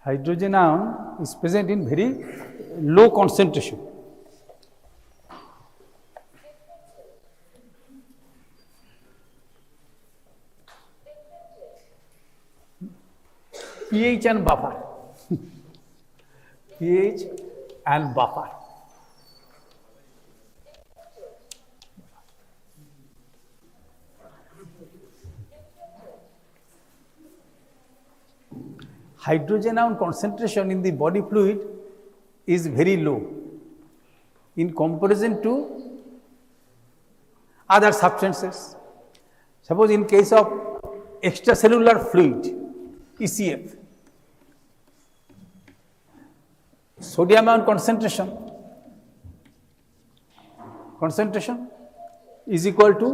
Hydrogen ion is present in very low concentration. pH and buffer. pH and buffer. Hydrogen ion concentration in the body fluid is very low in comparison to other substances. Suppose in case of extracellular fluid, ECF, sodium ion concentration is equal to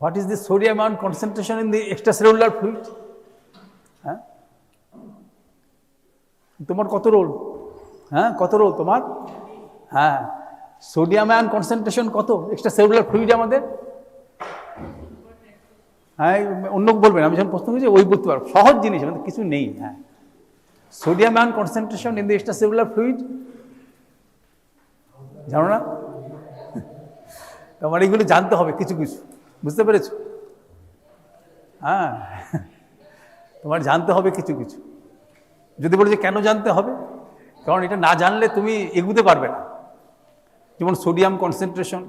what is the sodium ion concentration in the extracellular fluid? তোমার কত role? কত role তোমার? Sodium ion concentration কত extracellular ফ্লুইডে আমাদের? অন্য বলবেন, আমি যখন প্রশ্ন করছি ওই বলতে পারবো, সহজ জিনিস, আমাদের কিছু নেই। Sodium ion concentration in the extracellular fluid জানো না? তোমার এগুলো জানতে হবে কিছু কিছু, বুঝতে পেরেছো? তোমার জানতে হবে কিছু কিছু। যদি বলে যে কেন জানতে হবে, কারণ এটা না জানলে তুমি এগুতে পারবে না। যেমন sodium concentration,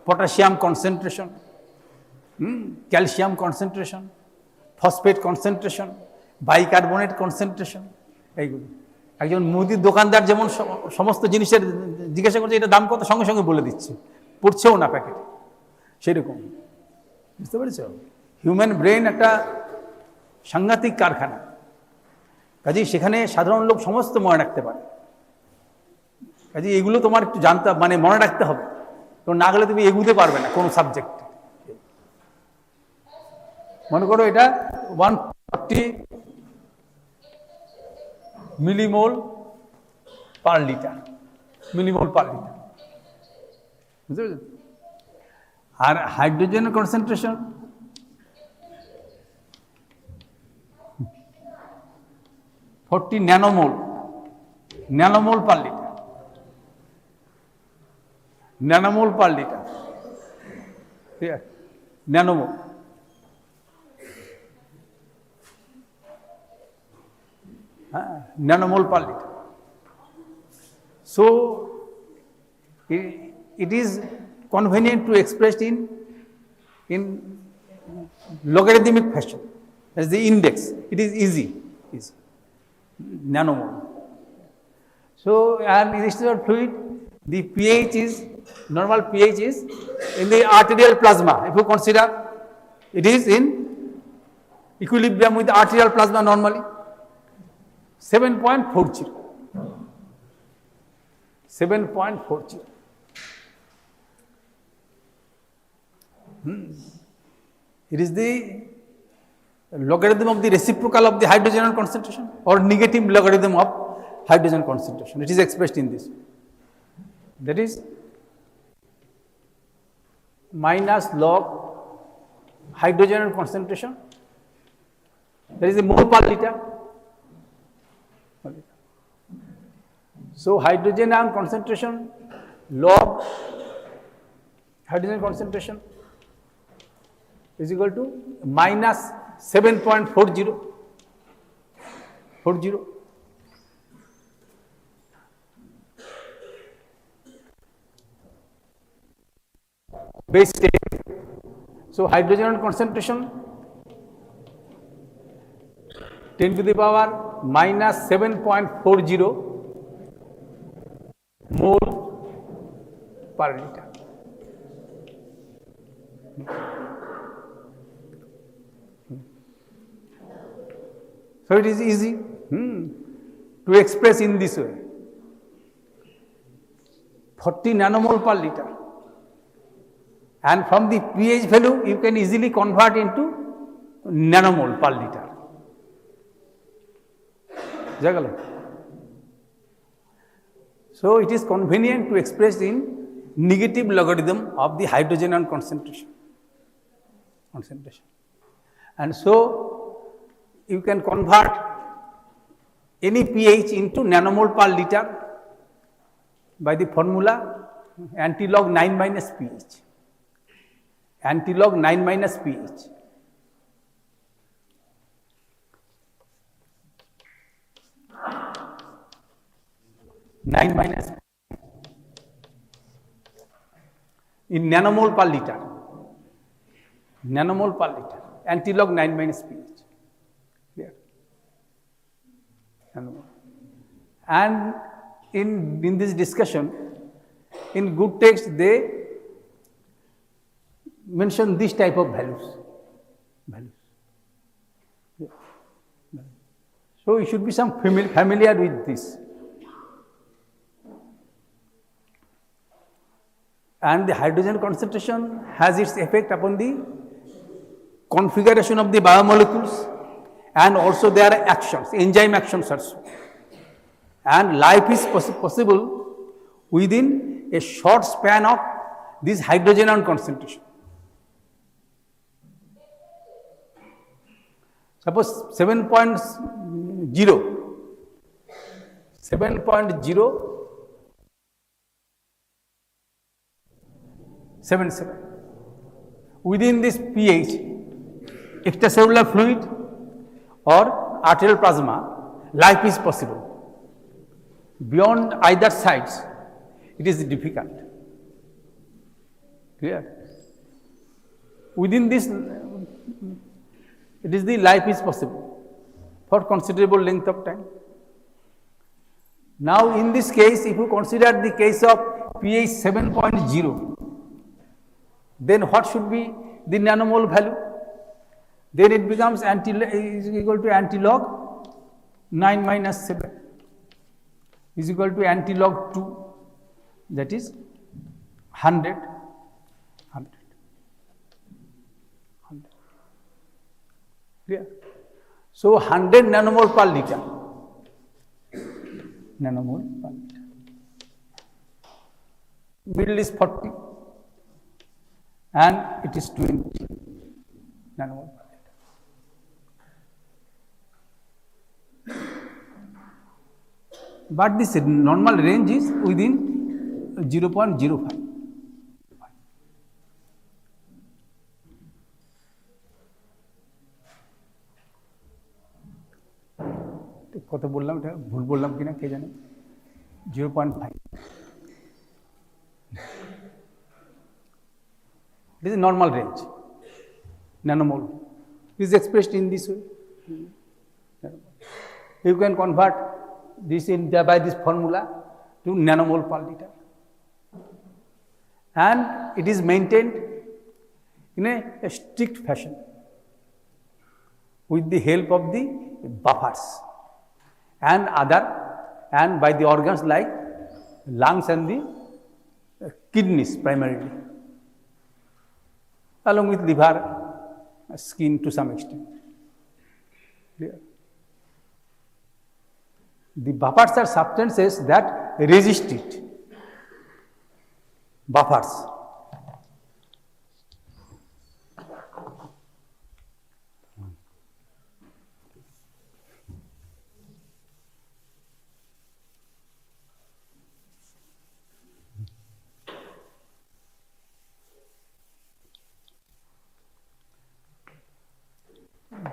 potassium concentration, calcium concentration, phosphate concentration, bicarbonate concentration, এইগুলো। একজন মুদির দোকানদার যেমন সমস্ত জিনিসের জিজ্ঞাসা করছে এটা দাম কত, সঙ্গে সঙ্গে বলে দিচ্ছে, পড়ছেও না প্যাকেটে, সেরকম। বুঝতে পেরেছ? হিউম্যান ব্রেন একটা সাংঘাতিক কারখানা, কাজেই সেখানে সাধারণ লোক সমস্ত মনে রাখতে পারে। কাজে এগুলো তোমার একটু জানতে, মানে মনে রাখতে হবে, তো না গেলে তুমি এগুতে পারবে না কোনো সাবজেক্টে। মনে করো এটা 140 millimole per litre, millimole per litre, বুঝতে পেরেছেন? আর হাইড্রোজেনের concentration nanomole, nanomole per litre, nanomole per litre, ঠিক আছে? ন্যানোমোল। Nanomole per liter. So it is convenient to express in logarithmic fashion. As the index, it is easy. Nanomole. So and in extracellular fluid, the pH is, normal pH is in the arterial plasma. If you consider, it is in equilibrium with the arterial plasma normally. 7.40. 7.40. It is the logarithm of the reciprocal of the hydrogen concentration or negative logarithm of hydrogen concentration. It is expressed in this. That is minus log hydrogen concentration. That is the mole per liter. So hydrogen ion concentration log hydrogen concentration is equal to minus 7.40. Base state. So hydrogen ion concentration 10 to the power minus 7.40 mole per liter. So it is easy to express in this way. 40 nanomole per liter. And from the pH value, you can easily convert into nanomole per liter. So it is convenient to express in negative logarithm of the hydrogen ion concentration. And so you can convert any pH into nanomole per liter by the formula antilog 9 minus pH. Antilog 9 minus pH. Nine minus in nanomole per liter. Nanomole per liter. Antilog 9 minus pH. Clear? And in this discussion, in good text, they mention this type of values. Yeah. So you should be some familiar with this. And the hydrogen concentration has its effect upon the configuration of the biomolecules and also their actions, enzyme actions also. And life is possible within a short span of this hydrogen ion concentration. Suppose 7.0 77. Within this pH, extracellular fluid or arterial plasma, life is possible. Beyond either sides, it is difficult. Clear? Within this, it is the life is possible for considerable length of time. Now, in this case, if you consider the case of pH 7.0, then what should be the nanomole value? Then it becomes is equal to antilog 9 minus 7 is equal to antilog 2, that is 100. Clear? So 100 nanomole per liter. Nanomole per liter. Middle is 40 and it is 20 nanomole per liter. But this normal range is within 0.05. কত বললাম এটা ভুল বললাম কিনা কে জানে 0.5. This is normal range nanomole is expressed in this way. You can convert this by this formula to nanomole per liter, and it is maintained in a strict fashion with the help of the buffers and by the organs like lungs and the kidneys primarily, along with liver, skin to some extent. Clear? The buffers are substances that resist it. Buffers.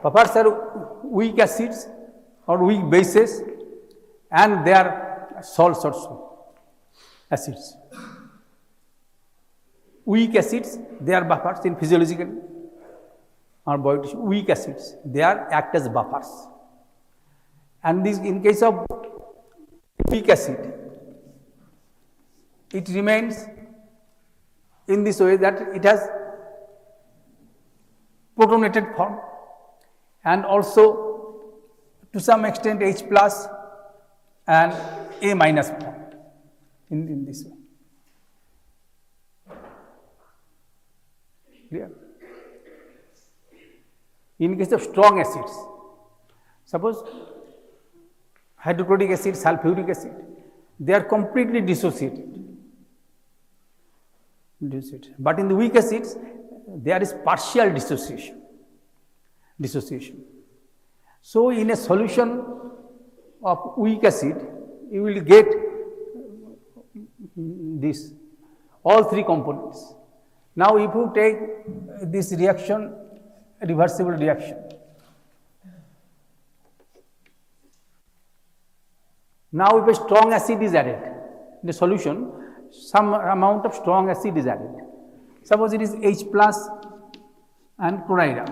Buffers are weak acids or weak bases, and they are salts also, acids. Weak acids, they are buffers in physiological or biology. Weak acids, they are act as buffers. And this, in case of weak acid, it remains in this way that it has protonated form, and also to some extent H plus and A minus form in this way. Clear? In case of strong acids, suppose hydrochloric acid, sulfuric acid, they are completely dissociated. But in the weak acids, there is partial dissociation. dissociation. So in a solution of weak acid, you will get this, all three components. Now if you take this reaction, reversible reaction, now if a strong acid is added in the solution, some amount of strong acid is added. Suppose it is H plus and chloride,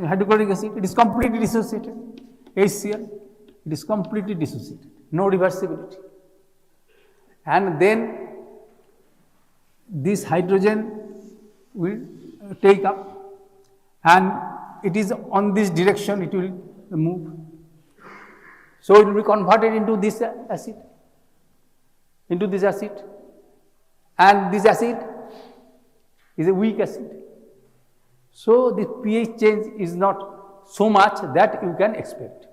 hydrochloric acid, it is completely dissociated. HCl, it is completely dissociated, no reversibility. And then this hydrogen will take up, and it is on this direction it will move. So it will be converted into this acid, and this acid is a weak acid. So the pH change is not so much that you can expect.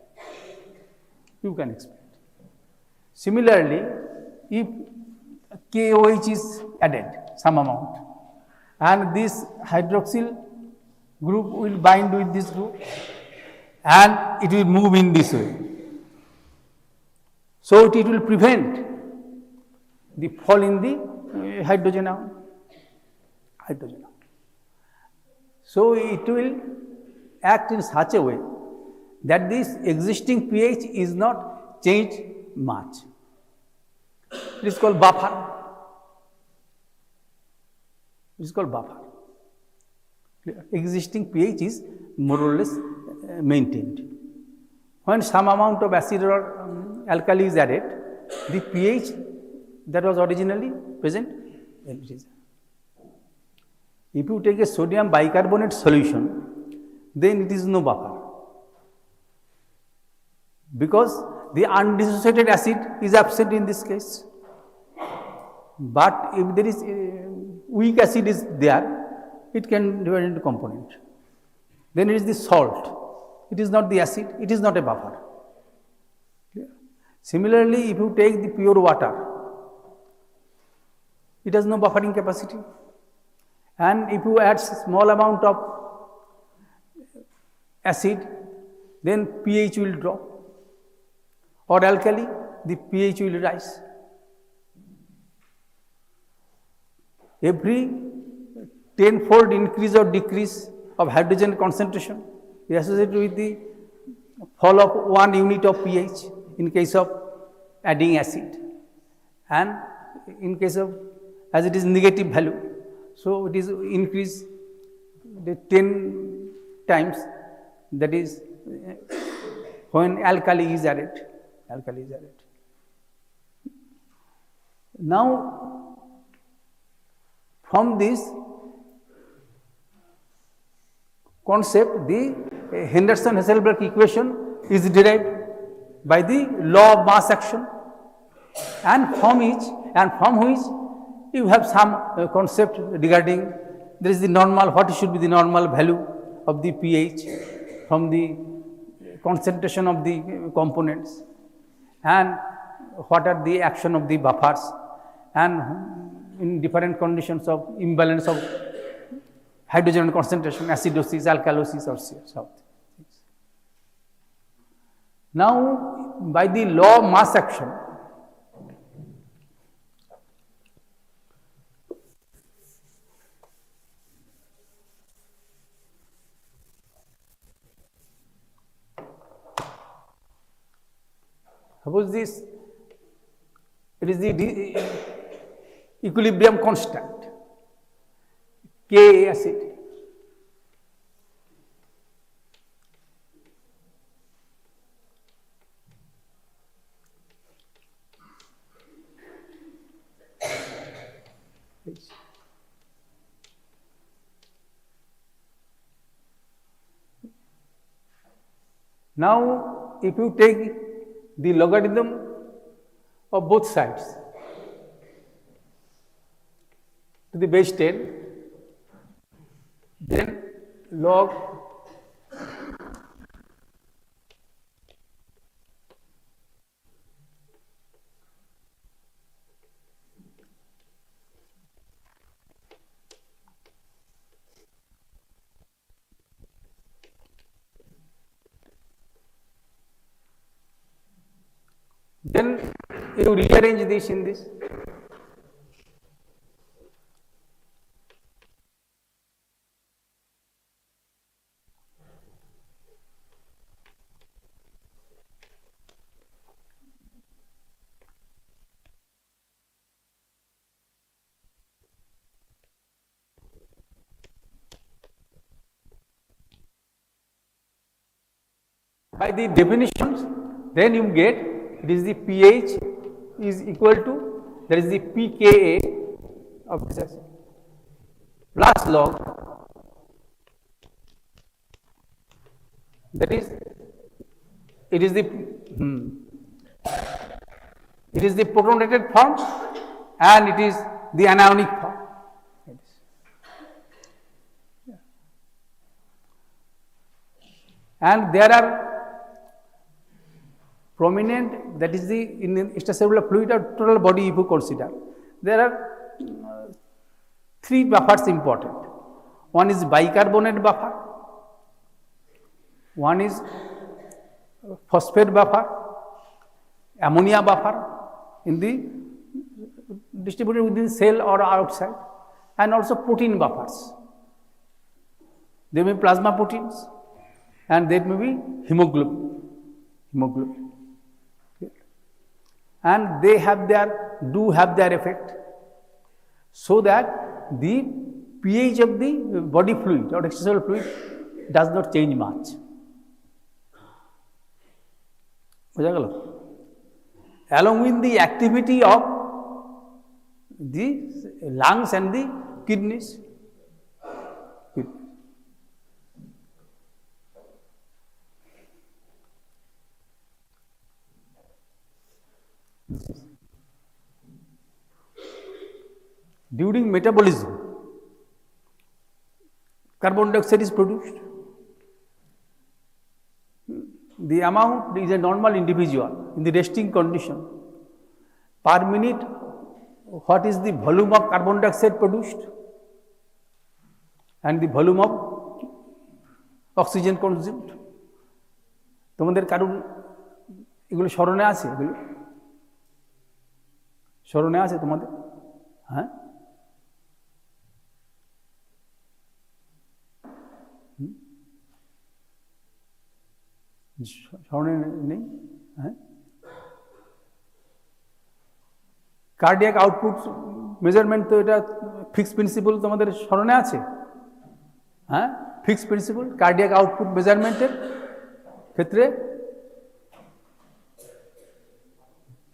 Similarly, if KOH is added some amount, and this hydroxyl group will bind with this group, and it will move in this way. So it will prevent the fall in the hydrogen ion. So it will act in such a way that this existing pH is not changed much. It is called buffer. Existing pH is more or less maintained. When some amount of acid or alkali is added, the pH that was originally present increases. If you take a sodium bicarbonate solution, then it is no buffer, because the undissociated acid is absent in this case. But if there is weak acid is there, it can divide into component. Then it is the salt. It is not the acid. It is not a buffer. Similarly, if you take the pure water, it has no buffering capacity. And if you add small amount of acid, then pH will drop. Or alkali, the pH will rise. Every 10-fold increase or decrease of hydrogen concentration is associated with the fall of 1 unit of pH in case of adding acid, and in case of, as it is negative value, so it is increase the 10 times, that is when alkali is added. Now from this concept, the Henderson-Hasselbalch equation is derived by the law of mass action, and from which you have some concept regarding there is the normal, what should be the normal value of the pH from the concentration of the components, and what are the action of the buffers, and in different conditions of imbalance of hydrogen concentration, acidosis, alkalosis, or so. Now, by the law of mass action, suppose this, it is the equilibrium constant, Ka acid. Now, if you take the logarithm of both sides to the base 10, then log Then you rearrange this in this. By the definitions, then you get it is the pH is equal to, that is the pKa of this acid plus log, that is it is the protonated form and it is the anionic form. And there are prominent, that is the in extracellular fluid or total body if you consider, there are three buffers important. One is bicarbonate buffer, one is phosphate buffer, ammonia buffer in the distributed within cell or outside, and also protein buffers. There may be plasma proteins and there may be hemoglobin. And they have do have their effect, so that the pH of the body fluid or extracellular fluid does not change much. Along with the activity of the lungs and the kidneys. During metabolism, carbon dioxide is produced. The amount is a normal individual in the resting condition. Per minute, what is the volume of carbon dioxide produced and the volume of oxygen consumed? তোমাদের কারণ এগুলো স্মরণে আছে? এগুলো স্মরণে আছে তোমাদের? হ্যাঁ, স্মরণে নেই? হ্যাঁ, কার্ডিয়াক আউটপুট মেজারমেন্ট তো এটা ফিক্সড প্রিন্সিপল তোমাদের স্মরণে আছে? হ্যাঁ, ফিক্সড প্রিন্সিপল কার্ডিয়াক আউটপুট মেজারমেন্টের ক্ষেত্রে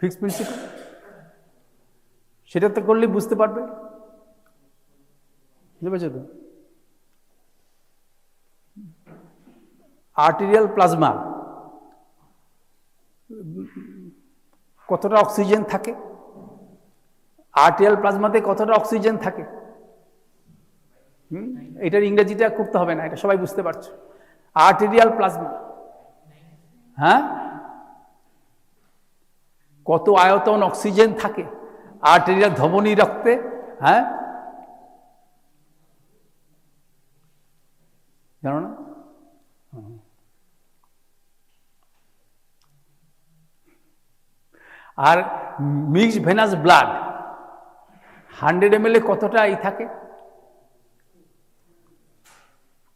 ফিক্সড প্রিন্সিপল, সেটা তো করলে বুঝতে পারবে। বুঝতে পারছো তো? আর্টেরিয়াল প্লাজমা কতটা অক্সিজেন থাকে, আর্টেরিয়াল প্লাজমাতে কতটা অক্সিজেন থাকে, এটার ইংরেজিটা করতে হবে না, এটা সবাই বুঝতে পারছো। আর্টেরিয়াল প্লাজমা, হ্যাঁ, কত আয়তন অক্সিজেন থাকে আর্টেরিয়াল ধমনী রক্তে, হ্যাঁ, জানো না? আর মিক্সড ভেনাস ব্লাড 100 ml কতটা থাকে,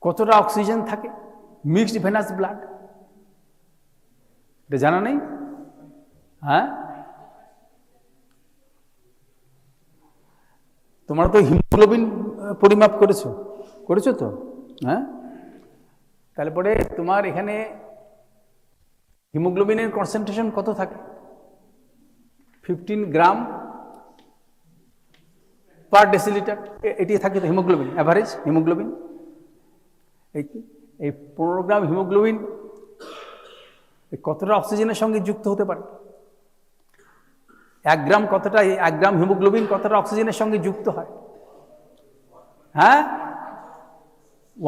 কতটা অক্সিজেন থাকে মিক্সড ভেনাস ব্লাড, এটা জানা নেই? হ্যাঁ, তোমরা তো হিমোগ্লোবিন পরিমাপ করেছো তো? হ্যাঁ, তারপরে তোমার এখানে হিমোগ্লোবিনের কনসেন্ট্রেশন কত থাকে? 15 গ্রাম পার ডেসিলিটার, এটি থাকে তো হিমোগ্লোবিন, অ্যাভারেজ হিমোগ্লোবিন। এই 15 গ্রাম হিমোগ্লোবিন কতটা অক্সিজেনের সঙ্গে যুক্ত হতে পারে? 1 গ্রাম কতটা, 1 গ্রাম হিমোগ্লোবিন কতটা অক্সিজেনের সঙ্গে যুক্ত হয়? হ্যাঁ,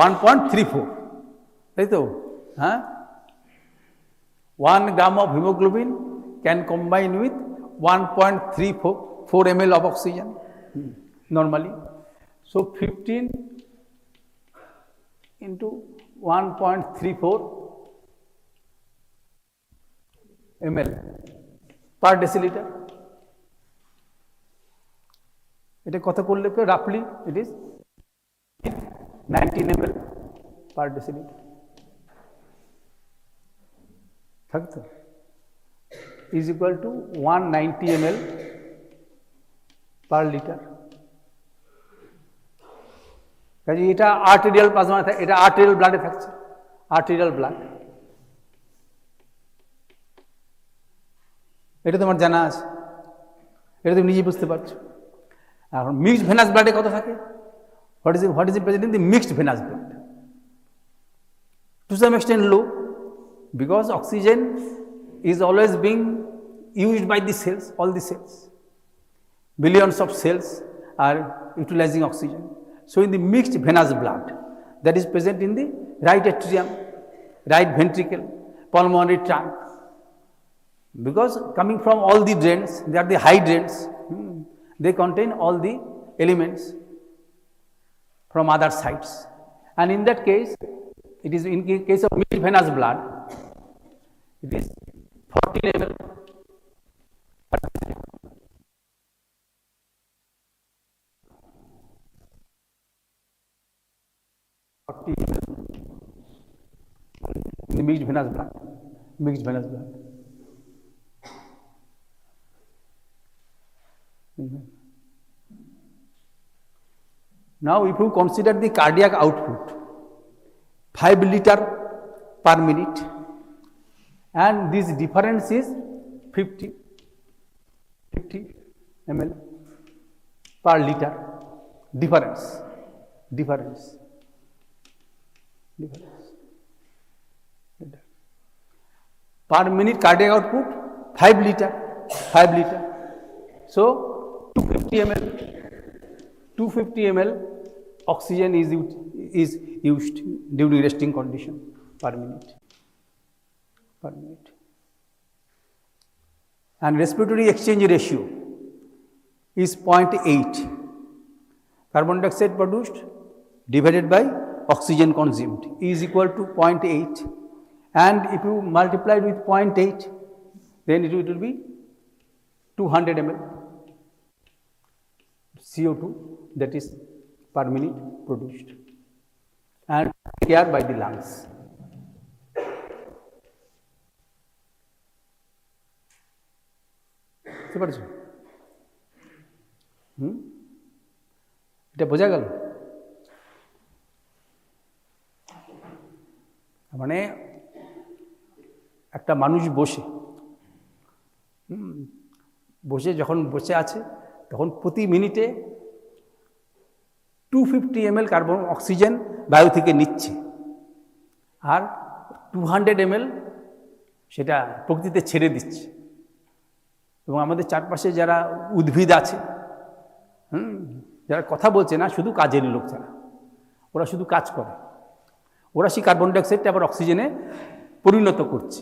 1.34, তাই তো? হ্যাঁ, 1 gram of hemoglobin can combine with 1.34 ml of oxygen normally. So 15 into 1.34 ml per deciliter. এটা কত করলে রাফলি it is 19 ml per deciliter. থাকতো is equal to 190 ml per liter. কাজে এটা আর্টেরিয়াল প্লাজমা, এটা আর্টেরিয়াল ব্লাডে থাকছে, আর্টেরিয়াল ব্লাড। এটা তোমার জানা আছে, এটা তুমি নিজে বুঝতে পারছো। এখন মিক্সড ভেনাস ব্লাডে কত থাকে? What is present in the mixed venous blood? To some extent low, because oxygen is always being used by the cells, all the cells. Billions of cells are utilizing oxygen. So in the mixed venous blood that is present in the right atrium, right ventricle, pulmonary trunk, because coming from all the drains, they are the high drains, they contain all the elements from other sites, and in that case, it is in case of mixed venous blood, it is 14 ml. 40 ml in the mixed venous blood. Mixed venous blood. Now, if you consider the cardiac output, 5 liter per minute, and this difference is 50 ml per liter. Difference. Per minute cardiac output 5 liter. So 250 ml oxygen is used during resting condition per minute. And respiratory exchange ratio is 0.8. Carbon dioxide produced divided by oxygen consumed is equal to 0.8, and if you multiply it with 0.8, then it will be 200 ml CO2 that is per minute produced and taken by the lungs. বুঝতে পারছো? এটা বোঝা গেল? মানে একটা মানুষ যখন বসে আছে তখন প্রতি মিনিটে 250 ml কার্বন অক্সিজেন বায়ু থেকে নিচ্ছে, আর 200 ml সেটা প্রকৃতিতে ছেড়ে দিচ্ছে। এবং আমাদের চারপাশে যারা উদ্ভিদ আছে, যারা কথা বলছে না, শুধু কাজের লোক যারা, ওরা শুধু কাজ করে, ওরা সেই কার্বন ডাইঅক্সাইডটা আবার অক্সিজেনে পরিণত করছে।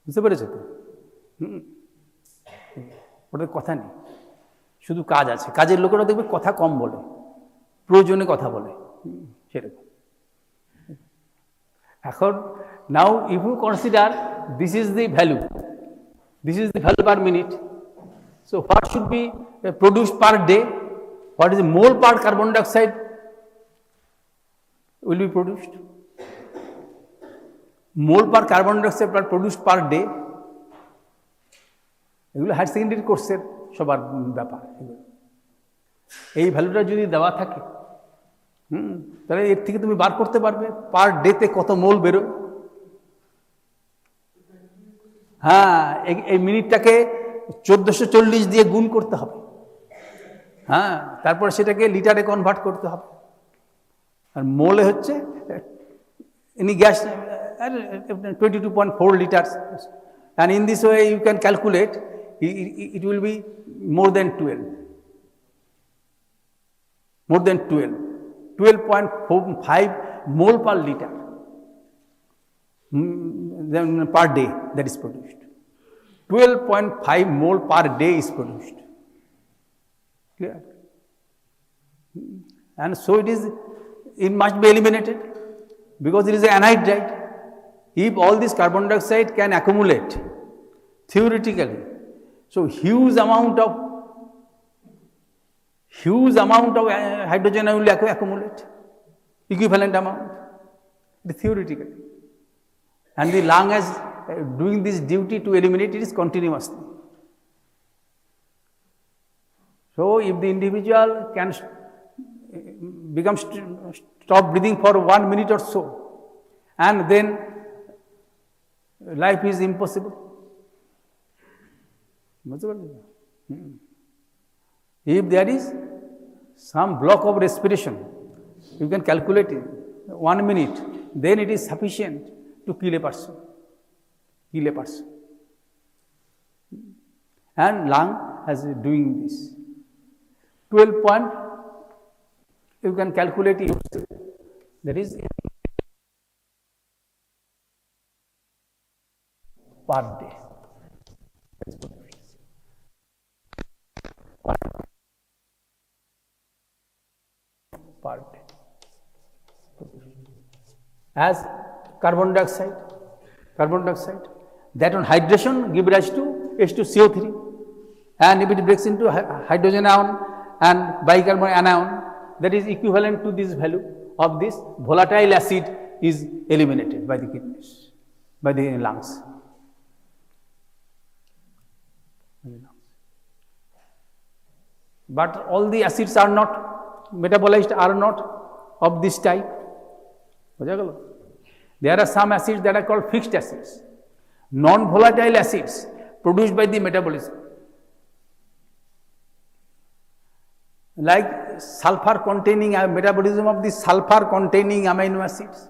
বুঝতে পেরেছো তো? ওদের কথা নেই, শুধু কাজ আছে। কাজের লোকেরা দেখবে কথা কম বলে, প্রয়োজনে কথা বলে, সেরকম। এখন now if you consider this is the value per minute. So what should be produced per day? What is the mole per carbon dioxide will be produced? Mole per carbon dioxide produced per day. এগুলো higher secondary কোর্সের সবার ব্যাপার। এই ভ্যালুটা যদি দেওয়া থাকে, তাহলে এর থেকে তুমি বার করতে পারবে পার ডেতে কত মোল বেরোয়। হ্যাঁ, এই মিনিটটাকে 1440 দিয়ে গুণ করতে হবে। হ্যাঁ, তারপরে সেটাকে লিটারে কনভার্ট করতে হবে। আর মোলে হচ্ছে any gas 22.4 liters, and in this way you can calculate it will be more than 12.5 mole per liter per day that is produced. 12.5 mole per day is produced. Clear? And so it must be eliminated because it is an anhydride. If all this carbon dioxide can accumulate theoretically So huge amount of hydrogen will accumulate, equivalent amount, theoretically. And the lung is doing this duty to eliminate it is continuously. So if the individual can stop breathing for 1 minute or so, and then life is impossible. If there is some block of respiration, you can calculate it, 1 minute, then it is sufficient to kill a person. And lung is doing this. 12 point, you can calculate it yourself. That is per day. Per day. As carbon dioxide, that on hydration give rise to H2CO3, and if it breaks into hydrogen ion and bicarbonate anion, that is equivalent to this value of this volatile acid is eliminated by the kidneys, by the lungs. But all the acids are not metabolized, are not of this type. There are some acids that are called fixed acids, non-volatile acids produced by the metabolism, like sulfur containing metabolism of the sulfur containing amino acids,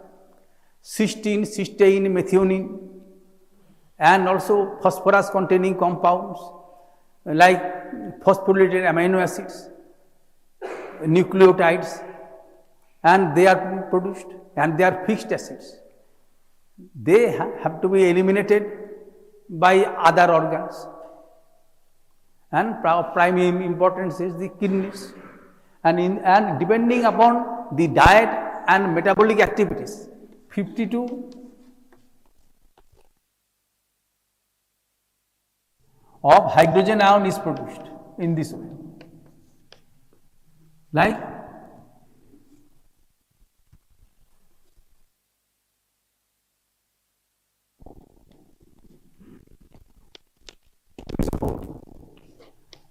cysteine, cysteine, methionine, and also phosphorus containing compounds like phosphorylated amino acids, nucleotides, and they are produced, and they are fixed acids. They have to be eliminated by other organs, and prime importance is the kidneys, and depending upon the diet and metabolic activities, 52 of hydrogen ion is produced in this way, like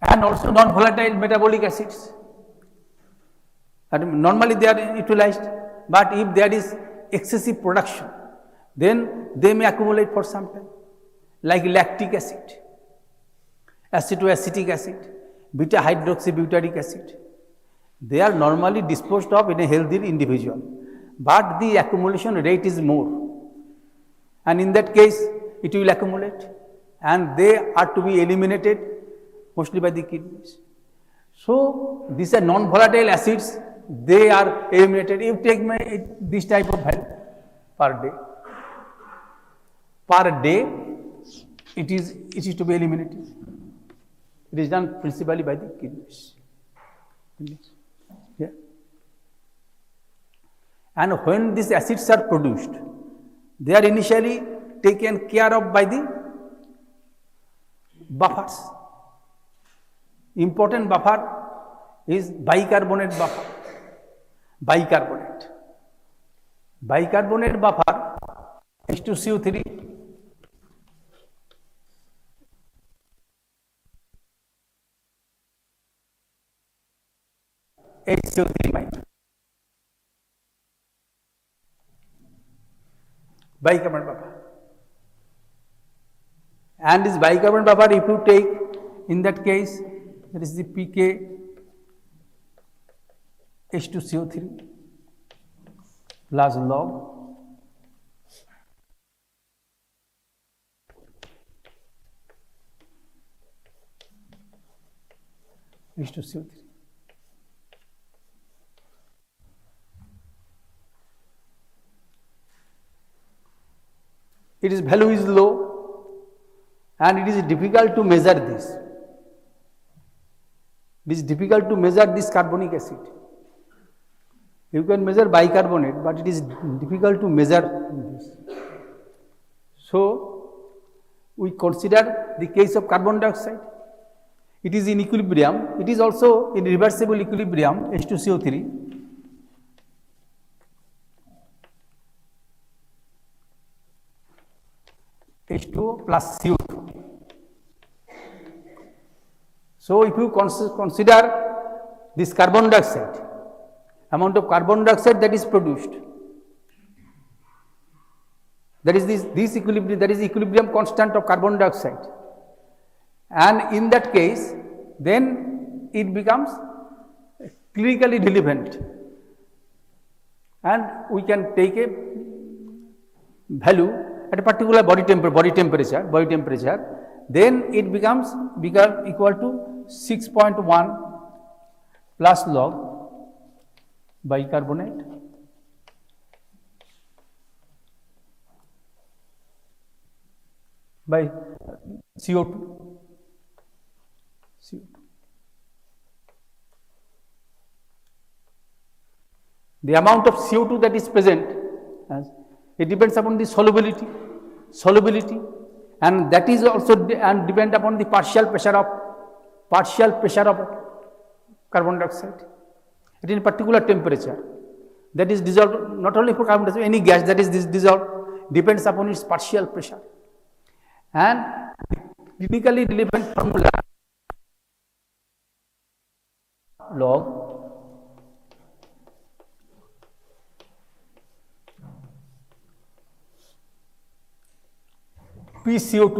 and also non-volatile metabolic acids. And normally they are utilized, but if there is excessive production, then they may accumulate for some time, like lactic acid, acetoacetic acid, beta hydroxybutyric acid. They are normally disposed of in a healthy individual, but the accumulation rate is more, and in that case it will accumulate, and they are to be eliminated mostly by the kidneys. So these are non-volatile acids, they are eliminated. If you take this type of value per day, it is to be eliminated. It is done principally by the kidneys. Yeah. And when these acids are produced, they are initially taken care of by the buffers. Important buffer is bicarbonate buffer. Bicarbonate buffer H2CO3 HCO3 minus. Bicarbonate buffer. And this bicarbonate buffer, if you take, in that case, that is the pK H2CO3 plus log H2CO3. Its value is low, and it is difficult to measure this. It is difficult to measure this carbonic acid. You can measure bicarbonate, but it is difficult to measure this. So we consider the case of carbon dioxide. it is in equilibrium. It is also in reversible equilibrium, H2CO3. H2O plus CO2. So if you consider this carbon dioxide, amount of carbon dioxide that is produced, that is this equilibrium, that is equilibrium constant of carbon dioxide, and in that case then it becomes clinically relevant, and we can take a value at a particular body temperature, then it becomes equal to 6.1 plus log bicarbonate by CO2. The amount of CO2 that is present, it depends upon the solubility, and that is also depend upon the partial pressure of carbon dioxide. It is a particular temperature that is dissolved, not only for carbon dioxide, any gas that is dissolved depends upon its partial pressure. And the clinically relevant formula log PCO2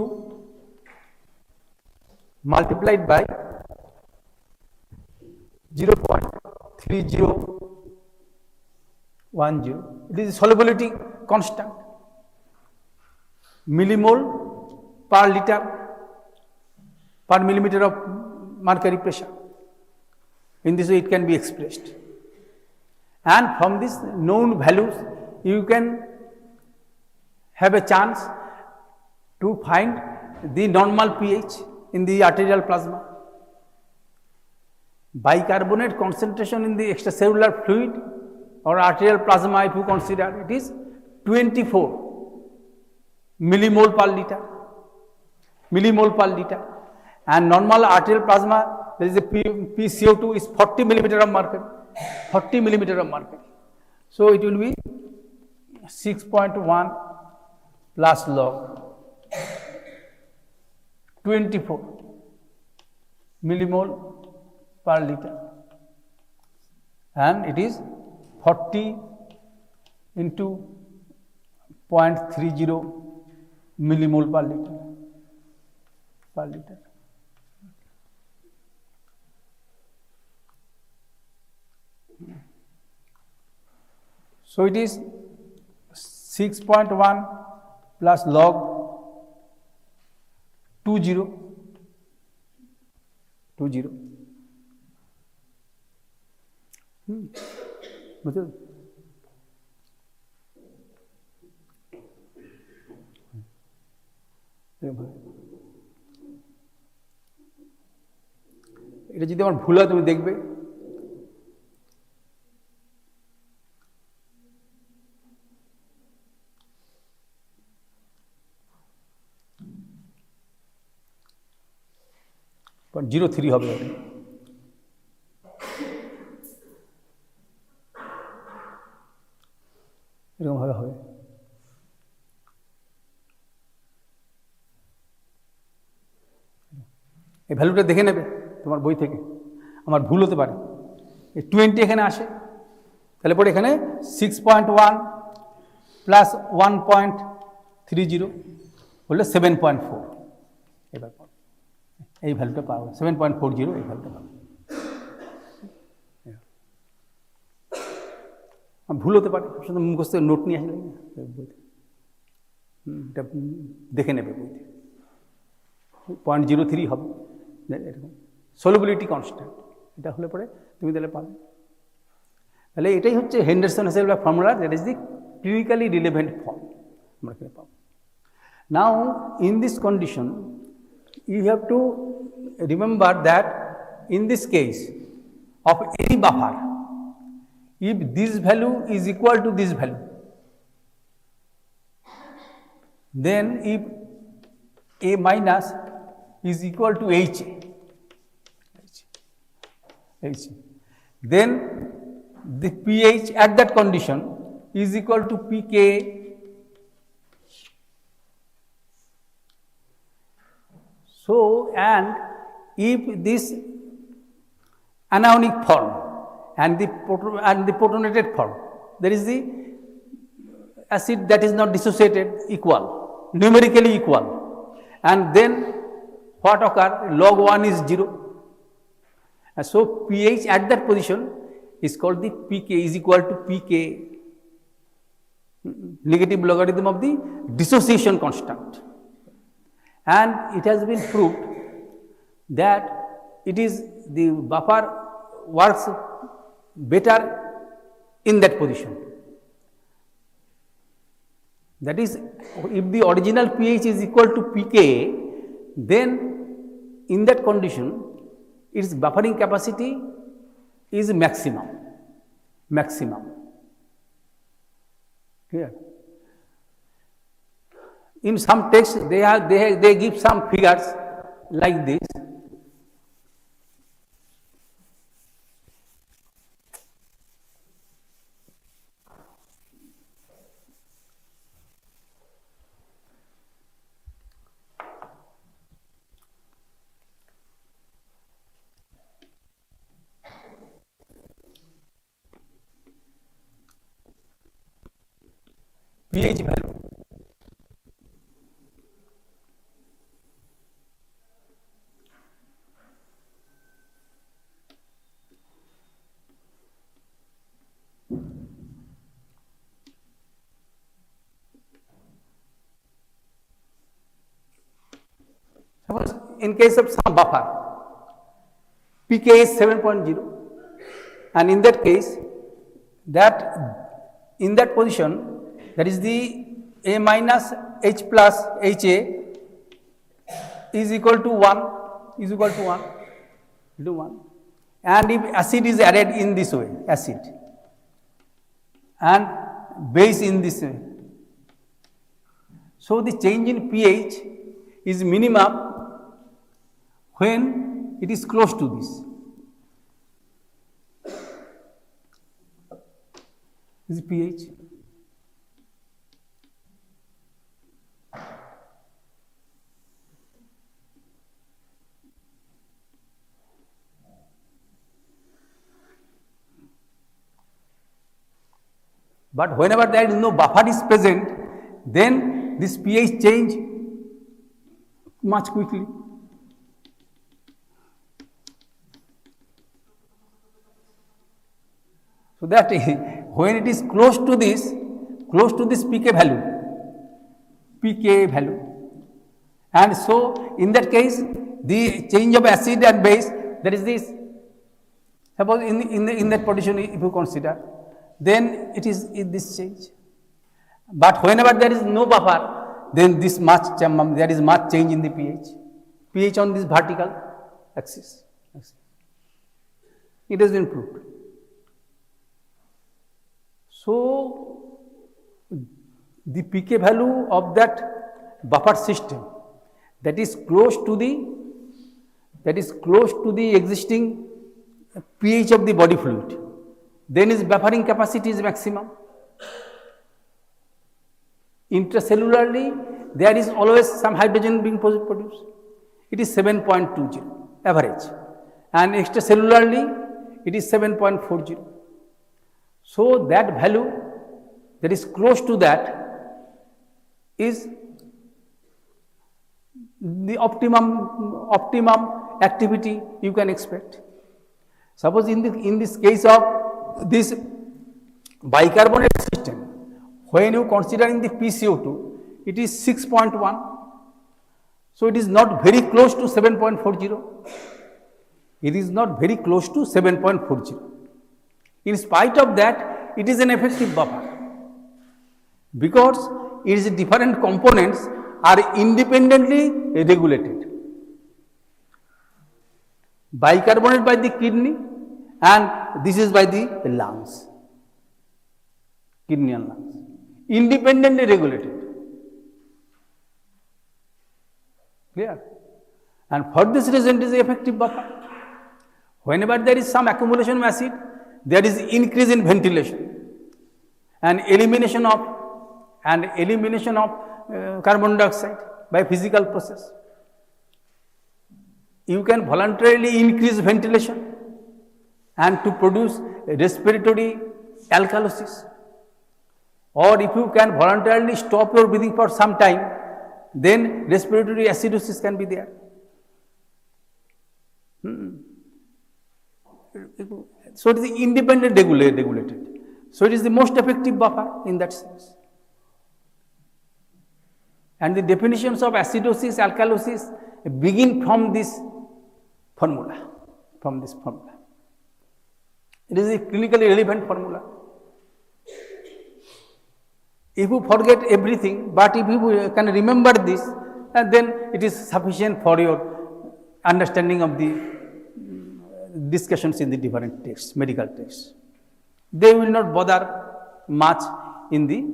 multiplied by 0.3010. It is solubility constant, millimole per liter per millimeter of mercury pressure. In this way it can be expressed, and from these known values you can have a chance to find the normal pH in the arterial plasma. Bicarbonate concentration in the extracellular fluid or arterial plasma, if you consider, it is 24 millimole per liter, and normal arterial plasma, there is a PCO2 is 40 millimeter of mercury. So it will be 6.1 plus log 24 millimole per liter, and it is 40 into 0.30 millimole per liter. So it is 6.1 plus log 20 বুঝতে এটা যদি আমার ভুল হয় তুমি দেখবে .03 হবে এরকম ভাবে হবে এই ভ্যালুটা দেখে নেবে তোমার বই থেকে আমার ভুল হতে পারে এই 20 এখানে আসে তাহলে পরে এখানে 6.1 প্লাস 1.30 হলে 7.4 এবার এই ভ্যালুটা পাবো 7.40 এই ভ্যালুটা পাবো ভুল হতে পারে শুধু মুখস্থ নোট নিয়ে আসলে এটা দেখে নেবে বইতে 0.03 হবে এরকম সলিবিলিটি কনস্ট্যান্ট এটা হলে পরে তুমি তাহলে পাবে তাহলে এটাই হচ্ছে Henderson Hasselbalch formula that is the clinically relevant form আমরা এখানে পাবো now in this condition you have to remember that in this case of any buffer, if this value is equal to this value, then if A minus is equal to HA, H. Then the pH at that condition is equal to pK. So, and if this anionic form and the protonated form, there is the acid that is not dissociated equal, numerically equal, and then what occur? Log 1 is 0. And so, pH at that position is called the pK, is equal to pK, negative logarithm of the dissociation constant. And it has been proved that it is the buffer works better in that position. That is, if the original pH is equal to pK, then in that condition its buffering capacity is maximum. Clear? In some texts they give some figures like this. pH value. Suppose in case of some buffer, pK is 7.0, and in that case, in that position, that is the A minus H plus HA is equal to 1, and if acid is added in this way, acid and base in this way, so the change in pH is minimum when it is close to this. This is pH. But whenever there is no buffer is present, then this pH change much quickly. So that when it is close to this pK value, and so in that case the change of acid and base, that is this. Suppose in that position, if you consider, then it is this change. But whenever there is no buffer, then there is much change in the pH on this vertical axis. It has been proved. So the pK value of that buffer system that is close to the existing pH of the body fluid, then its buffering capacity is maximum. Intracellularly, there is always some hydrogen being produced. It is 7.20 average, and extracellularly it is 7.40. So that value that is close to that is the optimum activity you can expect. Suppose in this case of this bicarbonate system, when you consider in the PCO2, it is 6.1. So it is not very close to 7.40. It is not very close to 7.40. In spite of that, it is an effective buffer because its different components are independently regulated. Bicarbonate by the kidney, and this is by the lungs, kidney and lungs, independently regulated. Clear? And for this reason, it is an effective buffer. Whenever there is some accumulation of acid, there is increase in ventilation and elimination of carbon dioxide by physical process. You can voluntarily increase ventilation and to produce respiratory alkalosis, or if you can voluntarily stop your breathing for some time, then respiratory acidosis can be there. So it is independent regulated. So it is the most effective buffer in that sense. And the definitions of acidosis, alkalosis begin from this formula. It is a clinically relevant formula. If you forget everything, but if you can remember this, then it is sufficient for your understanding of the discussions in the different texts, medical texts. They will not bother much in the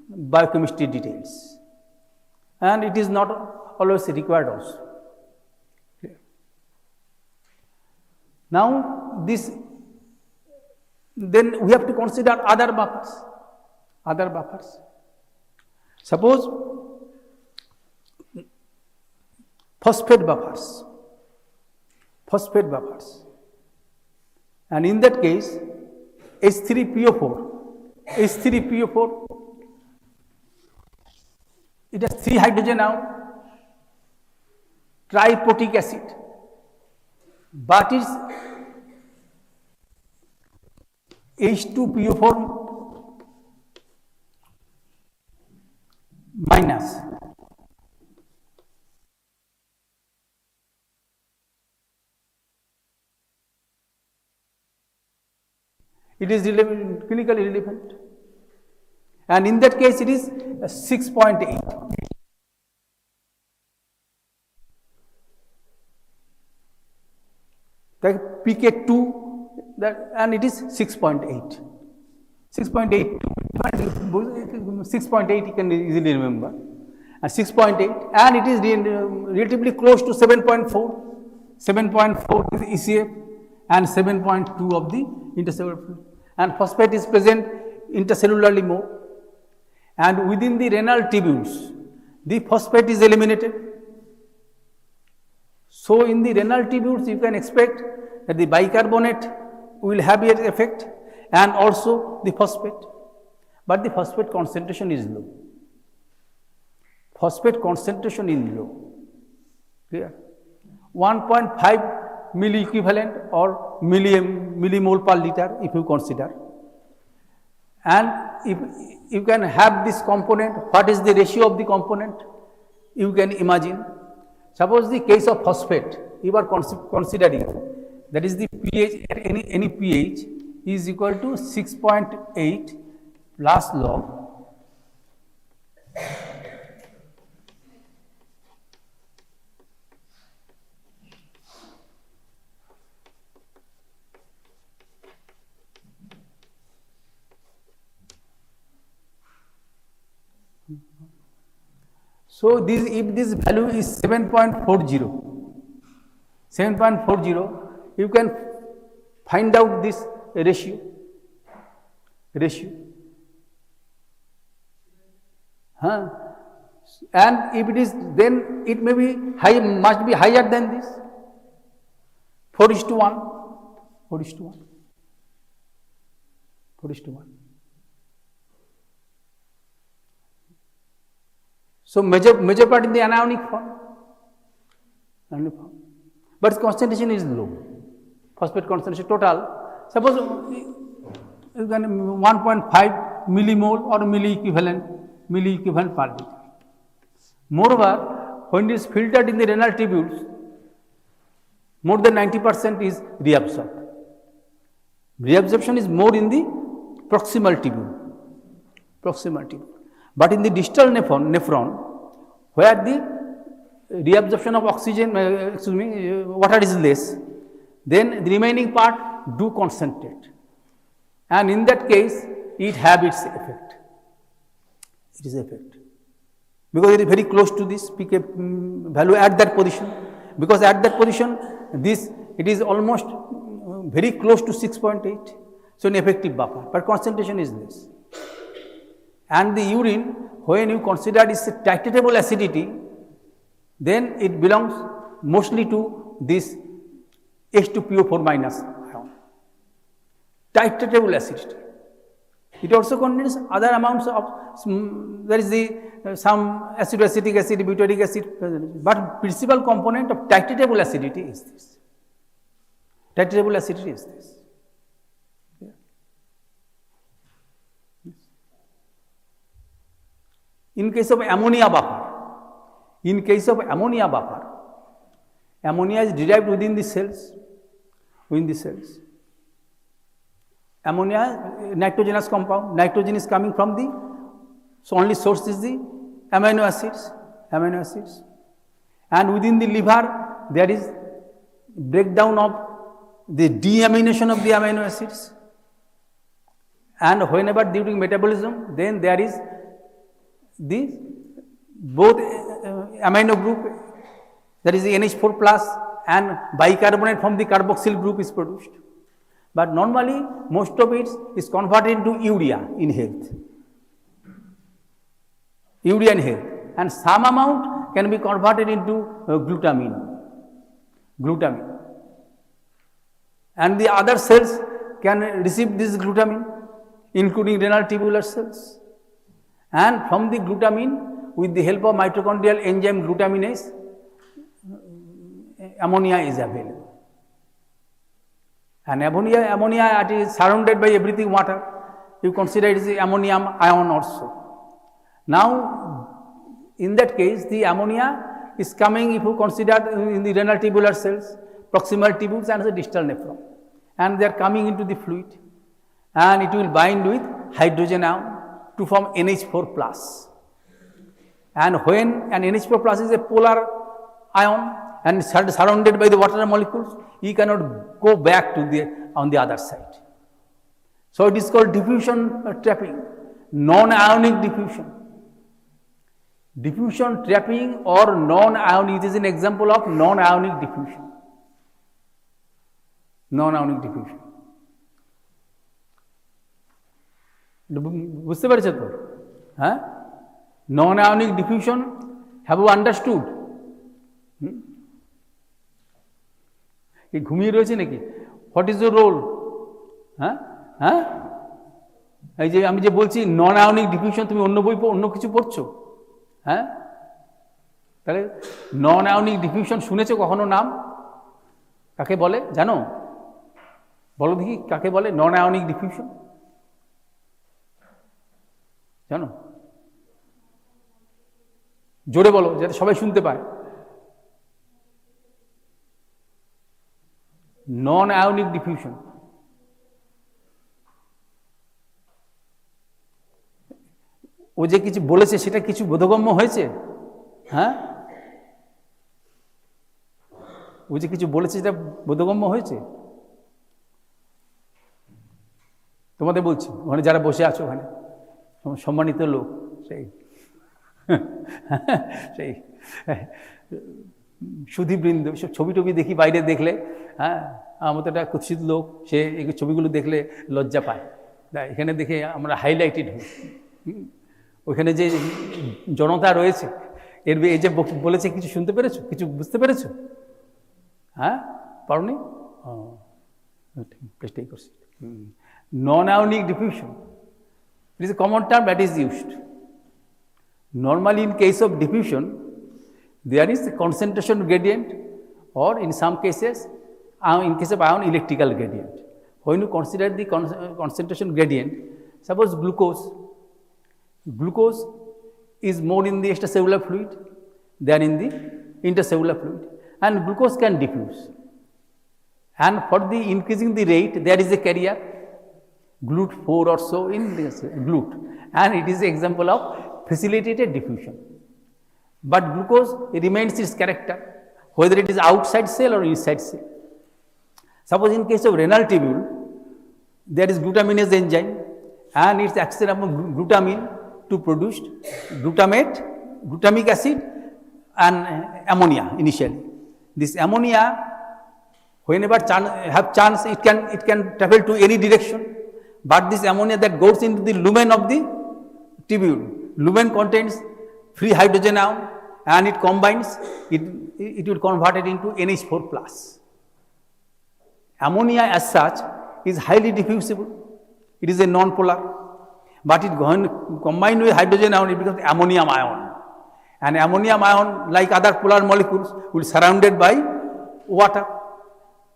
biochemistry details, and it is not always required also. Now this, then we have to consider other buffers. Suppose phosphate buffers, and in that case H3PO4, it has 3 hydrogen now, triprotic acid, but it's H2PO4 minus. It is clinically relevant, and in that case it is 6.8. The PK2, and it is 6.8. 6.8 you can easily remember, and 6.8, and it is relatively close to 7.4. 7.4 is ECF and 7.2 of the intercellular fluid, and phosphate is present intercellularly more, and within the renal tubules the phosphate is eliminated. So in the renal tubules you can expect that the bicarbonate will have its effect and also the phosphate, but the phosphate concentration is low. Clear? 1.5 milli equivalent or millimole per liter if you consider, and if you can have this component, what is the ratio of the component you can imagine. Suppose the case of phosphate you are considering, that is the pH at any pH is equal to 6.8 plus log So this, if this value is 7.40, you can find out this ratio. And if it is, then it may be high, must be higher than this. 4:1. So major part in the anionic form, but concentration is low. Phosphate concentration total, suppose you can 1.5 millimole or milli equivalent per liter. Moreover, when it is filtered in the renal tubules, more than 90% is reabsorbed. Reabsorption is more in the proximal tubule. But in the distal nephron, where the reabsorption of oxygen, water is less, then the remaining part do concentrate, and in that case it have its effect. Because it is very close to this pK value at that position. Because at that position, it is almost very close to 6.8. So an effective buffer, but concentration is less. And the urine, when you consider its titratable acidity, then it belongs mostly to this H2PO4 minus ion. Titratable acidity. It also contains other amounts of, there is some acetic acid, butyric acid, but principal component of titratable acidity is this. Titratable acidity is this. Yeah. Yes. In case of ammonia buffer, ammonia is derived within the cells. Ammonia, nitrogenous compound, nitrogen is coming from the, so only source is the amino acids. And within the liver, there is breakdown of the deamination of the amino acids. And whenever during metabolism, then there is the both amino group, that is the NH4 plus, and bicarbonate from the carboxyl group is produced. But normally, most of it is converted into urea in health. And some amount can be converted into glutamine. And the other cells can receive this glutamine, including renal tubular cells. And from the glutamine, with the help of mitochondrial enzyme glutaminase, ammonia is available. And ammonia it is surrounded by everything water. You consider it is the ammonium ion also. Now, in that case, the ammonia is coming, if you consider in the renal tubular cells, proximal tubules and the distal nephron. And they are coming into the fluid. And it will bind with hydrogen ion to form NH4 plus. And when an NH4 plus is a polar ion and surrounded by the water molecules, he cannot go back to on the other side. So it is called diffusion trapping, non-ionic diffusion. Diffusion trapping or non-ionic, it is an example of non-ionic diffusion. Non-ionic diffusion. বুঝতে পেরেছো তো? হ্যাঁ, non-ionic diffusion, have you understood? ঘুমিয়ে রয়েছে নাকি? What is your role? হ্যাঁ হ্যাঁ, এই যে আমি যে বলছি নন আয়নিক ডিফিউশন, তুমি অন্য বই অন্য কিছু পড়ছো? হ্যাঁ, তাহলে নন আয়নিক ডিফিউশন শুনেছো কখনো নাম? কাকে বলে জানো? বলো দেখি কাকে বলে নন আয়নিক ডিফিউশন? জানো? জোরে বলো যাতে সবাই শুনতে পায়। নন আয়নিক ডিফিউশন। ও যে কিছু বলেছে সেটা কিছু বোধগম্য হয়েছে? হ্যাঁ, ও যে কিছু বলেছে সেটা বোধগম্য হয়েছে? তোমাদের বলছি, ওখানে যারা বসে আছো, ওখানে সম্মানিত লোক, সেই সেই সুধীবৃন্দ, সব ছবি টবি দেখি বাইরে দেখলে, হ্যাঁ, আমার মতো একটা কুৎসিত লোক, সে এই ছবিগুলো দেখলে লজ্জা পায়। এখানে দেখে আমরা হাইলাইটেড হই। ওইখানে যে জনতা রয়েছে, এই যে বলেছে, কিছু শুনতে পেরেছো? কিছু বুঝতে পেরেছো? হ্যাঁ, পারোনি? চেষ্টাই করছি। Non-ionic diffusion, it is a common term that is used. Normally in case of diffusion, there is a concentration gradient, or in some cases, in case of ion, electrical gradient. When you consider the concentration gradient, suppose glucose is more in the extracellular fluid than in the intercellular fluid, and glucose can diffuse. And for the increasing the rate, there is a carrier, GLUT4 or so in this GLUT, and it is an example of facilitated diffusion. But glucose remains its character, whether it is outside cell or inside cell. Suppose in case of renal tubule, there is glutaminase enzyme, and its action upon glutamine to produce glutamic acid and ammonia initially. This ammonia, Whenever have chance, it can travel to any direction. But this ammonia that goes into the lumen of the tubule, lumen contains free hydrogen ion, and it combines, it will convert it into NH4 plus. Ammonia as such is highly diffusible. It is a non-polar, but it combined with hydrogen ion, it becomes ammonium ion. And ammonium ion, like other polar molecules, will be surrounded by water,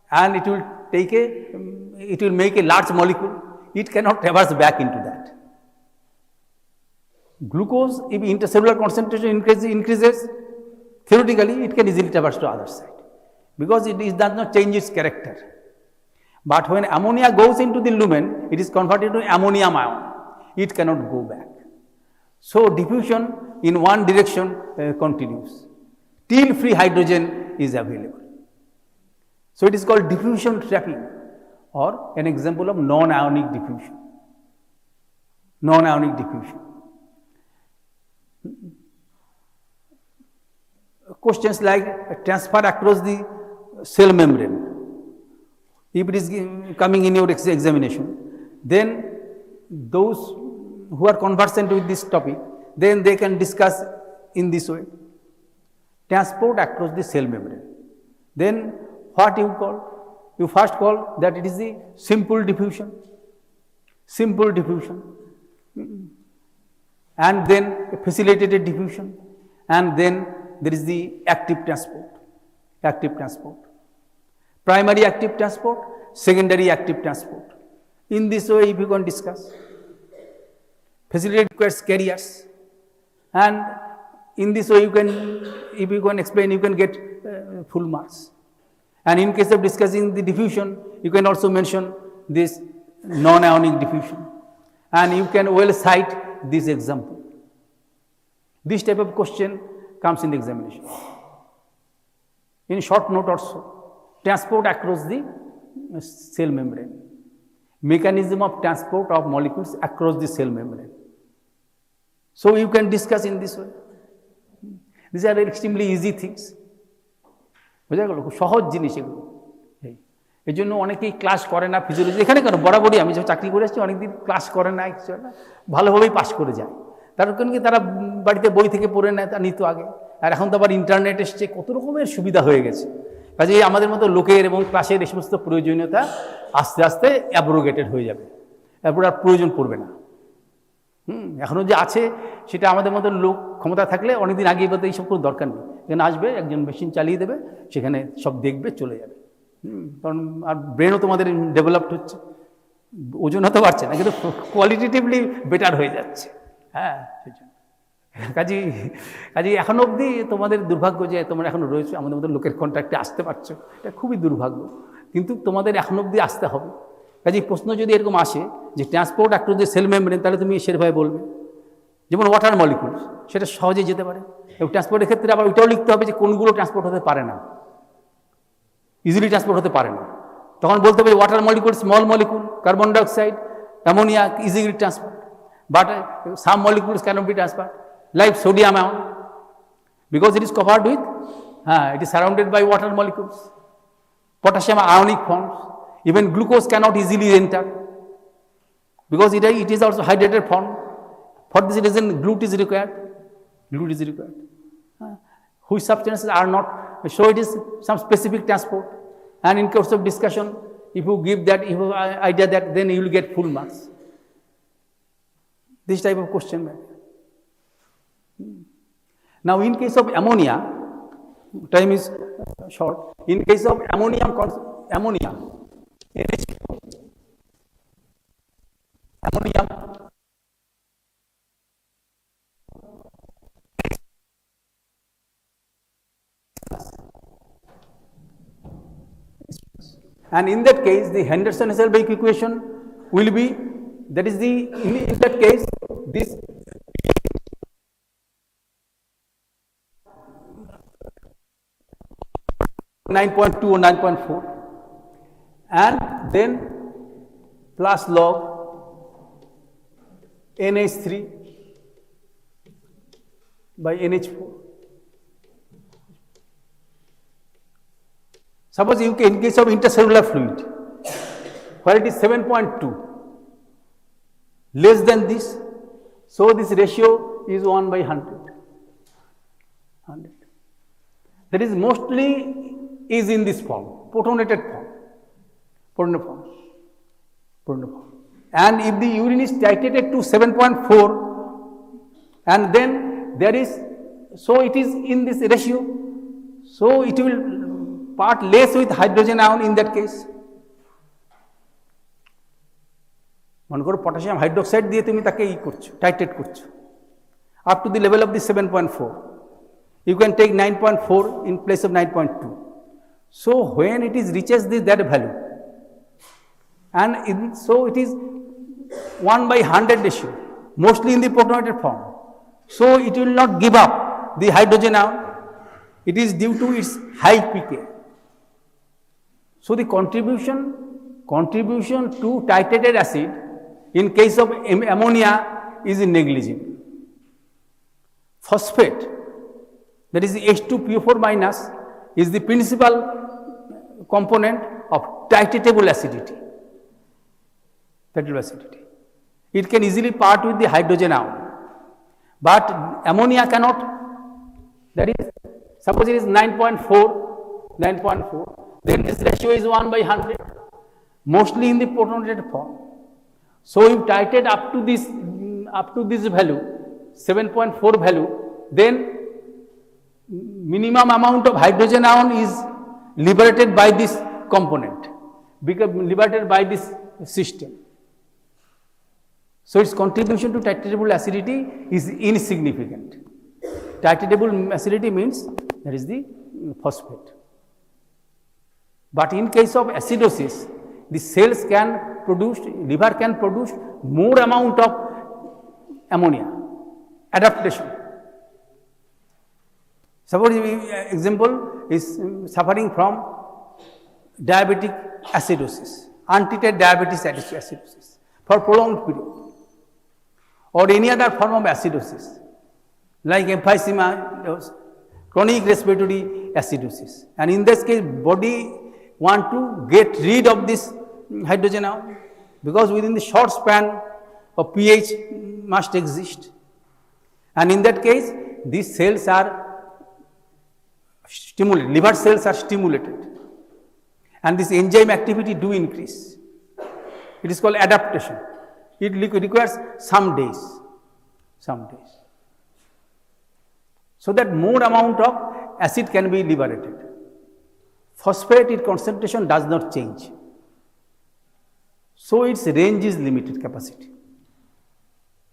and it will make a large molecule. It cannot traverse back into that. Glucose, if intercellular concentration increases, theoretically it can easily traverse to other side, because it does not change its character. But when ammonia goes into the lumen, it is converted to ammonium ion. It cannot go back. So diffusion in one direction continues till free hydrogen is available. So it is called diffusion trapping, or an example of non-ionic diffusion. Non-ionic diffusion. Questions like transfer across the cell membrane. If it is coming in your examination, then those who are conversant with this topic, then they can discuss in this way. Transport across the cell membrane. Then what you call? You first call that it is the simple diffusion. Simple diffusion. And then facilitated diffusion. And then there is the active transport. Active transport. Primary active transport, secondary active transport. In this way, if you can discuss, facilitate requires carriers, and in this way, if you can explain, you can get full marks. And in case of discussing the diffusion, you can also mention this non-ionic diffusion, and you can well cite this example. This type of question comes in the examination. In short note also, transport across the cell membrane. Mechanism of transport of molecules across the cell membrane. So you can discuss in this way. These are extremely easy things. বোঝা গেল, খুব সহজ জিনিস এগুলো। এই জন্য অনেকেই class করে না ফিজিওলজি, এখানে কেন বরাবরই আমি যখন চাকরি করে আসছি অনেকদিন ক্লাস করে না, কিছু না, ভালোভাবেই পাস করে যায়। তার কারণ কি, তারা বাড়িতে বই থেকে পড়ে নেয়, তা নিত আগে। আর এখন তো আবার ইন্টারনেট এসছে, কত রকমের সুবিধা হয়ে গেছে। কাজে আমাদের মতো লোকের এবং ক্লাসের এই সমস্ত প্রয়োজনীয়তা আস্তে আস্তে অ্যাব্রোগেটেড হয়ে যাবে, এরপর আর প্রয়োজন পড়বে না। এখনো যে আছে সেটা আমাদের মতো লোক ক্ষমতা থাকলে অনেকদিন আগেই বলতে এইসব কোনো দরকার নেই, এখানে আসবে একজন মেশিন চালিয়ে দেবে, সেখানে সব দেখবে, চলে যাবে। কারণ আর ব্রেনও তোমাদের ডেভেলপড হচ্ছে, ওজন হতে পারছে না কিন্তু কোয়ালিটেটিভলি বেটার হয়ে যাচ্ছে। হ্যাঁ, সেই জন্য কাজেই এখনো অবধি তোমাদের দুর্ভাগ্য যে তোমরা এখনো রয়েছে, আমাদের মতো লোকের কন্ট্যাক্টে আসতে পারছো, এটা খুবই দুর্ভাগ্য, কিন্তু তোমাদের এখনো অবধি আসতে হবে। কাজেই প্রশ্ন যদি এরকম আসে যে transport across the cell membrane, তাহলে তুমি সেভাবে বলবে। যেমন ওয়াটার মলিকুলস, সেটা সহজে যেতে পারে, এবং ট্রান্সপোর্টের ক্ষেত্রে আবার ওইটাও লিখতে হবে যে কোনগুলো ট্রান্সপোর্ট হতে পারে না, ইজিলি ট্রান্সপোর্ট হতে পারে না। তখন বলতে হবে water molecule, small molecule, carbon dioxide, ammonia easily transport, but some molecules can't be transferred, like sodium ion, because it is covered with, it is surrounded by water molecules. Potassium ionic forms, even glucose cannot easily enter, because it is also hydrated form. For this reason, glute is required. Which substances are not, so it is some specific transport. And in course of discussion, if you give that, if you idea that, then you will get full marks. This type of question. Now, in case of ammonia, time is short. In case of ammonia, and in that case, the Henderson-Hasselbalch equation will be, that is the, in that case, this (9.2 or 9.4), and then plus log NH3 by NH4. Suppose in case of intercellular fluid, where it is 7.2, less than this, so this ratio is 1 by 100. That is mostly is in this form, protonated form. And if the urine is titrated to 7.4, and then there is, so it is in this ratio, so it will part less with hydrogen ion in that case. মনে করো potassium hydroxide দিয়ে তুমি তাকে টাইট্রেট করছো up to the level of the 7.4. You can take 9.4 in place of 9.2. So when it is reaches that value, and so it is 1 by 100 ratio, mostly in the protonated form. So it will not give up the hydrogen ion. It is due to its high pK. So the contribution to titrated acid in case of ammonia is negligible. Phosphate, that is the H2PO4 minus, is the principal component of titratable acidity. It can easily part with the hydrogen ion, but ammonia cannot. That is, suppose it is 9.4, then this ratio is 1 by 100, mostly in the protonated form. So if titrate up to this value, 7.4 value, then minimum amount of hydrogen ion is liberated by this component, liberated by this system. So its contribution to titratable acidity is insignificant. Titratable acidity means that is the phosphate. But in case of acidosis, the cells can produce, liver can produce more amount of ammonia, adaptation. Suppose example is suffering from diabetic acidosis, untreated diabetes acidosis for prolonged period, or any other form of acidosis like emphysema, chronic respiratory acidosis, and in this case body want to get rid of this hydrogen ion, because within the short span of pH must exist, and in that case these cells are stimulated, liver cells are stimulated, and this enzyme activity do increase. It is called adaptation. It requires some days. So that more amount of acid can be liberated. Phosphate, its concentration does not change. So its range is limited capacity.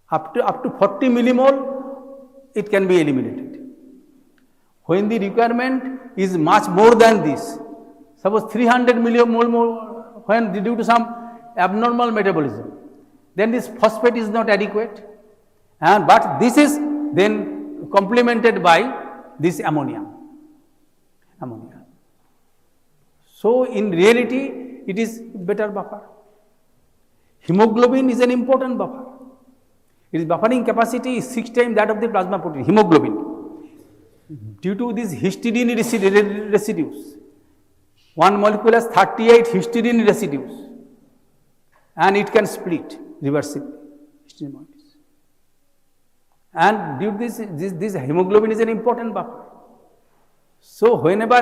Up to 40 millimole, it can be eliminated. When the requirement is much more than this, suppose 300 millimole more, when due to some abnormal metabolism, then this phosphate is not adequate, but this is then complemented by this ammonia. So in reality, it is better buffer. Hemoglobin is an important buffer. Its buffering capacity is 6 times that of the plasma protein, hemoglobin. Due to these histidine residues, one molecule has 38 histidine residues, and it can split reversibly. And due to this hemoglobin is an important buffer. So whenever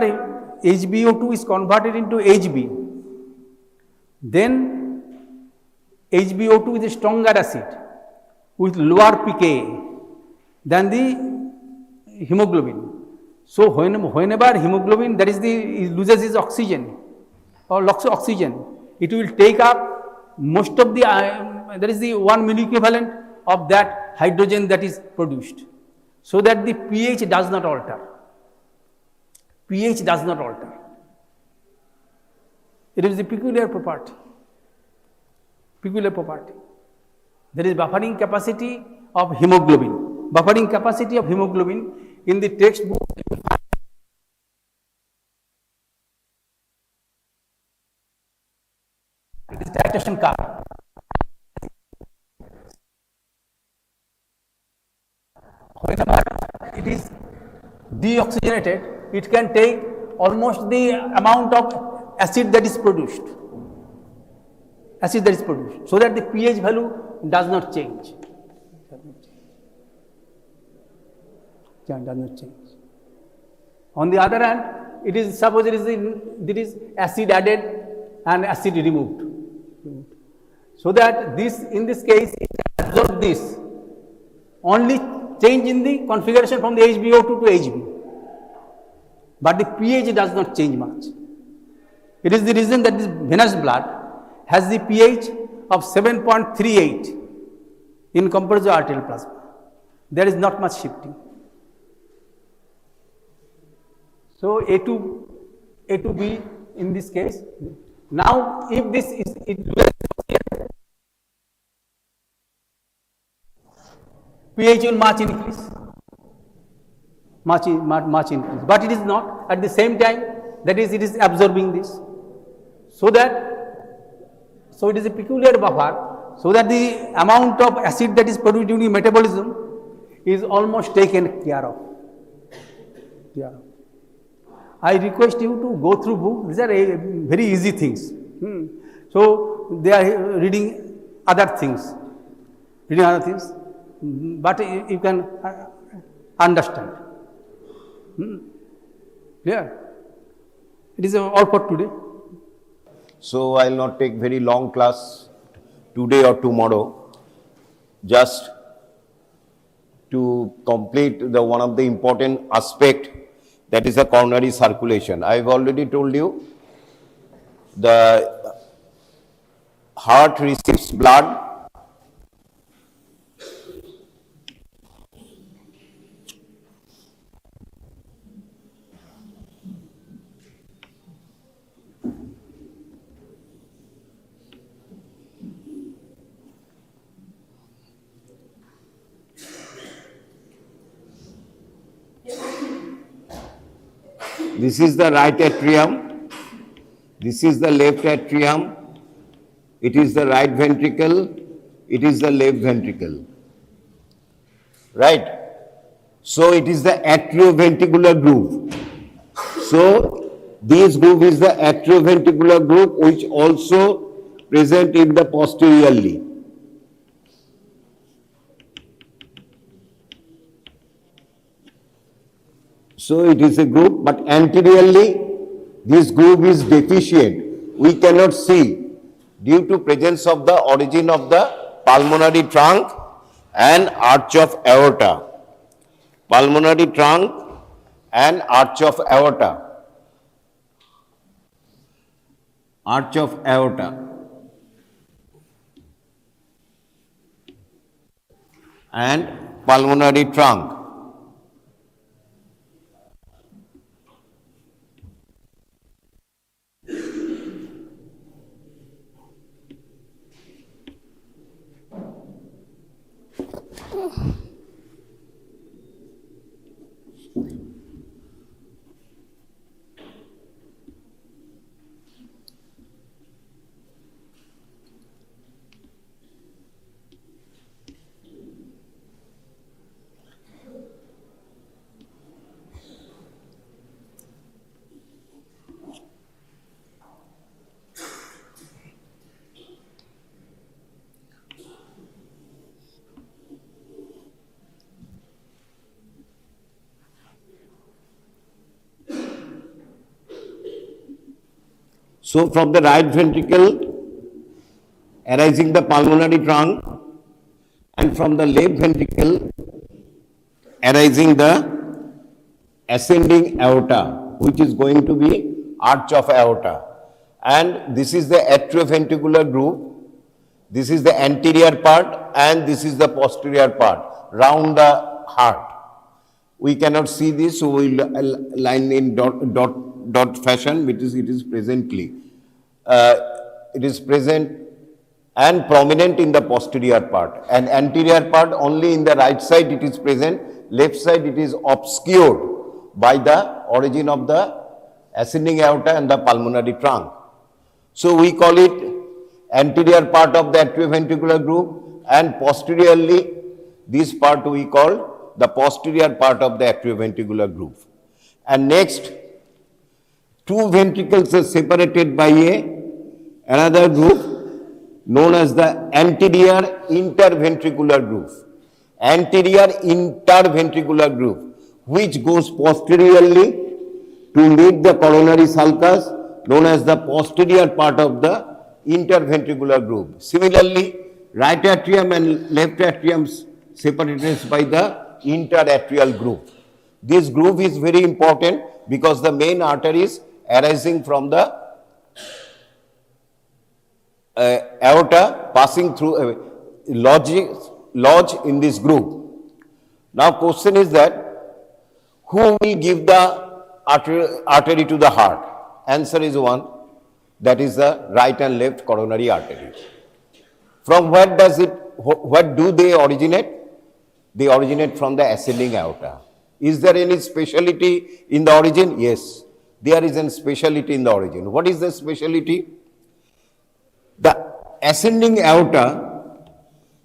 HbO2 is converted into Hb, then HbO2 is a stronger acid with lower pKa than the hemoglobin. So whenever hemoglobin, that is it loses its oxygen or lacks oxygen, it will take up most of the that is the 1 milliequivalent of that hydrogen that is produced, so that the pH does not alter. It is the peculiar property. There is buffering capacity of hemoglobin. In the textbook, it is titration curve. Whenever it is deoxygenated, it can take almost the amount of acid that is produced. Acid that is produced, so that the pH value does not change. Does not change. On the other hand, it is suppose there is acid added and acid removed, so that this in this case it absorbs this. Only change in the configuration from the HbO2 to Hb, but the pH does not change much. It is the reason that this venous blood has the pH of 7.38 in comparison to arterial plasma. There is not much shifting. So A to B in this case. Now, if this is pH will much increase, much increase, but it is not. At the same time, that is, it is absorbing this, so it is a peculiar buffer, so that the amount of acid that is produced during metabolism is almost taken care of. Yeah. I request you to go through book. These are very easy things. So they are reading other things, but you can understand. Clear? It is all for today. So I will not take very long class today or tomorrow, just to complete the one of the important aspect, that is the coronary circulation. I have already told you the heart receives blood This is the right atrium, this is the left atrium, it is the right ventricle, it is the left ventricle, right? So it is the atrioventricular groove. So this groove is the atrioventricular groove, which also present in the posteriorly. So it is a groove, but anteriorly this groove is deficient. We cannot see due to presence of the origin of the pulmonary trunk and arch of aorta. Pulmonary trunk and arch of aorta. Arch of aorta. And pulmonary trunk. So from the right ventricle arising the pulmonary trunk, and from the left ventricle arising the ascending aorta, which is going to be arch of aorta. And this is the atrioventricular groove, this is the anterior part, and this is the posterior part round the heart. We cannot see this, so we will line in dot fashion, which is it is presently. It is present and prominent in the posterior part, and anterior part only in the right side it is present, left side it is obscured by the origin of the ascending aorta and the pulmonary trunk. So we call it anterior part of the atrioventricular groove, and posteriorly this part we call the posterior part of the atrioventricular groove. And next, two ventricles are separated by another groove known as the anterior interventricular groove. Anterior interventricular groove, which goes posteriorly to meet the coronary sulcus, known as the posterior part of the interventricular groove. Similarly, right atrium and left atrium separated by the interatrial groove. This groove is very important because the main arteries arising from the aorta passing through lodge in this groove. Now question is that who will give the artery to the heart? Answer is one, that is the right and left coronary artery. From where do they originate? They originate from the ascending aorta. Is there any speciality in the origin? Yes, there is a speciality in the origin. What is the speciality? The ascending aorta,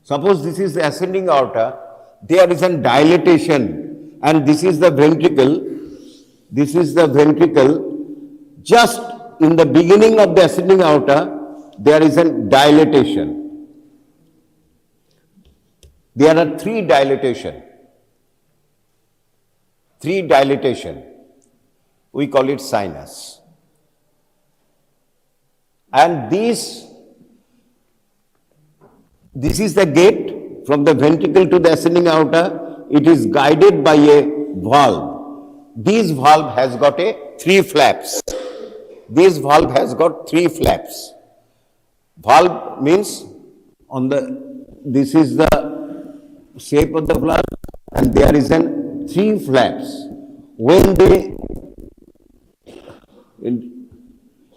suppose this is the ascending aorta, there is a dilatation, and this is the ventricle. This is the ventricle. Just in the beginning of the ascending aorta, there is a dilatation. There are three dilatation. We call it sinus. And this is the gate from the ventricle to the ascending aorta. It is guided by a valve. This valve has got three flaps. This valve has got three flaps. Valve means this is the shape of the valve, and there is three flaps. When they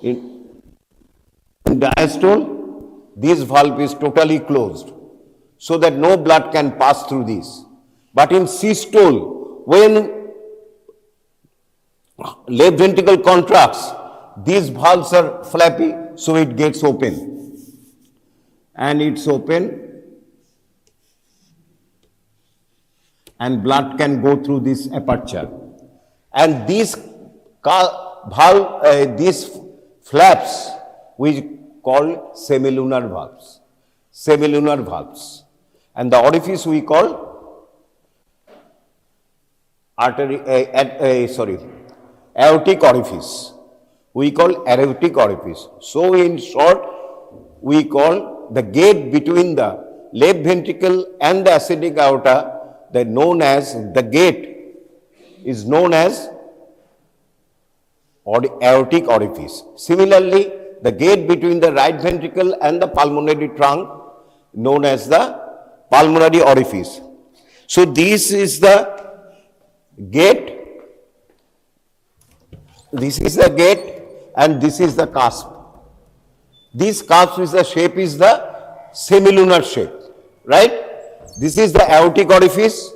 in diastole, this valve is totally closed, so that no blood can pass through this. But in systole, when left ventricle contracts, these valves are flappy, so it gets open. And it's open, and blood can go through this aperture. And these flaps we call semilunar valves. And the orifice we call aortic orifice. We call aortic orifice. So in short, we call the gate between the left ventricle and the ascending aorta, the gate is known as aortic orifice. Similarly, the gate between the right ventricle and the pulmonary trunk, known as the pulmonary orifice. So this is the gate, and this is the cusp. This cusp is the shape is the semilunar shape, right? This is the aortic orifice,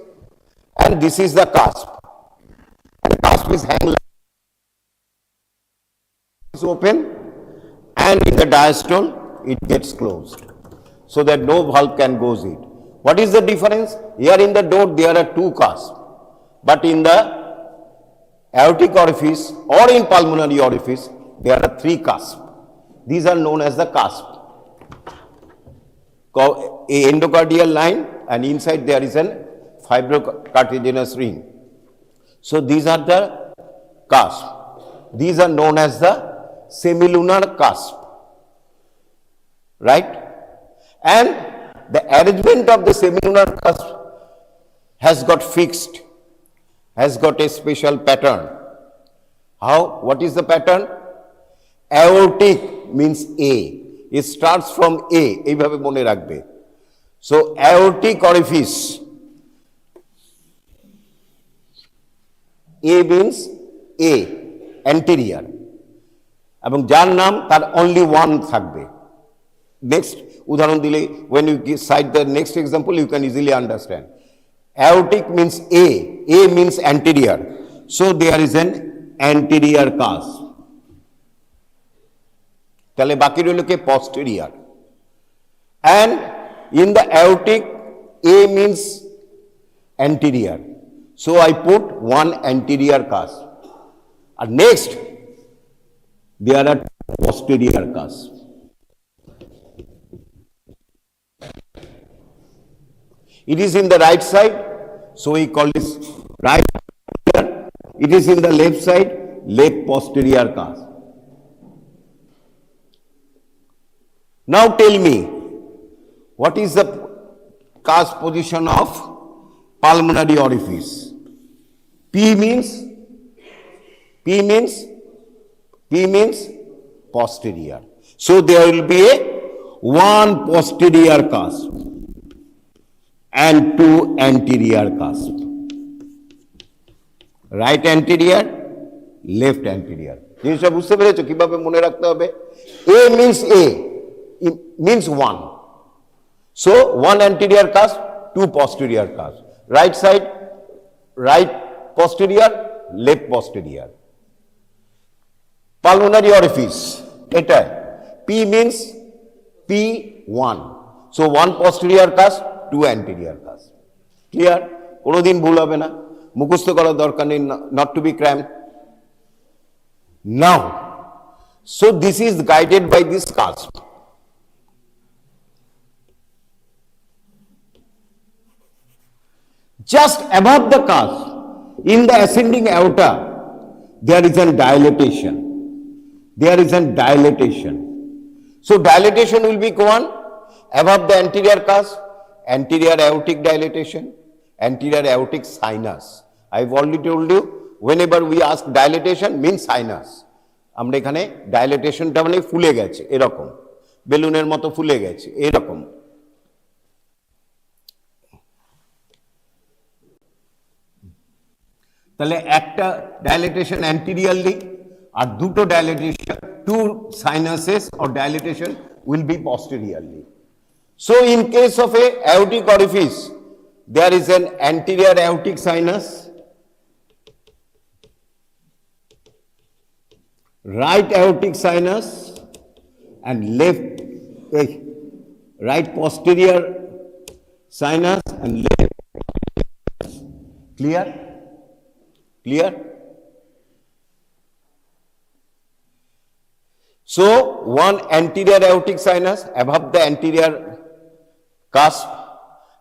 and this is the cusp. And the cusp is hanging open, and in the diastole it gets closed, so that no valve can go in. What is the difference? Here in the door there are two cusps, but in the aortic orifice or in pulmonary orifice there are three cusps. These are known as the cusp. A endocardial line, and inside there is a fibrocartilaginous ring. So these are the cusp. These are known as the semilunar cusp, right? And the arrangement of the semilunar cusp has got fixed, has got a special pattern. How? What is the pattern? Aortic means A. It starts from A. এইভাবে মনে রাখবে. So aortic orifice. A means A, anterior. এবং যার নাম তার only one থাকবে. Next উদাহরণ দিলে, when you cite the next example, you can easily understand. Aortic means A. A means anterior. So there is an anterior cusp. তাহলে বাকি রইল কি posterior. And in the aortic, A means anterior. So I put one anterior cusp. And next, there are posterior cusps. It is in the right side, so we call this right posterior. It is in the left side, left posterior cusp. Now tell me, what is the cusp position of pulmonary orifice? P means posterior. So there will be a one posterior cusp and two anterior cusp. Right anterior, left anterior. জিনিসটা বুঝতে পেরেছো কিভাবে মনে রাখতে হবে? A means one. So one anterior cusp, two posterior cusp. Right side, right posterior, left posterior. Pulmonary orifice, eta P means P1. So one posterior cusp, two anterior cusp. Clear? কোনোদিন ভুল হবে না, মুখস্থ করার দরকার নেই, not to be cramped. Now, so this is guided by this cusp. Just above the cusp, in the ascending aorta, there is a dilatation. There is a dilatation. So dilatation will be one above the anterior cusp, anterior aortic dilatation, anterior aortic sinus. I've already told you, whenever we ask dilatation means sinus. আমরা এখানে dilationটা মানে ফুলে গেছে এরকম, বেলুনের মতো ফুলে গেছে এরকম। তাহলে একটা dilatation anteriorly আর দুটো dilatation, two sinuses or dilatation will be posteriorly. So in case of a aortic orifice, there is an anterior aortic sinus, right aortic sinus, and right posterior sinus and left. Clear? Clear? So one anterior aortic sinus above the anterior cusp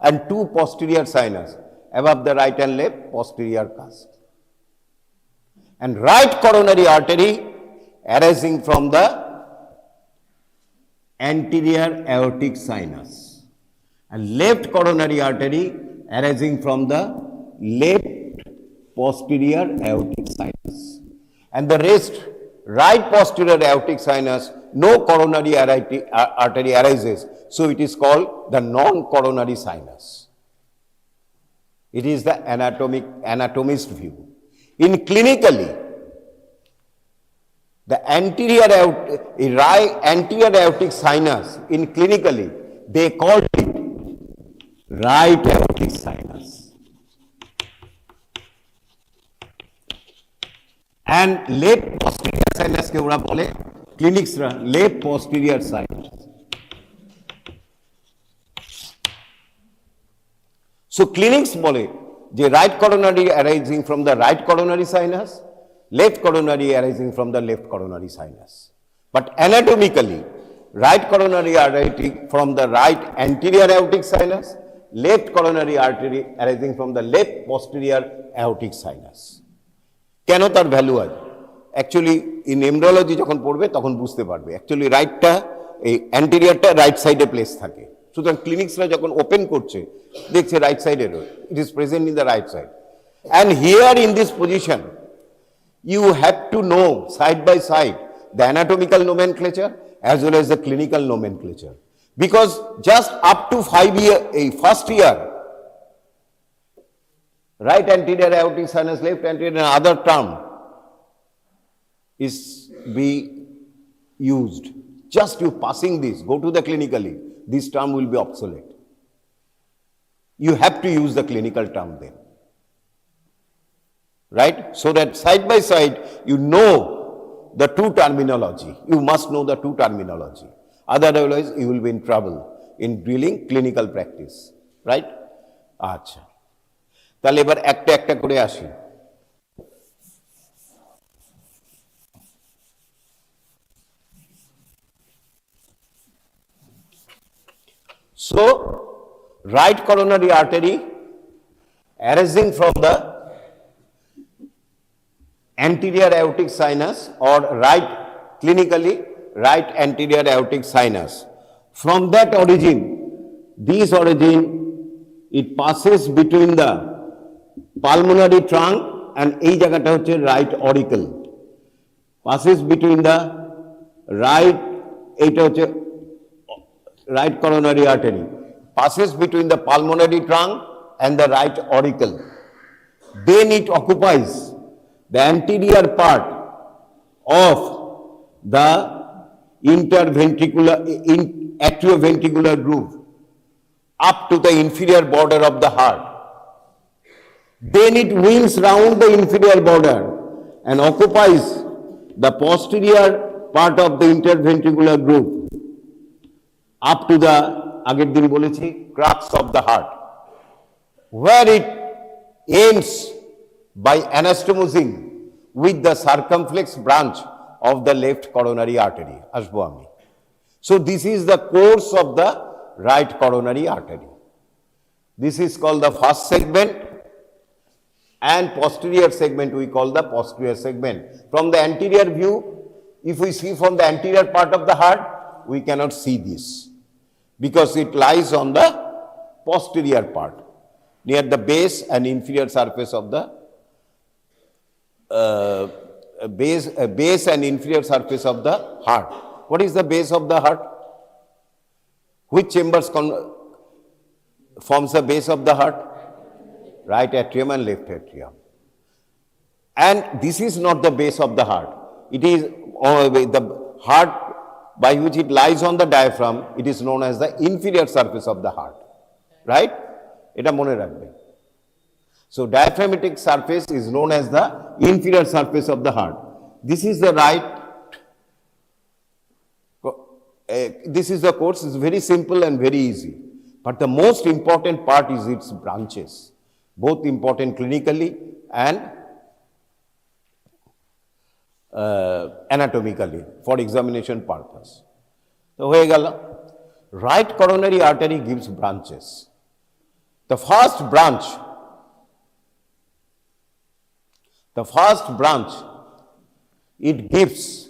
and two posterior sinus above the right and left posterior cusp. And right coronary artery arising from the anterior aortic sinus and left coronary artery arising from the left posterior aortic sinus. And the rest, right posterior aortic sinus, no coronary artery arises, so it is called the non-coronary sinus. It is the anatomist view. In clinically, the anterior aortic sinus, in clinically, they call it right aortic sinus. And left posterior sinus ke ora bole clinics ra left posterior sinus. So clinics bole je right coronary arising from the right coronary sinus, left coronary arising from the left coronary sinus. But anatomically, right coronary artery from the right anterior aortic sinus, left coronary artery arising from the left posterior aortic sinus. কেন তার value আছে? Actually in embryology যখন পড়বে তখন বুঝতে পারবে। Actually রাইটটা এই অ্যান্টেরিয়রটা right সাইডে প্লেস থাকে, সুতরাং ক্লিনিক্সরা যখন ওপেন করছে দেখছে রাইট সাইডে it is present in the right side. And here in this position you have to know side by side the anatomical nomenclature as well as the clinical nomenclature, because just up to 5 years, first year, right anterior aortic sinus, left anterior, and other term is be used. Just you passing this, go to the clinically, this term will be obsolete. You have to use the clinical term then. Right? So that side by side, you know the two terminology. You must know the two terminology. Otherwise, you will be in trouble in dealing clinical practice. Right? আচ্ছা, তাহলে এবার একটা একটা করে আসি। So, right coronary artery arising from the anterior aortic sinus, or clinically right anterior aortic sinus. From that origin, it passes between the pulmonary trunk and এই জায়গাটা হচ্ছে right auricle, passes between the এইটা হচ্ছে right coronary artery, passes between the pulmonary trunk and the right auricle. Then it occupies the anterior part of the atrioventricular groove up to the inferior border of the heart. Then it wheels round the inferior border and occupies the posterior part of the interventricular groove up to the crux of the heart, where it ends by anastomosing with the circumflex branch of the left coronary artery. So this is the course of the right coronary artery. This is called the first segment, and posterior segment we call the posterior segment. From the anterior view, if we see from the anterior part of the heart, we cannot see this because it lies on the posterior part near the base and inferior surface of the base and inferior surface of the heart. What is the base of the heart? Which chambers forms the base of the heart? Right atrium and left atrium. And this is not the base of the heart. It is the heart by which it lies on the diaphragm. It is known as the inferior surface of the heart. Right? Eta mone rakhbe. So diaphragmatic surface is known as the inferior surface of the heart. This is the right. This is the course. It's very simple and very easy. But the most important part is its branches, both important clinically and anatomically for examination purpose. So, right coronary artery gives branches. The first branch, it gives,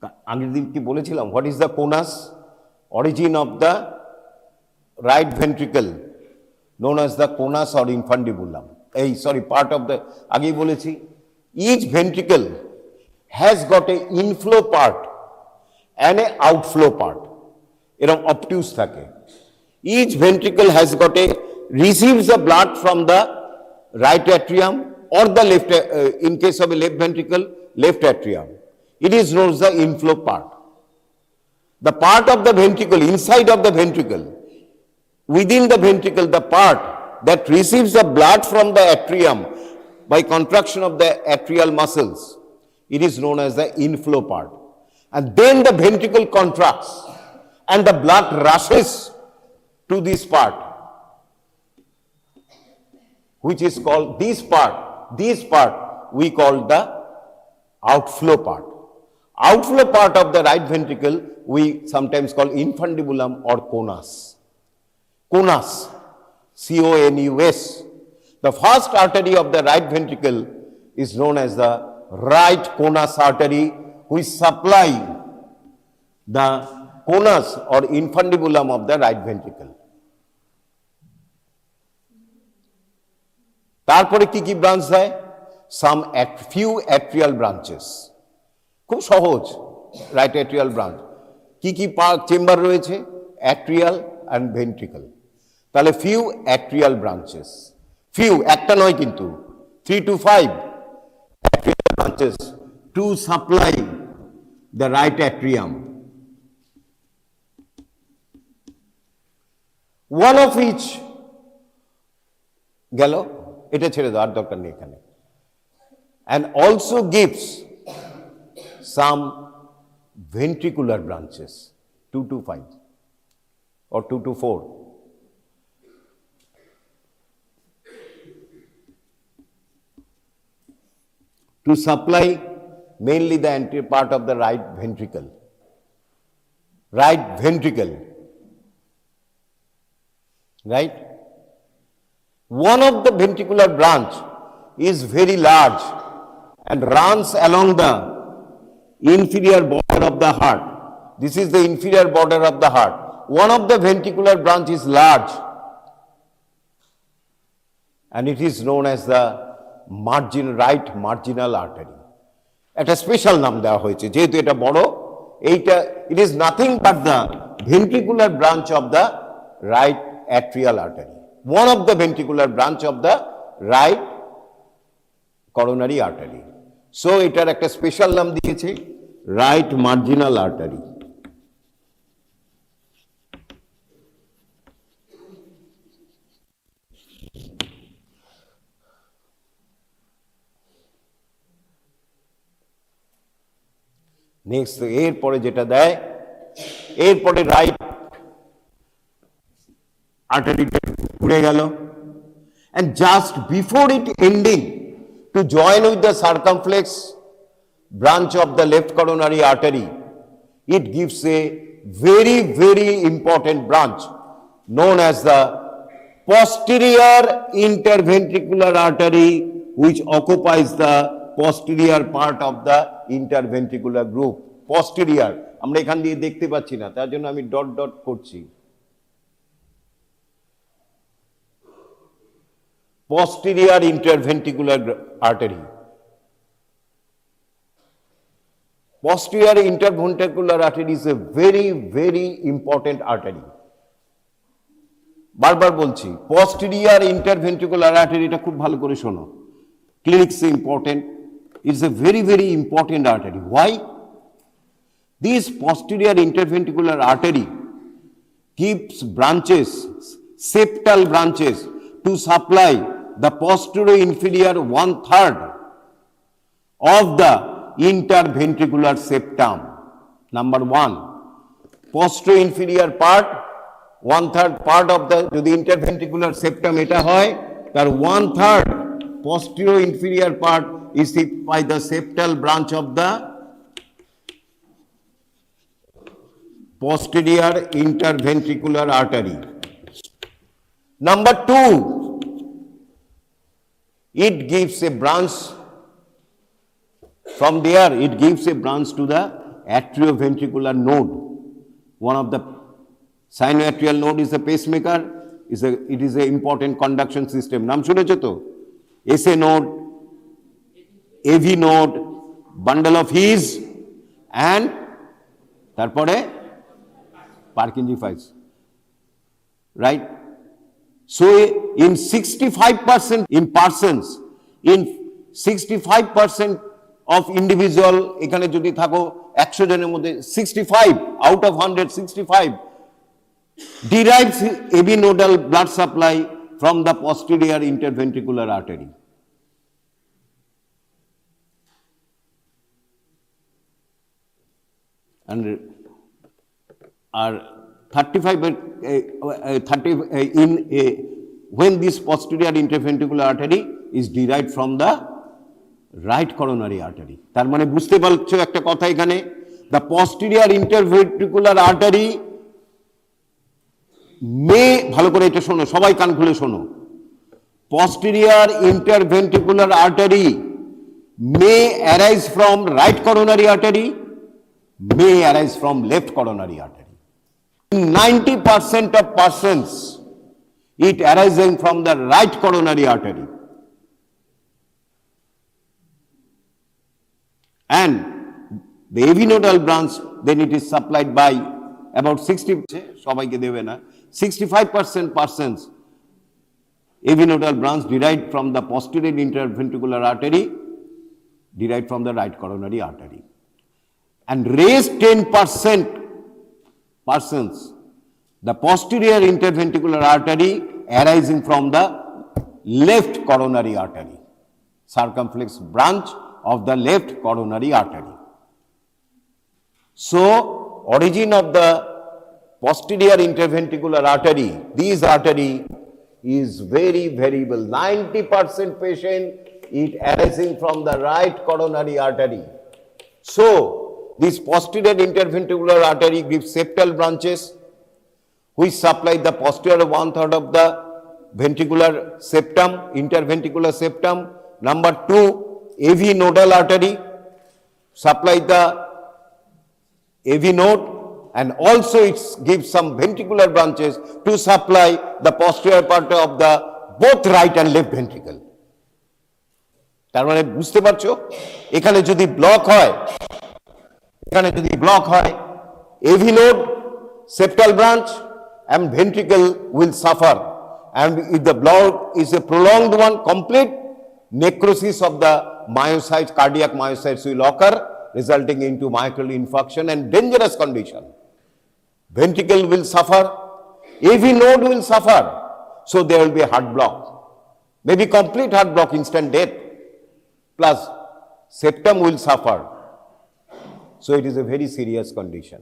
what is the conus? Origin of the right ventricle, known as the conus or infundibulum. Part of the, each ventricle has got an inflow part and an outflow part. Obtuse thake. Each ventricle has got receives the blood from the right atrium or the left, in case of a left ventricle, left atrium. It is known as the inflow part. The part of the ventricle, inside of the ventricle, within the ventricle, the part that receives the blood from the atrium by contraction of the atrial muscles, it is known as the inflow part. And then the ventricle contracts and the blood rushes to this part, which is called this part we call the outflow part. Outflow part of the right ventricle we sometimes call infundibulum or conus. Conus, C-O-N-U-S. The first artery of the right ventricle is known as the right conus artery, which supply the conus or infundibulum of the right ventricle. তারপরে কি branch দেয়? few atrial branches. খুব সহজ, right atrial branch. কি chamber রয়েছে? Atrial and ventricle. তাহলে few atrial branches, few, একটা নয় কিন্তু, 3 to 5 atrial branches to supply the right atrium. One of which গেল, এটা ছেড়ে দাও, আর দরকার নেই এখানে, and also gives some ventricular branches, 2 to 5 or 2 to 4. To supply mainly the anterior part of the right ventricle. right ventricle, right? One of the ventricular branch is very large and runs along the inferior border of the heart. This is the inferior border of the heart. One of the ventricular branch is large and it is known as the right marginal artery. একটা special নাম দেওয়া হয়েছে যেহেতু এটা বড়, এইটা it is nothing but the ventricular branch of the right atrial artery. One of the ventricular branch of the right coronary artery. So এটার একটা স্পেশাল নাম দিয়েছে right marginal artery. নেক্সট এরপরে যেটা দেয়, এরপরে রাইট আর্টারিটা ঘুরে গেল and just before it ending to join with the circumflex branch of the left coronary artery, it gives a very, very important branch known as the posterior interventricular artery, which occupies the posterior part of the interventricular group. Posterior, আমরা এখান দিয়ে দেখতে পাচ্ছি না, তার জন্য আমি dot dot করছি। Posterior interventricular artery. Posterior interventricular artery is a very, very important artery. বারবার বলছি, posterior interventricular artery এটা খুব ভালো করে শোনো। Clinics important. It's a very, very important artery. Why? This posterior interventricular artery gives branches, septal branches, to supply the posterior inferior 1/3 of the interventricular septum. Number one, posterior inferior part, 1/3 part of the interventricular septum eta hoy, tar 1/3 posterior inferior part is by the septal branch of the posterior interventricular artery. Number two, it gives a branch from there, it gives a branch to the atrioventricular node. One of the sinoatrial node is a pacemaker, it is an important conduction system. Naam শুনেছো তো? SA node, AV node, bundle of His and তারপরে Purkinje Files, right? So in 65% in persons, in 65% of individual, এখানে যদি থাকো 100 জনের মধ্যে 65 out of 100, 65 derives AV nodal blood supply from the posterior interventricular artery. And are 35 when this posterior interventricular artery is derived from the right coronary artery. তার মানে বুঝতে পারছো একটা কথা এখানে, the posterior interventricular artery may, ভালো করে এটা শোনো, সবাই কান খুলে শোনো, posterior interventricular artery may arise from right coronary artery, may arise from left coronary artery. In 90% of persons, it arising from the right coronary artery. And the AV nodal branch, then it is supplied by about 65% persons, AV nodal branch derived from the posterior interventricular artery, derived from the right coronary artery. And rest 10% persons, the posterior interventricular artery arising from the left coronary artery, circumflex branch of the left coronary artery. So, origin of the posterior interventricular artery, this artery is very variable. 90% patient it arising from the right coronary artery. So, this posterior interventricular artery gives septal branches which supply the posterior 1/3 of the ventricular septum, interventricular septum. Number 2, AV nodal artery supply the AV node, and also it gives some ventricular branches to supply the posterior part of the both right and left ventricle. তার মানে বুঝতে পারছো, এখানে যদি block হয়, AV node, septal branch and ventricle will suffer, and if the block is a prolonged one, complete necrosis of the myocytes, cardiac myocytes will occur, resulting into myocardial infarction and dangerous condition. Ventricle will suffer, AV node will suffer, so there will be a heart block, maybe complete heart block, instant death, plus septum will suffer. So it is a very serious condition.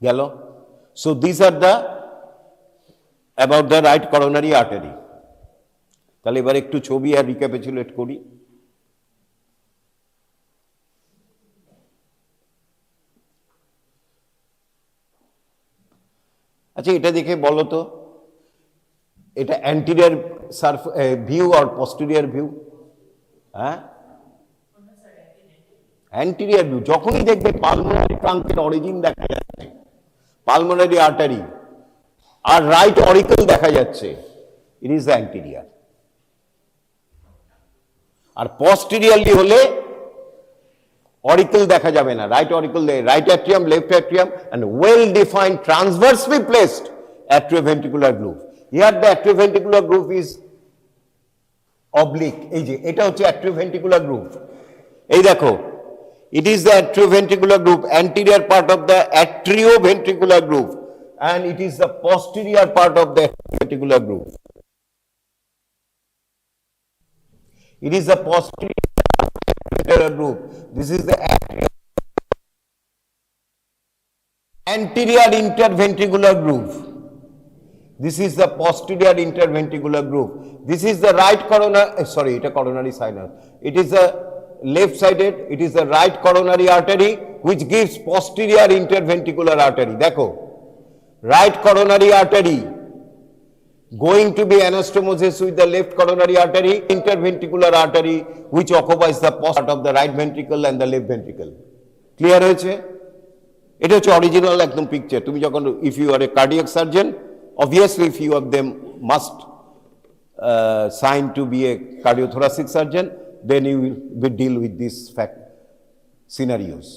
Yellow. So these are the about the right coronary artery. তাহলে এবার একটু ছবি আর recapitulate করি। আচ্ছা, এটা দেখে বলো তো, এটা অ্যান্টিরিয়র ভিউ আর পস্টেরিয়র ভিউ? হ্যাঁ, অ্যান্টিরিয়র ভিউ। যখনই দেখবে পালমোনারি ট্রাঙ্কের অরিজিন দেখা যাচ্ছে, পালমোনারি আর্টারি আর রাইট অরিকল দেখা যাচ্ছে, ইট ইজ দ্য অ্যান্টিরিয়র। আর পস্টেরিয়রলি হলে অরিকল দেখা যাবে না, right oracle, right atrium, left atrium and well defined transversely placed atrioventricular groove. Here the atrioventricular groove is oblique. এই যে এটা হচ্ছে atrioventricular groove, এই দেখো, it is the atrioventricular groove, anterior part of the atrioventricular groove, and it is the posterior part of the atrioventricular groove. It is the posterior groove. This is the anterior interventricular groove. This is the posterior interventricular groove. This is the right coronary, sorry, it is coronary sinus. It is the left sided, it is the right coronary artery which gives posterior interventricular artery. Dekho, right coronary artery going to be anastomosis with the left coronary artery, interventricular artery which occupies the part of the right ventricle and the left ventricle. Clear হয়েছে? এটা হচ্ছে original একদম picture. তুমি যখন, if you are a cardiac surgeon, obviously few of them must sign to be a cardiothoracic surgeon, then you will deal with these fact scenarios.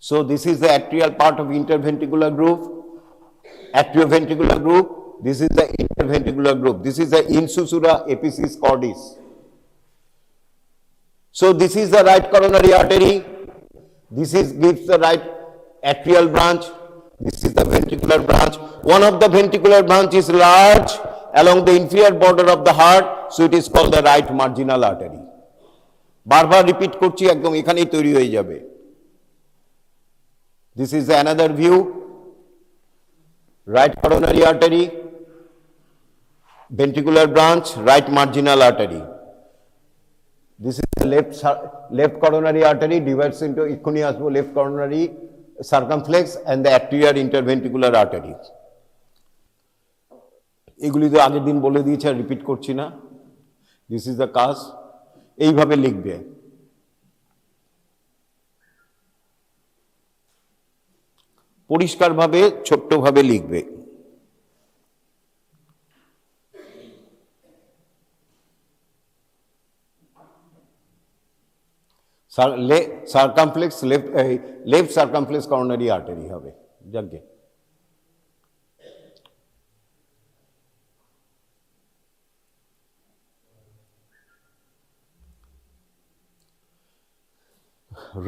So this is the atrial part of interventricular groove, atrioventricular groove. This is the interventricular groove. This is the insusura epicis cordis. So this is the right coronary artery. This is gives the right atrial branch. This is the ventricular branch. One of the ventricular branch is large along the inferior border of the heart, so it is called the right marginal artery. বারবার repeat করছি, একদম এখানেই তৈরি হয়ে যাবে। This is another view, right coronary artery, ventricular branch, right marginal artery. This is the left coronary artery, divides into equine left coronary circumflex and the anterior interventricular artery. এগুলি তো আগের দিন বলে দিয়েছি, আর রিপিট করছি না। This is the cause, এইভাবে লিখবে। পরিষ্কারভাবে ছোট্টভাবে লিখবে। Circumflex left circumflex coronary artery হবে। যাকে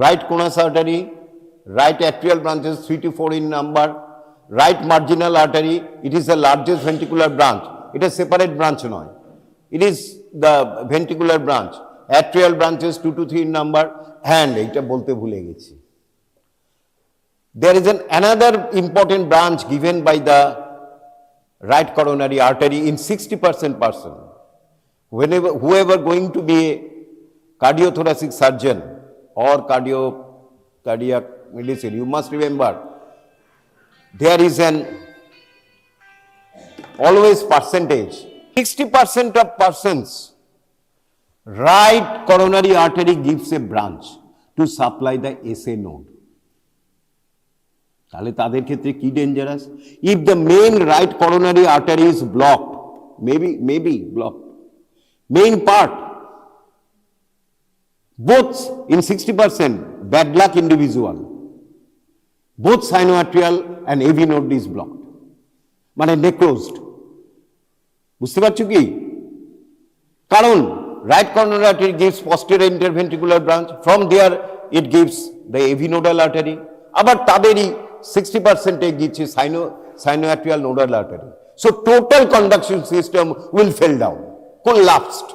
right conus artery, right atrial branches 3 to 4 in number, right marginal artery, it is the largest ventricular branch, it is separate branch নয়, it is the ventricular branch, atrial branches 2 to 3 in number, and এটা বলতে ভুলে গেছি, there is another important branch given by the right coronary artery in 60% person. Whoever going to be a cardiothoracic surgeon or cardiac medicine, you must remember there is an always percentage. 60% of persons, right coronary artery gives a branch to supply the SA node. তাহলে তাদের ক্ষেত্রে কি dangerous? If the main right coronary artery is blocked, maybe blocked, main part, both in 60%, bad luck individual, both sinoatrial and AV node is blocked, মানে necrosed. বুঝতে পারছো কি? কারণ right coronary artery gives posterior interventricular branch, from there it gives the AV nodal artery, আবার তাদেরই 60% দিচ্ছে sinoatrial nodal artery. So total conduction system will fall down, collapsed,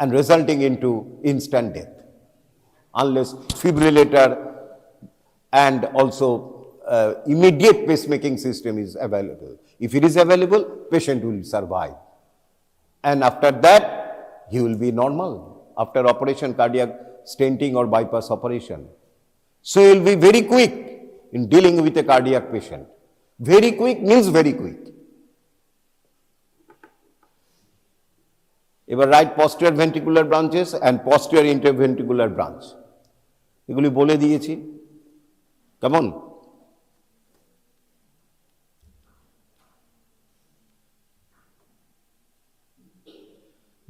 and resulting into instant death unless fibrillator and also immediate pacemaking system is available. If it is available, patient will survive, and after that he will be normal after operation, cardiac stenting or bypass operation. So he will be very quick in dealing with a cardiac patient. Very quick means very quick. এবার right posterior ventricular branches and posterior interventricular branch এগুলি বলে দিয়েছি, কেমন?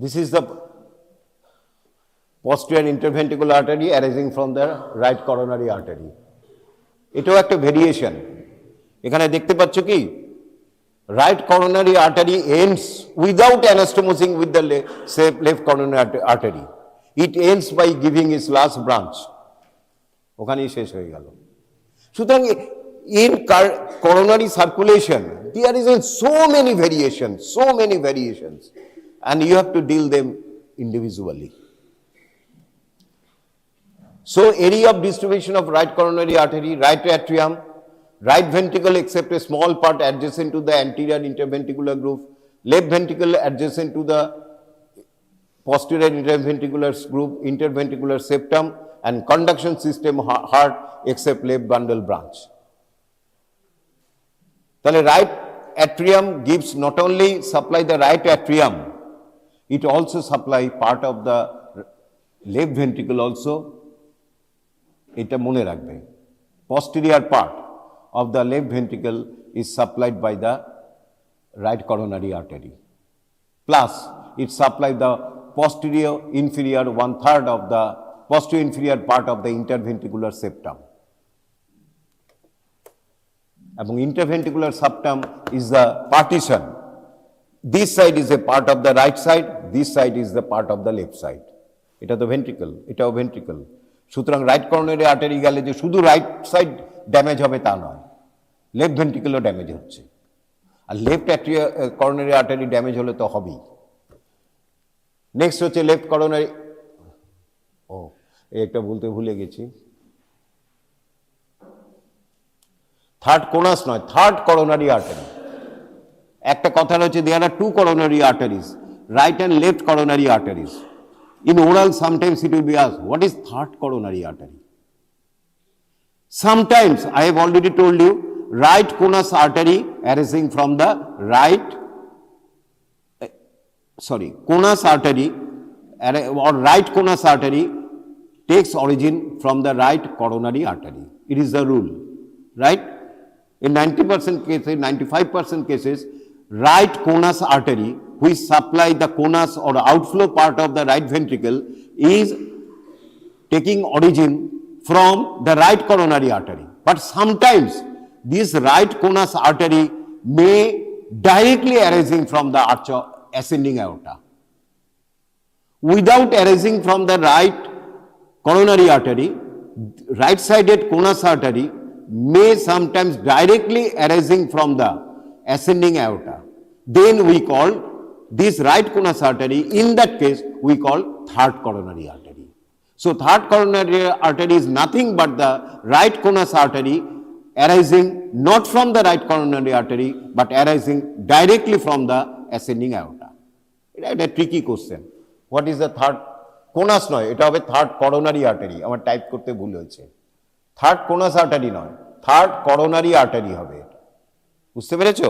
This is the posterior interventricular artery arising from the right coronary artery. এটাও একটা variation. এখানে দেখতে পাচ্ছ কি, right coronary artery ends without anastomosing with the left coronary artery. It ends by giving its last branch. ওখানেই শেষ হয়ে গেল। সুতরাং in coronary circulation there is so many variations, and you have to deal them individually. So area of distribution of right coronary artery, right atrium, right ventricle except a small part adjacent to the anterior interventricular groove, left ventricle adjacent to the posterior interventricular groove, interventricular septum, and conduction system heart except left bundle branch. তাহলে right atrium gives not only supply the right atrium, it also supply part of the left ventricle also. এটা মনে রাখবে, posterior part of the left ventricle is supplied by the right coronary artery, plus it supplies the posterior inferior 1/3 of the posterior inferior part of the interventricular septum. এবং interventricular septum is the partition. This side is a part of the right side, this side is the part of the left side. এটা তো ventricle, এটাও ventricle. সুতরাং right coronary artery গেলে যে শুধু right side damage হবে তা নয়, লেফট ভেন্ট্রিকলও ড্যামেজ হচ্ছে, আর লেফট করোনারি আর্টারি ড্যামেজ হলে তো হবেই। নেক্সট হচ্ছে লেফট করোনারি, একটা বলতে ভুলে গেছি, থার্ড কোনাস নয়, থার্ড করোনারি আর্টারি। একটা কথা হচ্ছে there are two coronary arteries, right and left coronary arteries. In oral, sometimes it will be asked, what is third coronary artery? Sometimes, I have already told you, right conus artery arising from the conus artery or right conus artery takes origin from the right coronary artery. It is the rule, right? In 90% cases, 95% cases, right conus artery, which supply the conus or outflow part of the right ventricle, is taking origin from the right coronary artery. But sometimes this right conus artery may directly arising from the ascending aorta. Without arising from the right coronary artery, right sided conus artery may sometimes directly arising from the ascending aorta. Then we call this right conus artery, in that case we call third coronary artery. So third coronary artery is nothing but the right conus artery arising not from the right coronary artery but arising directly from the ascending aorta. এটা একটা tricky question. What is the third conus নয়, এটা হবে third coronary artery. আমার type করতে ভুল হয়েছে, third conus artery নয়, থার্ড করোনারি আর্টারি হবে। বুঝতে পেরেছ?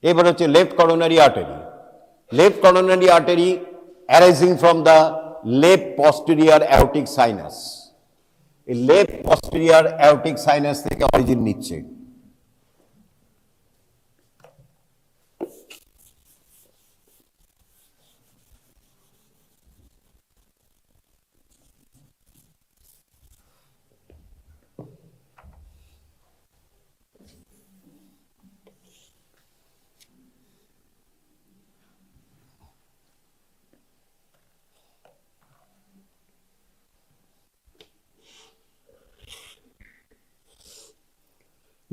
এবার হচ্ছে left coronary artery. Left coronary artery arising from the left posterior aortic sinus. এই লেফট পস্টেরিয়র অ্যাওরটিক সাইনাস থেকে অরিজিন নিচ্ছে।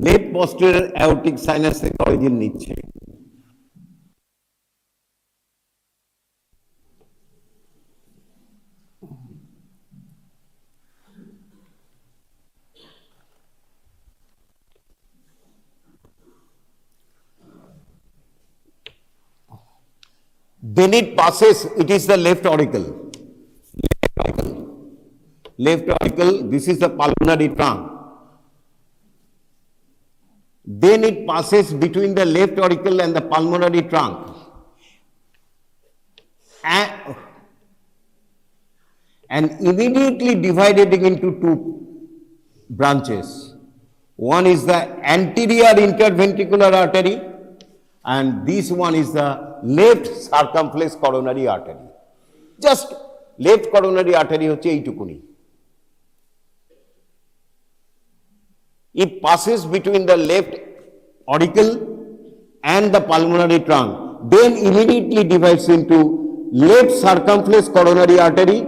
লেফট পস্টেরিয়র অ্যাওরটিক সাইনাস থেকে অরিজিন নিচ্ছে। Then it passes, it is the left auricle. Left auricle, this is the pulmonary trunk. Then it passes between the left auricle and the pulmonary trunk. And immediately divided into two branches. One is the anterior interventricular artery and this one is the left circumflex coronary artery. Just left coronary artery হচ্ছে এইটুকুনি। It passes between the left auricle and the pulmonary trunk, then immediately divides into left circumflex coronary artery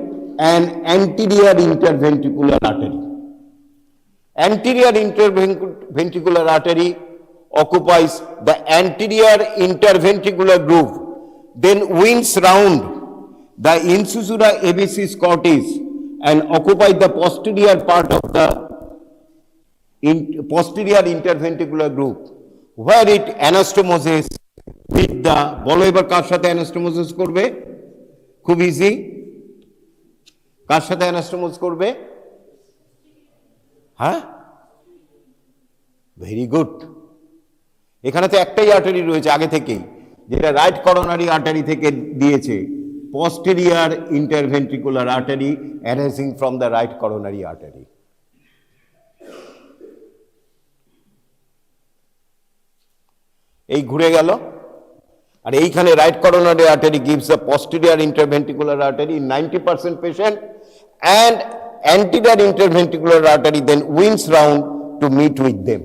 and anterior interventricular artery. Anterior interventricular artery occupies the anterior interventricular groove, then winds round the incisura abscis cortis and occupies the posterior part of the posterior interventricular groove, where it anastomoses with the, বলো এবার কার সাথে anastomosis করবে? খুব easy, কার সাথে anastomosis করবে? হ্যাঁ, very good. এখানে তো একটাই আর্টারি রয়েছে আগে থেকেই, যেটা রাইট করোনারি আর্টারি থেকে দিয়েছে, posterior interventricular artery arising from the right coronary artery. এই ঘুরে গেল, আর এইখানে right coronary artery gives the posterior interventricular artery in 90% patient and anterior interventricular artery then winds round to meet with them.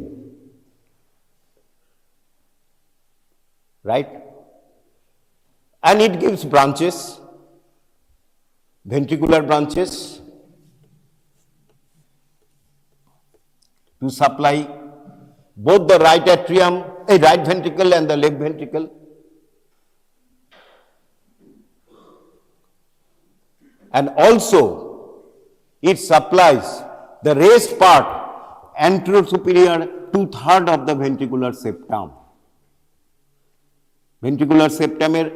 Right? And it gives branches, ventricular branches to supply both the right atrium, right ventricle and the left ventricle. And also it supplies the raised part anterosuperior 2/3 of the ventricular septum. Ventricular septum এর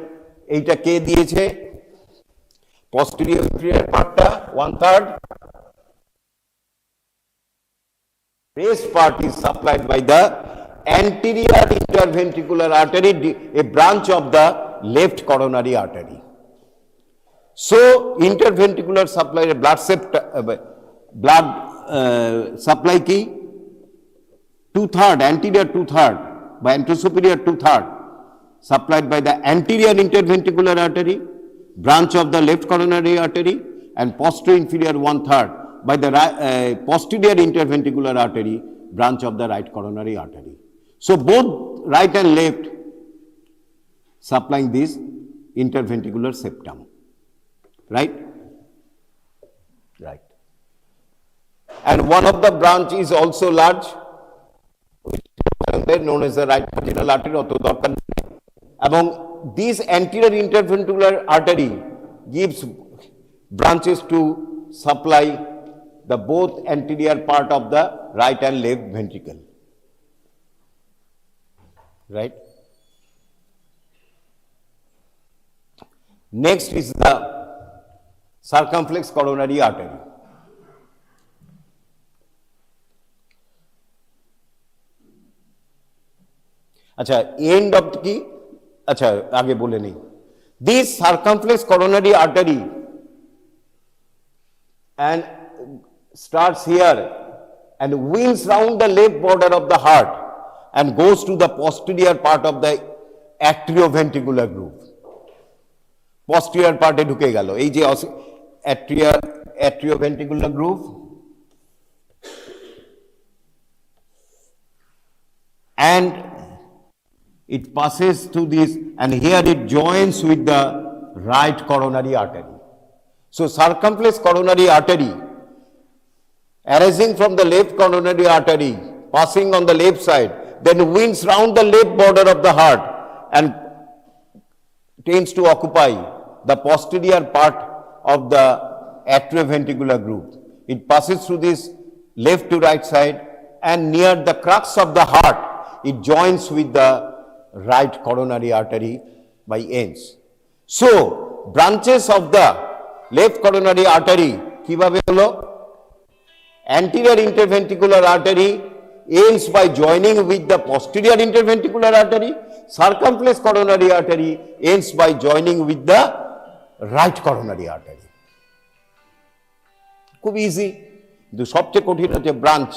এইটা কে দিয়েছে? posterior পার্টটা 1/3, raised part is supplied by the anterior interventricular artery, a branch of the left coronary artery. So interventricular supply blood supply কি 2/3, anterior 2/3 by anterosuperior 2/3 supplied by the anterior interventricular artery, branch of the left coronary artery, and posterior inferior 1/3 by the posterior interventricular artery, branch of the right coronary artery. So both right and left supplying this interventricular septum. Right? Right. And one of the branch is also large, which is known as the right marginal artery, অত দরকার নেই। এবং this anterior interventricular artery gives branches to supply the both anterior part of the right and left ventricle. Right? Next is the circumflex coronary artery. अच्छा end of की अच्छा आगे बोले नहीं. This circumflex coronary artery and starts here and winds round the left border of the heart and goes to the posterior part of the atrioventricular groove. Posterior part এ ঢুকে গেল এই যে atrioventricular groove and it passes through this and here it joins with the right coronary artery. So circumflex coronary artery arising from the left coronary artery passing on the left side then winds round the left border of the heart and tends to occupy the posterior part of the atrioventricular groove. It passes through this left to right side and near the crux of the heart it joins with the right coronary artery by ends. So branches of the left coronary artery কিভাবে হলো? Anterior interventricular artery ends by joining with the posterior interventricular artery. Circumflex coronary artery ends by joining with the right coronary artery. খুব easy, কিন্তু সবচেয়ে কঠিন হচ্ছে branch.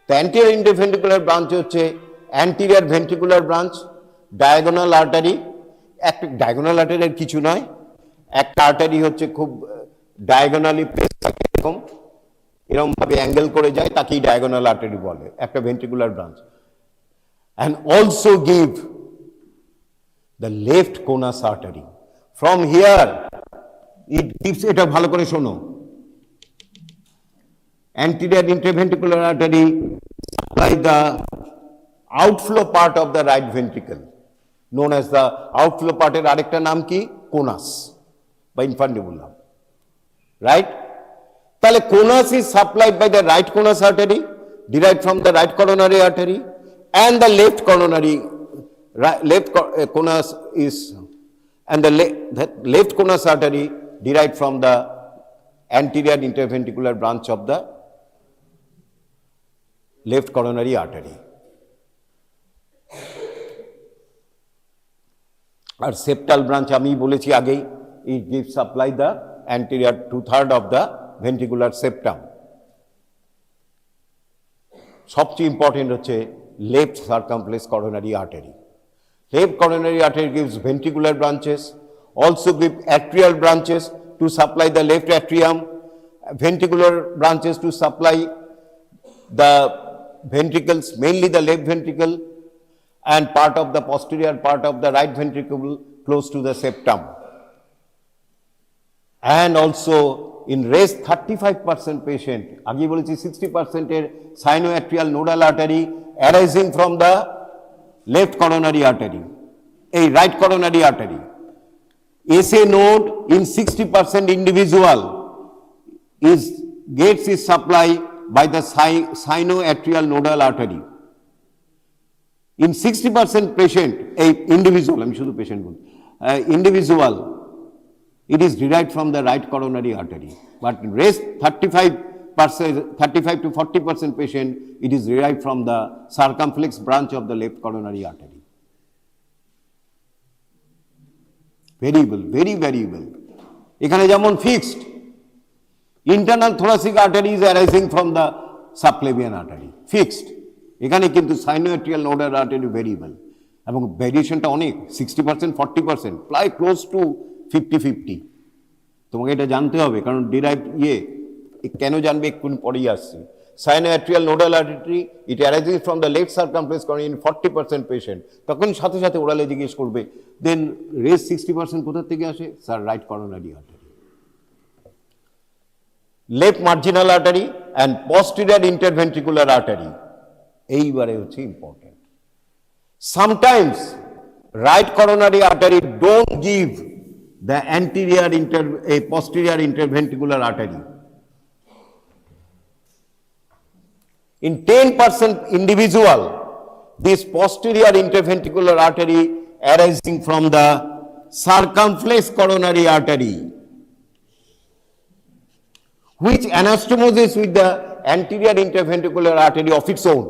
তো anterior interventricular branch হচ্ছে anterior ventricular branch, diagonal artery. একটা diagonal আর্টারির কিছু নয়, একটা আর্টারি হচ্ছে খুব ডায়াগোনালি প্লেস থাকে, এরকম ভাবে অ্যাঙ্গেল করে যায়, তাকেই ডায়াগোনাল আর্টারি বলে, একটা ventricular branch. And also give the left conus artery. From here it gives, এটা ভালো করে শোনো, anterior interventricular artery supply the outflow part of the right ventricle known as the outflow part এর আরেকটা নাম কি? কোনাস বা ইনফান্ডিবুলাম, রাইট? তাহলে কোনাস is supplied by the right conus artery derived from the right coronary artery and the left coronary conus is and the left conus artery derived from the anterior interventricular branch of the left coronary artery. আর septal branch আমি বলেছি আগেই, it gives supply the anterior 2/3 of the ventricular septum. সবচেয়ে important হচ্ছে left circumflex coronary artery. Left coronary artery gives ventricular branches, also give atrial branches to supply the left atrium, ventricular branches to supply the ventricles, mainly the left ventricle, and part of the posterior part of the right ventricle close to the septum. And also in rest 35% patient, agi bolechi 60% er sinoatrial nodal artery arising from the left coronary artery, ei right coronary artery. SA node in 60% individual gets its supply by the sinoatrial nodal artery. In 60% patient, a individual, আমি শুধু patient বলি, individual, it is derived from the right coronary artery. But rest 35 to 40% patient, it is derived from the circumflex branch of the left coronary artery. Variable, very variable. এখানে যেমন fixed, internal thoracic artery is arising from the subclavian artery, fixed. এখানে কিন্তু সাইনোএট্রিয়াল nodal artery variable, এবং ভেরিয়েশনটা অনেক, 60% 40%, প্রায় close two 50-50। তোমাকে এটা জানতে হবে, কারণ ডিরাইভ কেন জানবে এক্ষুনি পরেই আসছি। Sinoatrial nodal artery it arising from the left circumflex cornea in 40% patient, তখন সাথে সাথে ওরালে জিজ্ঞেস করবে দেন রেস 60% কোথা থেকে আসে? Sir right coronary artery. Left marginal artery and posterior interventricular artery, এইবারে হচ্ছে important. Sometimes right coronary artery don't give the posterior interventricular artery, In 10% individual, this posterior interventricular artery arising from the circumflex coronary artery, which anastomoses with the anterior interventricular artery of its own.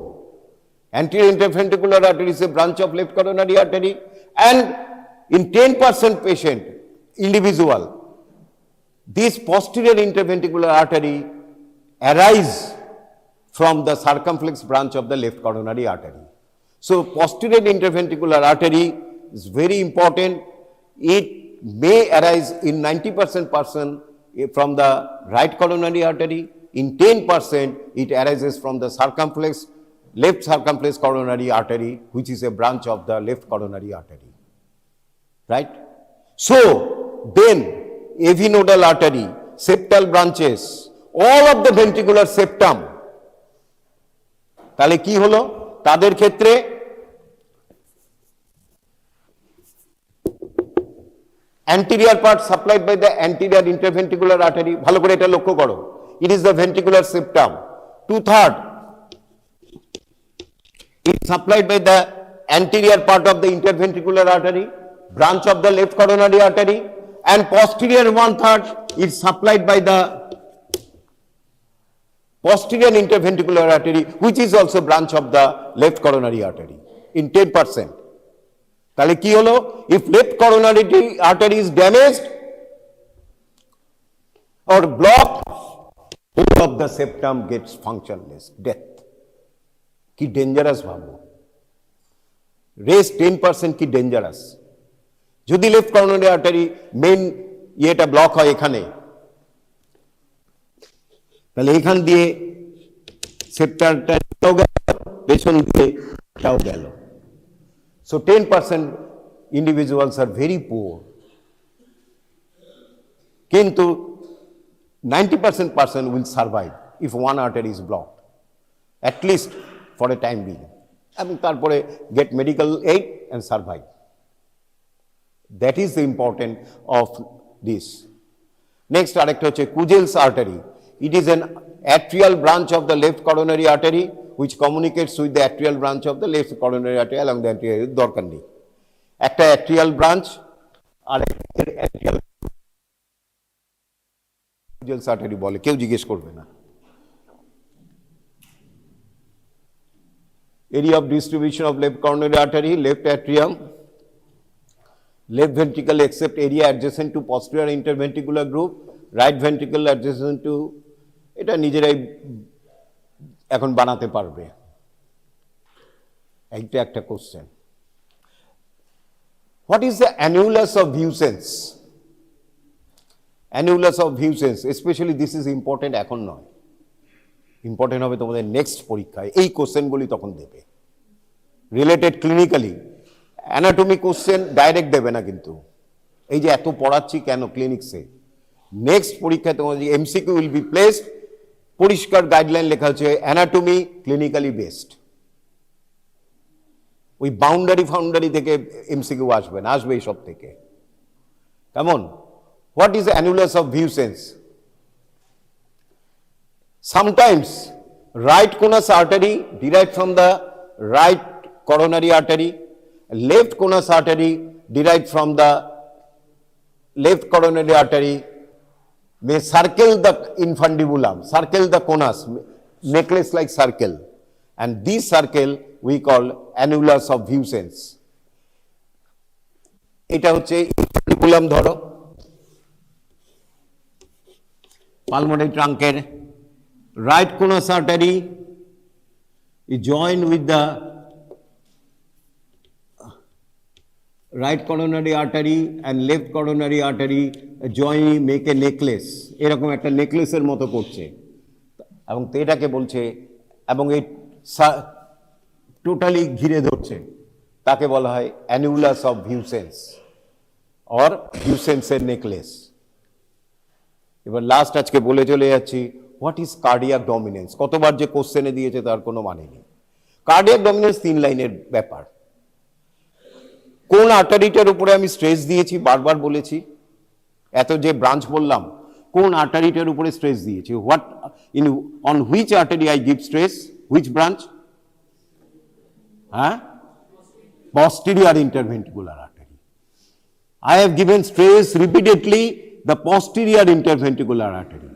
Anterior interventricular artery is a branch of left coronary artery, and in 10% patient individual, this posterior interventricular artery arise from the circumflex branch of the left coronary artery. So posterior interventricular artery is very important. It may arise in 90% person from the right coronary artery. In 10%, it arises from the left circumflex coronary artery, which is a branch of the left coronary artery. Right? So, then, AV nodal artery, septal branches, all of the ventricular septum, তাহলে কি হলো? তাদের ক্ষেত্রে anterior part supplied by the anterior interventricular artery, ভালো করে এটা লক্ষ্য করো, it is the ventricular septum. 2/3 it is supplied by the anterior part of the interventricular artery, branch of the left coronary artery, and posterior 1/3 is supplied by the posterior interventricular artery, which is also branch of the left coronary artery, in 10%. তাহলে কি হলো? If left coronary artery is damaged or blocked, whole of the septum gets functionless, death. কি dangerous ভাবো, race 10% কি dangerous. যদি left coronary artery main ইয়েটা block হয় এখানে, তাহলে এখান দিয়ে সেপ্টারটা পেছন দিয়ে এটাও গেল। So 10% individuals are very poor, কিন্তু 90% person will survive if one artery is blocked, at least for a time being, এবং তারপরে get medical aid and survive. That is the importance of this. Next আরেকটা হচ্ছে Kugel's artery. It is an atrial branch of the left coronary artery which communicates with the atrial branch of the left coronary artery along the anterior দরকার নেই। একটা atrial branch আর atrial Kugel's artery বলে, কেউ জিজ্ঞেস করবে না। Area of distribution of left coronary artery, left atrium, left ventricle except area adjacent to posterior interventricular group, right ventricle adjacent to, এটা নিজেরাই এখন বানাতে পারবে। এইটা একটা question. What is the annulus of Vuesens? Annulus of Vuesens, especially this is important এখন নয়, important হবে তোমাদের নেক্সট পরীক্ষায়, এই কোশ্চেনগুলি তখন দেবে related clinically. Anatomy question direct দেবে না কিন্তু, এই যে এত পড়াচ্ছি কেন ক্লিনিক্সে, নেক্সট পরীক্ষায় তোমাদের এমসিকিউ উইল বি প্লেসড, পরিষ্কার গাইডলাইন লেখা হচ্ছে অ্যানাটমি ক্লিনিক্যালি বেসড। ওই বাউন্ডারি থেকে এমসিকিউ আসবে না, আসবে এইসব থেকে। কেমন? What is annulus of Vuesens? Sometimes right conus artery derived from the right coronary artery, left conus artery derived from the left coronary artery may circle the infundibulum, circle the conus, necklace like circle, and this circle we call annulus of Vuesens. এটা হচ্ছে infundibulum, ধরো pulmonary trunker, right conus artery is joined with the right coronary artery and left coronary artery join make a necklace, এরকম একটা নেকলেসের মতো করছে, এবং এটাকে বলছে, এবং এই টোটালি ঘিরে ধরছে, তাকে বলা হয় annulus of Vuesens or Vuesens এর নেকলেস। এবার লাস্ট আজকে বলে চলে যাচ্ছি, হোয়াট ইজ কার্ডিয়াক ডমিনেন্স? কতবার যে কোশ্চেনে দিয়েছে তার কোনো মানে নেই। কার্ডিয়াক ডমিনেন্স 3 লাইনের ব্যাপার। কোন আর্টারিটার উপরে আমি স্ট্রেস দিয়েছি, বারবার বলেছি, এত যে ব্রাঞ্চ বললাম, কোন আর্টারিটার উপরে স্ট্রেস দিয়েছি, what in on which artery I give stress, Which branch? Huh? Posterior interventricular artery. I have given stress repeatedly the posterior interventricular artery.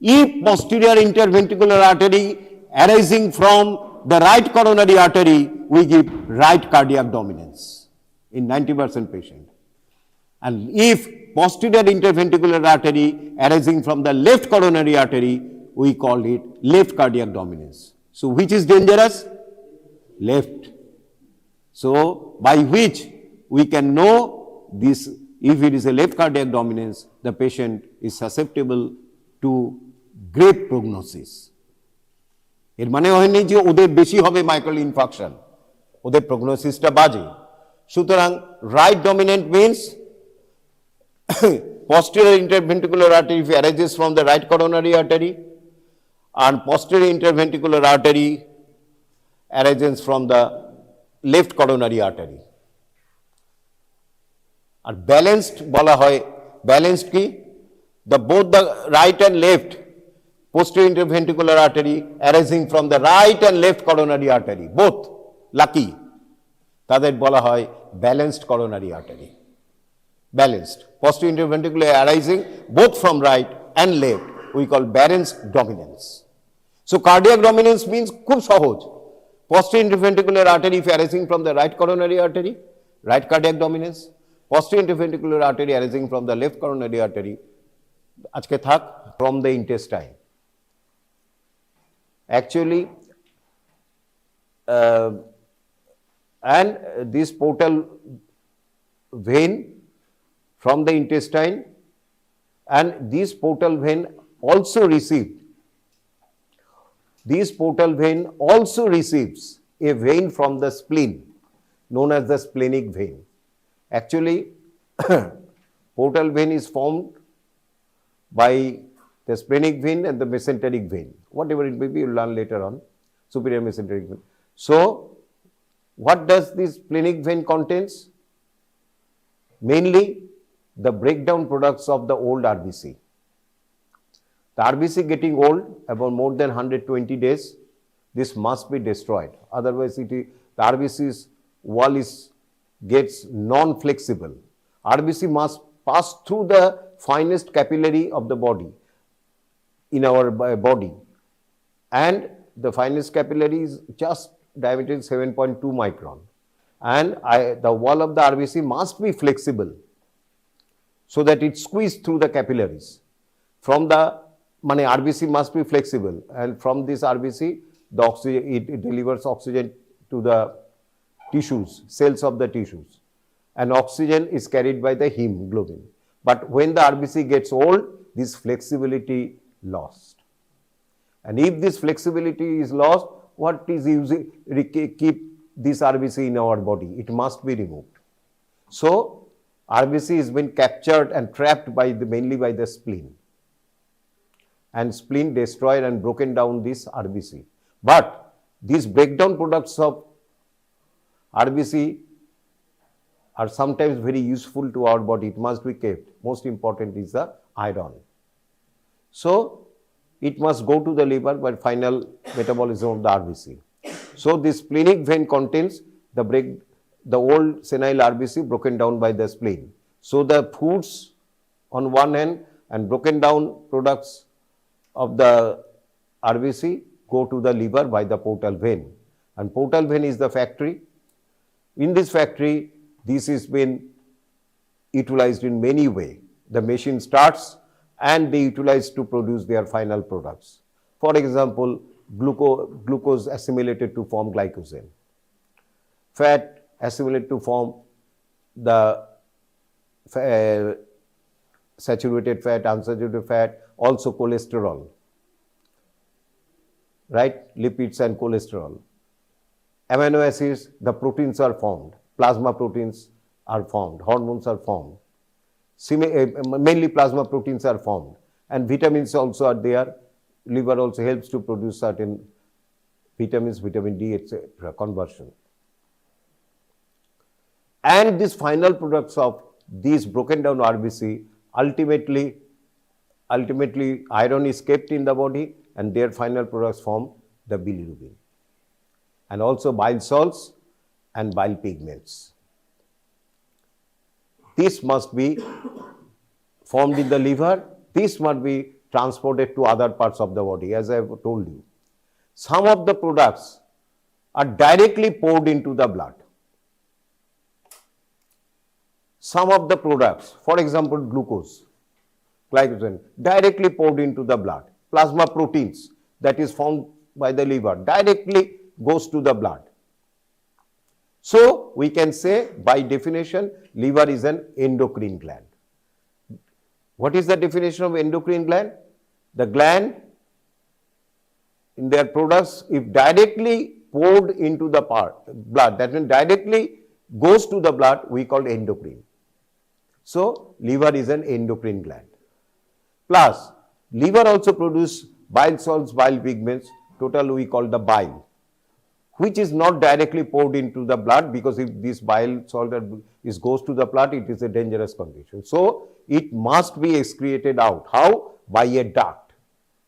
If posterior interventricular artery arising from the right coronary artery, we give right cardiac dominance in 90% patient. And if posterior interventricular artery arising from the left coronary artery, we call it left cardiac dominance. So which is dangerous? Left. So by which we can know this, if it is a left cardiac dominance, the patient is susceptible to great prognosis. এর মানে হয়নি যে ওদের বেশি হবে মাইক্রোল infarction, ওদের প্রগনোসিসটা বাজে। সুতরাং right dominant means posterior interventricular artery if arises from the right coronary artery, and posterior interventricular artery arises from the left coronary artery. আর ব্যালেন্সড বলা হয়, ব্যালেন্সড কি? both the right and left posterior interventricular artery arising from the right and left coronary artery, both lucky, তাদের বলা হয় balanced coronary artery. Balanced posterior interventricular arising both from right and left, we call balanced dominance. So cardiac dominance means খুব সহজ, posterior interventricular artery if arising from the right coronary artery, right cardiac dominance. Posterior interventricular artery arising from the left coronary artery, আজকে থাক, from the intestine. Actually, and this portal vein from the intestine, and this portal vein also received, this portal vein also receives a vein from the spleen known as the splenic vein. Actually, portal vein is formed by the splenic vein and the mesenteric vein. Whatever it may be, you'll learn later on, superior mesenteric vein. So, what does this splenic vein contains? Mainly the breakdown products of the old RBC. The RBC getting old, about more than 120 days, this must be destroyed. Otherwise, the RBC's wall gets non-flexible. RBC must pass through the finest capillary of the body, in our body. And the finest capillary is just diameter 7.2 micron. And the wall of the RBC must be flexible, so that it squeezes through the capillaries. From the RBC must be flexible, and from this RBC, the oxygen, it delivers oxygen to the tissues, cells of the tissues, and oxygen is carried by the hemoglobin. But when the RBC gets old, this flexibility lost. And if this flexibility is lost, what is using keep this RBC in our body? It must be removed. So RBC has been captured and trapped by mainly by the spleen, and spleen destroyed and broken down this RBC. But these breakdown products of RBC are sometimes very useful to our body. It must be kept. Most important is the iron. So it must go to the liver by final metabolism of the RBC. So this splenic vein contains the old senile RBC broken down by the spleen. So the foods on one hand and broken down products of the RBC go to the liver by the portal vein. And portal vein is the factory. In this factory, this has been utilized in many ways. The machine starts and they utilize to produce their final products. For example, glucose assimilated to form glycogen. Fat assimilate to form the saturated fat, unsaturated fat, also cholesterol, right? Lipids and cholesterol. Amino acids, the proteins are formed, plasma proteins are formed, hormones are formed. Mainly plasma proteins are formed, and vitamins also are there. Liver also helps to produce certain vitamins, vitamin D, etc. conversion. And these final products of these broken down RBC, ultimately iron is kept in the body, and their final products form the bilirubin, and also bile salts and bile pigments. This must be formed in the liver. This must be transported to other parts of the body, as I have told you. Some of the products are directly poured into the blood. Some of the products, for example, glucose, glycogen, directly poured into the blood. Plasma proteins that is formed by the liver directly goes to the blood. So we can say, by definition, liver is an endocrine gland. What is the definition of endocrine gland? The gland in their products, if directly poured into the blood, that means directly goes to the blood, we call endocrine. So liver is an endocrine gland. Plus, liver also produces bile salts, bile pigments, total we call the bile, which is not directly poured into the blood, because if this bile salt goes to the blood, it is a dangerous condition. So it must be excreted out. How? By a duct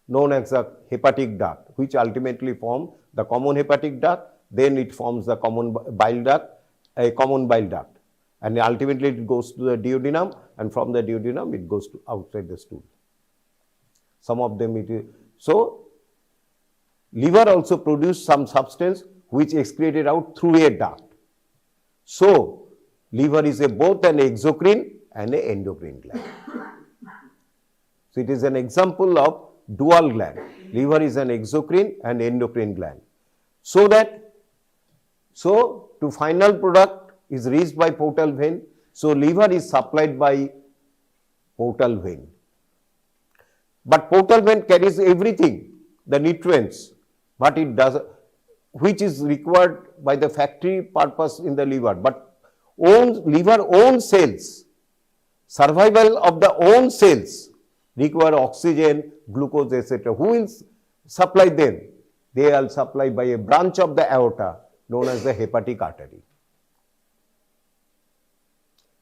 known as the hepatic duct, which ultimately forms the common hepatic duct, then it forms the common bile duct, and ultimately it goes to the duodenum, and from the duodenum it goes to outside the stool. Some of them it is. So liver also produces some substance which is excreted out through a duct. So liver is both an exocrine and an endocrine gland. So it is an example of dual gland. Liver is an exocrine and endocrine gland. So to final product is reached by portal vein. So liver is supplied by portal vein. But portal vein carries everything, the nutrients, but it does, which is required by the factory purpose in the liver. But liver own cells, survival of the own cells require oxygen, glucose, etc. Who will supply them? They are supplied by a branch of the aorta known as the hepatic artery.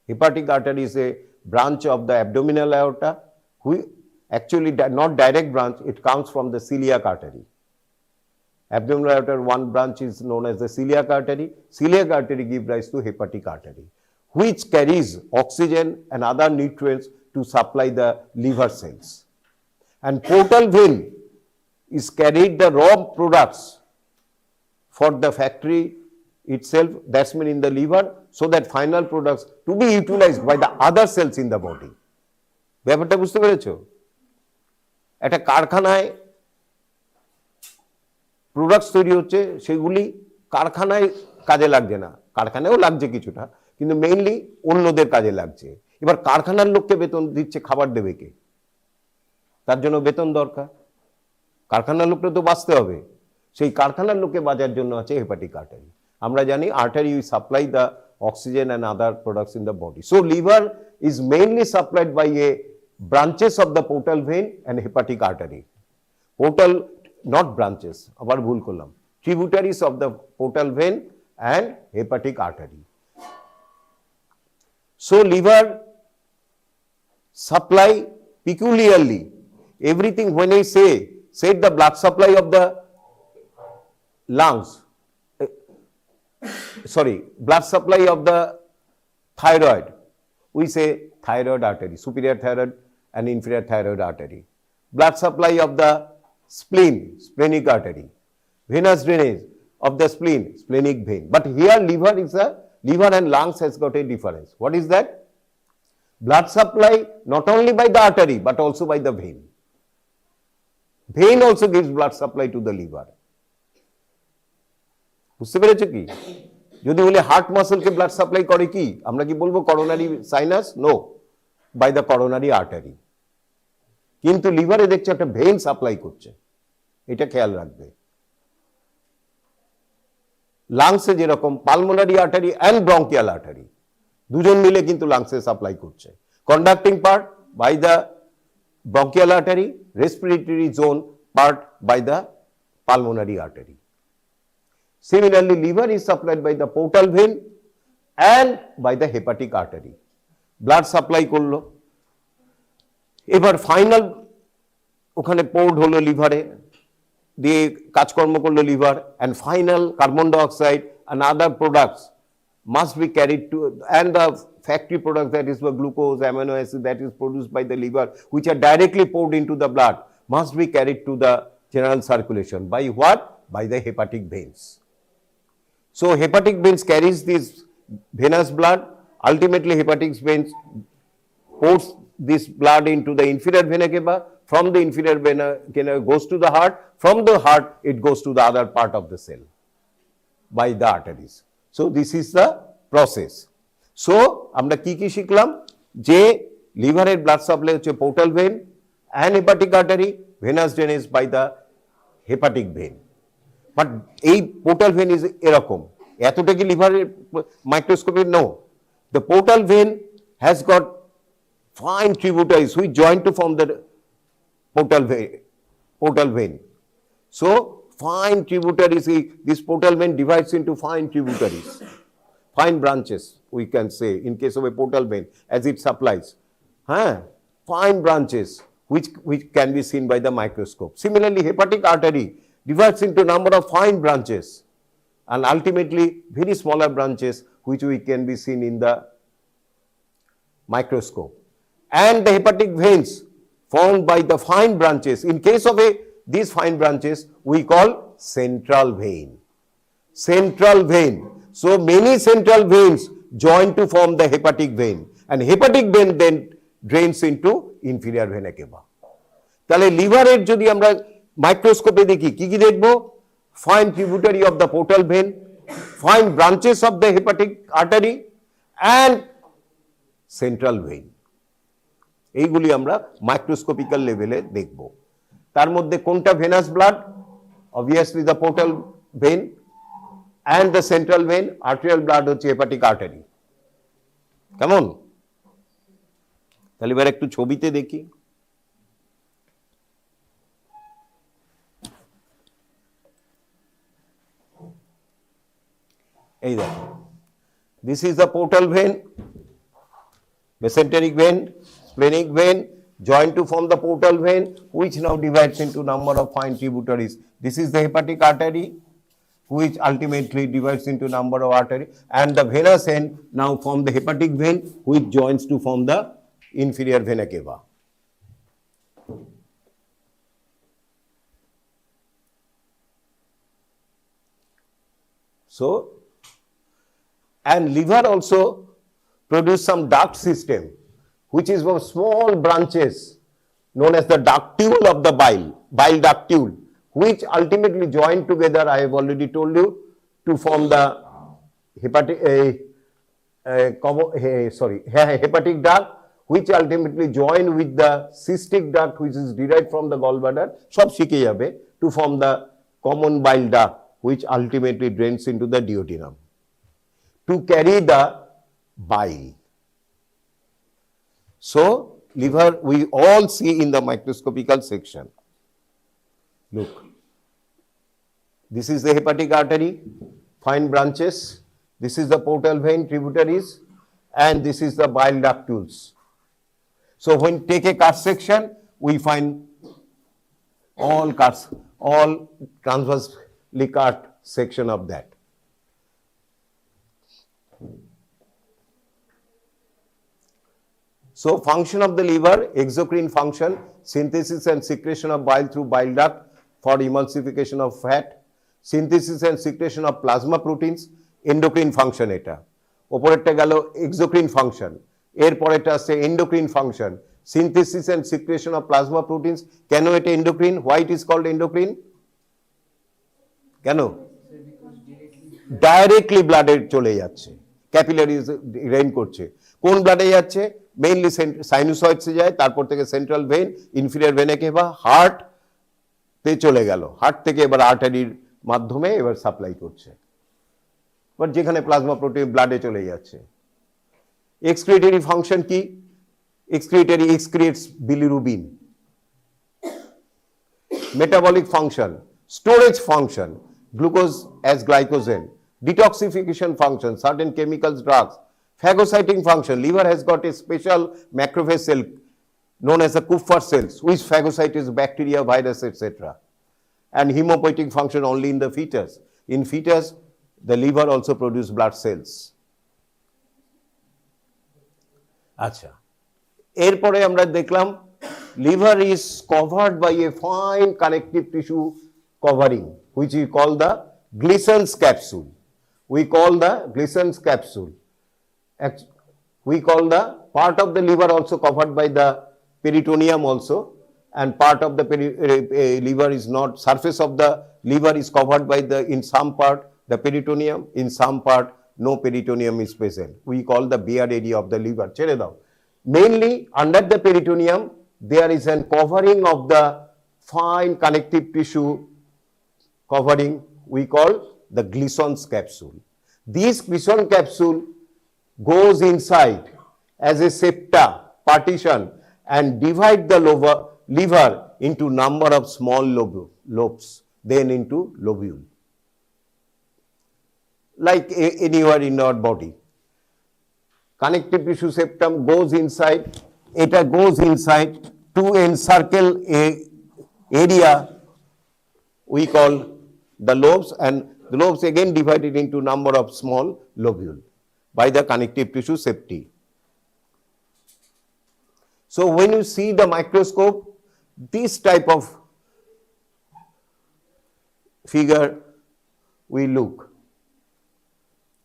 Hepatic artery is a branch of the abdominal aorta, actually not direct branch, it comes from the celiac artery. Abdominal aorta, one branch is known as the celiac artery. Celiac artery gives rise to hepatic artery, which carries oxygen and other nutrients to supply the liver cells. And portal vein is carried the raw products for the factory itself, that's mean in the liver, so that final products to be utilized by the other cells in the body. ব্যাপারটা বুঝতে পেরেছো? একটা কারখানায় products তৈরি হচ্ছে, সেগুলি কারখানায় কাজে লাগছে না, কারখানায়ও লাগছে কিছুটা, কিন্তু মেইনলি অন্যদের কাজে লাগছে। এবার কারখানার লোককে বেতন দিচ্ছে, খাবার দেবে কে? তার জন্য বেতন দরকার, কারখানার লোকটা তো বাঁচতে হবে, সেই কারখানার লোককে বাঁচার জন্য আছে হেপাটিক আর্টারি। আমরা জানি artery we supply the oxygen and other products in the body. So liver is mainly supplied by a branches of the portal vein and hepatic artery. Portal, not branches, abar bhul korlam, tributaries of the portal vein and hepatic artery. So liver supply peculiarly everything. When I say the blood supply of the lungs, blood supply of the thyroid, we say thyroid artery, superior thyroid and inferior thyroid artery. Blood supply of the spleen, splenic artery. Venous drainage of the spleen, splenic vein. But here liver and lungs has got a difference. What is that? Blood supply not only by the artery but also by the vein. Vein also gives blood supply to the liver. বুঝতে পেরেছো কি? যদি বলে heart মাসলকে blood supply করে কি, আমরা কি বলবো coronary sinus? No, by the coronary artery. কিন্তু লিভারে দেখছে একটা ভেইন সাপ্লাই করছে, এটা খেয়াল রাখবে। লাংসে যেরকম pulmonary artery and bronchial artery দুজন মিলে কিন্তু লাংসে সাপ্লাই করছে। Conducting part by the bronchial artery, respiratory zone part by the pulmonary artery. Similarly, liver is supplied by the portal vein and by the hepatic artery. Blood supply করলো, এবার final ওখানে poured হলো লিভারে, দিয়ে কাজকর্ম করলো liver, and final carbon dioxide and other products must be carried to, and the factory products, that is the glucose, amino acid that is produced by the liver, which are directly poured into the blood, must be carried to the general circulation. By what? By the hepatic veins. So hepatic veins carries this venous blood. Ultimately hepatic veins pours this blood into the inferior vena cava. From the inferior vena cava goes to the heart. From the heart it goes to the other part of the cell by the arteries. So this is the process. So আমরা কি শিখলাম, যে লিভারের blood supply হচ্ছে portal vein and hepatic artery, venous drainage by the hepatic vein. But এই portal vein is এরকম, এতটা কি লিভারের মাইক্রোস্কোপে? No, the portal vein has got fine tributaries which join to form the portal vein. So fine tributaries, this portal vein divides into fine tributaries, fine branches we can say in case of a portal vein as it supplies. Fine branches which can be seen by the microscope. Similarly, hepatic artery divides into number of fine branches and ultimately very smaller branches which we can be seen in the microscope. And the hepatic veins formed by the fine branches. In case of these fine branches we call central vein. Central vein. So many central veins join to form the hepatic vein, and hepatic vein then drains into inferior vena cava. তাহলে লিভারের যদি আমরা মাইক্রোস্কোপে দেখি কি কি দেখব? Fine tributary of the portal vein, fine branches of the hepatic artery and central vein. এইগুলি আমরা মাইক্রোস্কোপিক্যাল লেভেলে দেখব। তার মধ্যে কোনটা venous blood? Obviously the portal vein and the central vein. Arterial blood হচ্ছে হেপাটিক আর্টারি। কেমন? তাহলে এবার একটু ছবিতে দেখি। এই দেখো, this is the portal vein, mesenteric vein, splenic vein, join to form the portal vein, which now divides into number of fine tributaries. This is the hepatic artery, which ultimately divides into number of artery, and the venous end now form the hepatic vein, which joins to form the inferior vena cava. So, and liver also produce some duct system, which is from small branches known as the ductule of the bile ductule, which ultimately join together, I have already told you, to form the hepatic duct, which ultimately join with the cystic duct, which is derived from the gallbladder, সব শিখে যাবে, to form the common bile duct, which ultimately drains into the duodenum to carry the bile. So liver we all see in the microscopical section. Look, this is the hepatic artery, fine branches, this is the portal vein tributaries, and this is the bile ductules. So when take a cut section, we find all cuts, all transversely cut section of that. So function of the liver, exocrine function, synthesis and secretion of bile through bile duct for emulsification of fat, synthesis and secretion of plasma proteins, endocrine function এটা। ওপরেরটা গেল exocrine function, এর পরেরটা আছে endocrine function, synthesis and secretion of plasma proteins। কেন এটা endocrine? Why it is called endocrine? কেন? Directly ব্লাডে চলে যাচ্ছে, ক্যাপিলারিজ ড্রেন করছে। কোন ব্লাডে যাচ্ছে? মেইনলি সাইনুসয়েডসে যায়, তারপর থেকে সেন্ট্রাল ভেন, ইনফিরিয়র ভেনা কেভা, হার্টতে চলে গেল, হার্ট থেকে এবার আর্টারির মাধ্যমে এবার সাপ্লাই করছে, এবার যেখানে প্লাজমা প্রোটিন ব্লাডে চলে যাচ্ছে। এক্সক্রিয়েটরি ফাংশন কি? Excretory excretes bilirubin. Metabolic function, storage function, glucose as glycogen, detoxification function, certain chemicals, drugs, phagocyting function. Liver has got a special macrophage cell known as the Kupffer cells, which phagocytes bacteria, virus, etc. and hemopoietic function only in the fetus. In fetus, the liver also produce blood cells. আচ্ছা, এরপরে আমরা দেখলাম liver is covered by a fine connective tissue covering, which we call the Gleason's capsule. We call the Gleason's capsule. We call the part of the liver also covered by the peritoneum also, and part of the liver is not, surface of the liver is covered by the, in some part, the peritoneum, in some part, no peritoneum is present. We call the bare area of the liver. ছেড়ে দাও। Mainly under the peritoneum, there is a covering of the fine connective tissue covering, we call the Gleason's capsule. This Gleason capsule goes inside as a septa partition and divide the liver into number of small lobes, then into lobule. Like anywhere in our body. Connective tissue septum goes inside, এটা goes inside to encircle a area we call the lobes, and the lobes again divided into number of small lobule by the connective tissue septi. So when you see the microscope, this type of figure we look.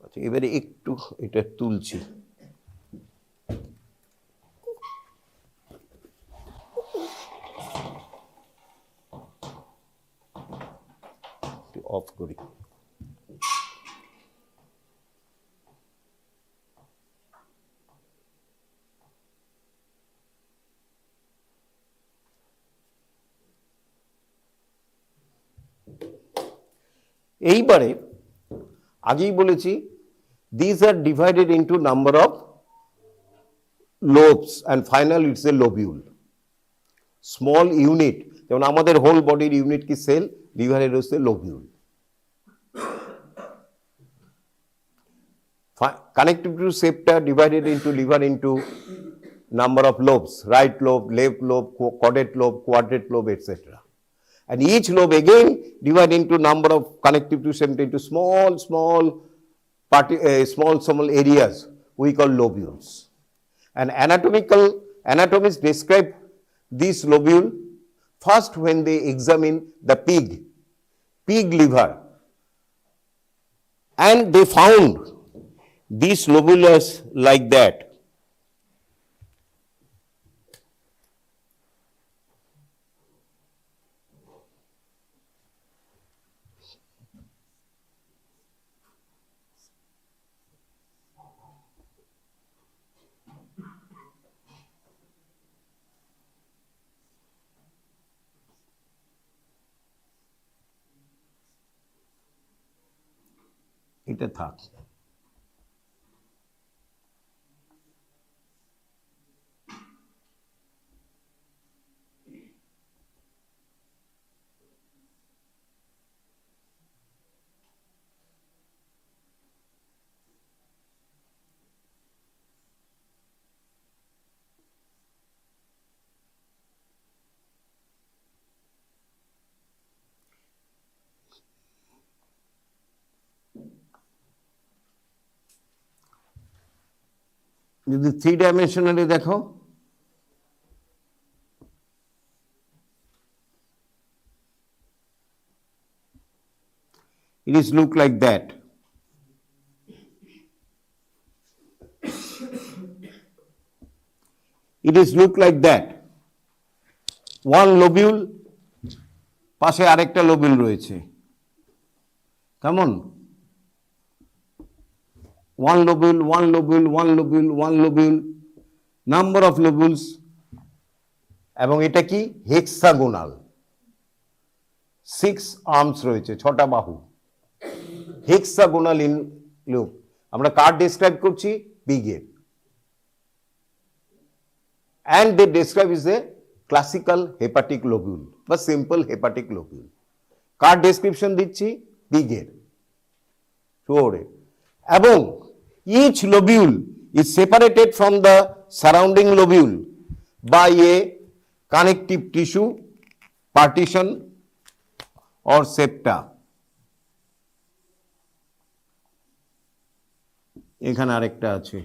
আচ্ছা, এবারে একটু এটা তুলছি। Of করি। এইবারে আগেই বলেছি these are divided into number of lobes and finally it's a lobule, small unit, যেমন আমাদের হোল বডির ইউনিট কি সেল, লিভারের হচ্ছে lobule. Connective tissue septa divided into liver into number of lobes, right lobe, left lobe, caudate lobe, quadrate lobe, etc. And each lobe again divided into number of connective tissue septa into small areas we call lobules. And anatomists describe this lobule first when they examine the pig liver, and they found these lobules like that. এটা থাক। যদি 3 dimensionally দেখো, it is look like that. It is look like that. One lobule, পাশে আরেকটা lobule রয়েছে, কেমন? One lobule, number of lobules, এবং এটা কি হেক্সাগোনাল, 6 আর্মস রয়েছে, 6টা বাহু, হেক্সাগোনাল ইন লুপ। আমরা কার ডেসক্রাইব করছি? পিগের। and they describe is a classical hepatic lobule বা simple hepatic lobule. কার ডেসক্রিপশন দিচ্ছি? পিগের। এবং each lobule is separated from the surrounding lobule by a connective tissue partition or septa. এখানে আরেকটা আছে,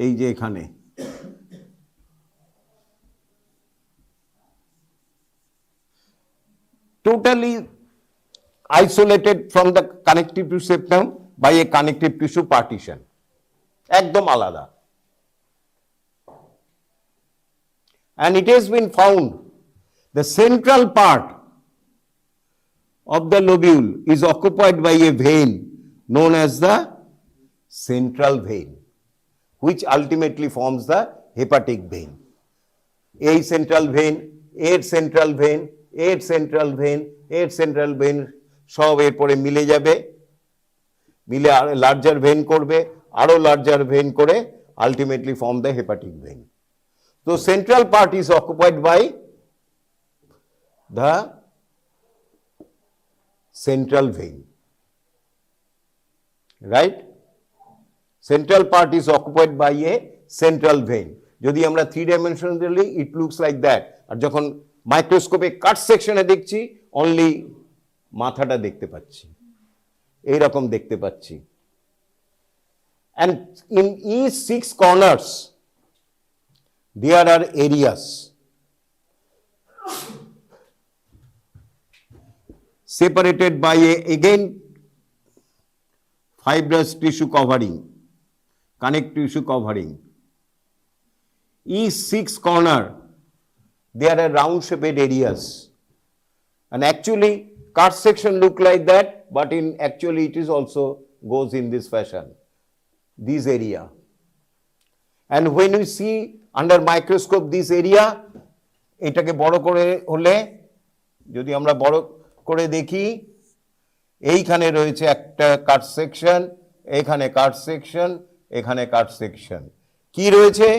এই যে এখানে totally isolated from the connective tissue septum by a connective tissue partition. একদম আলাদা। And it has been found the central part of the lobule is occupied by a vein known as the central vein, which ultimately forms the hepatic vein. A central vein, eight central vein, eight central vein, eight central vein সব এরপরে মিলে যাবে, মিলে are larger when করবে, আরো larger when করে ultimately form the hepatic vein. So central part is occupied by the central vein, right? Central part is occupied by a central vein. যদি আমরা 3 dimensionally it looks like that, আর যখন মাইক্রোস্কোপে কাট সেকশনে দেখছি only মাথাটা দেখতে পাচ্ছি, এইরকম দেখতে পাচ্ছি। And in each 6 corners there are areas separated by a again fibrous tissue covering, connective tissue covering. Each 6 corner there are round shaped areas, and actually cut section look like that, but in actually it is also goes in this fashion, this area. And when we see under microscope this area, এটাকে বড় করে হলে যদি আমরা বড় করে দেখি, এইখানে রয়েছে একটা কাট সেকশন, এখানে কাট সেকশন, এখানে কাট সেকশন, কি রয়েছে?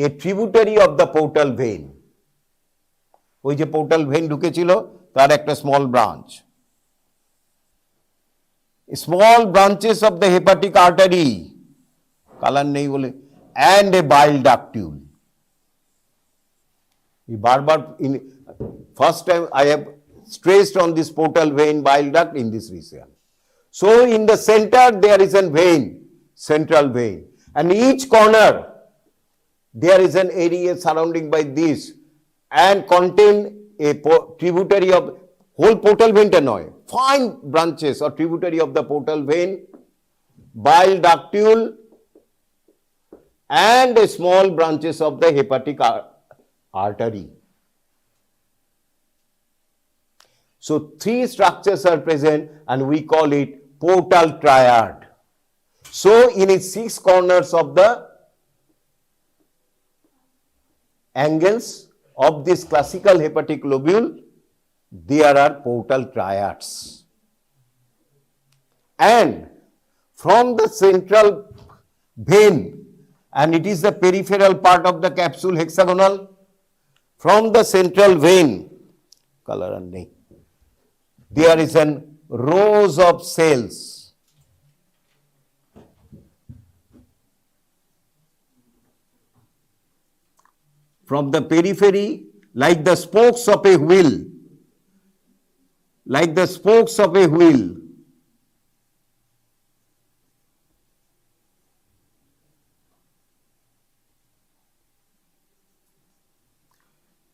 A tributary of the portal vein. ওই যে পোর্টাল ভেইন ঢুকেছিল তার একটা small branch, small branches of the hepatic artery, colour নেই বলে, অ্যান্ড এ বাইল ডাকটিউল। বারবার first time I have stressed on this portal vein, bile duct in this region. So in the center there is a vein, central vein, and each corner there is an area surrounding by this and contain a tributary of whole portal vein ta noy, fine branches or tributary of the portal vein, bile ductule and a small branches of the hepatic artery. So 3 structures are present and we call it portal triad. So in its 6 corners of the angles of this classical hepatic lobule, there are portal triads. And from the central vein, and it is the peripheral part of the capsule hexagonal, from the central vein, color and name, there is an rows of cells. From the periphery, like the spokes of a wheel, like the spokes of a wheel,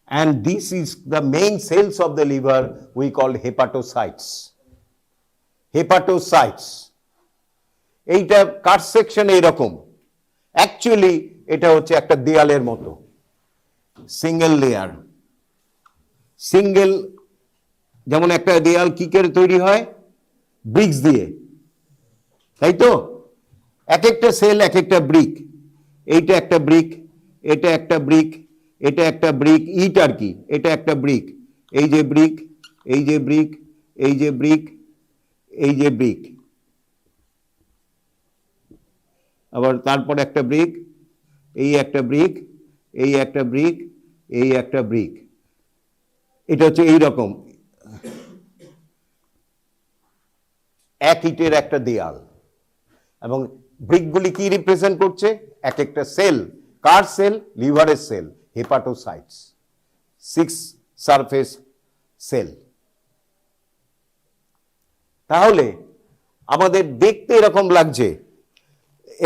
and this is the main cells of the liver we call hepatocytes. Hepatocytes. এইটা cut section এইরকম, actually এটা হচ্ছে একটা দেয়ালের মতো, single layer, single, যেমন একটা দেয়াল কি করে তৈরি হয়? ব্রিক্স দিয়ে, তাই তো? এক একটা সেল এক একটা ব্রিক, এইটা একটা ব্রিক, এটা একটা ব্রিক, এটা একটা ব্রিক, ইট আর কি, এটা একটা ব্রিক, এই যে ব্রিক, এই যে ব্রিক, এই যে ব্রিক, এই যে ব্রিক, আবার তারপর একটা ব্রিক, এই একটা ব্রিক, এই একটা ব্রিক, এই একটা ব্রিক, এটা হচ্ছে এইরকম এক ইটের একটা দেয়াল। এবং ব্রিকগুলি কি রিপ্রেজেন্ট করছে? এক একটা সেল, কার সেল? লিভারের সেল, হেপাটোসাইটস, 6 সারফেস সেল। তাহলে আমাদের দেখতে এরকম লাগছে,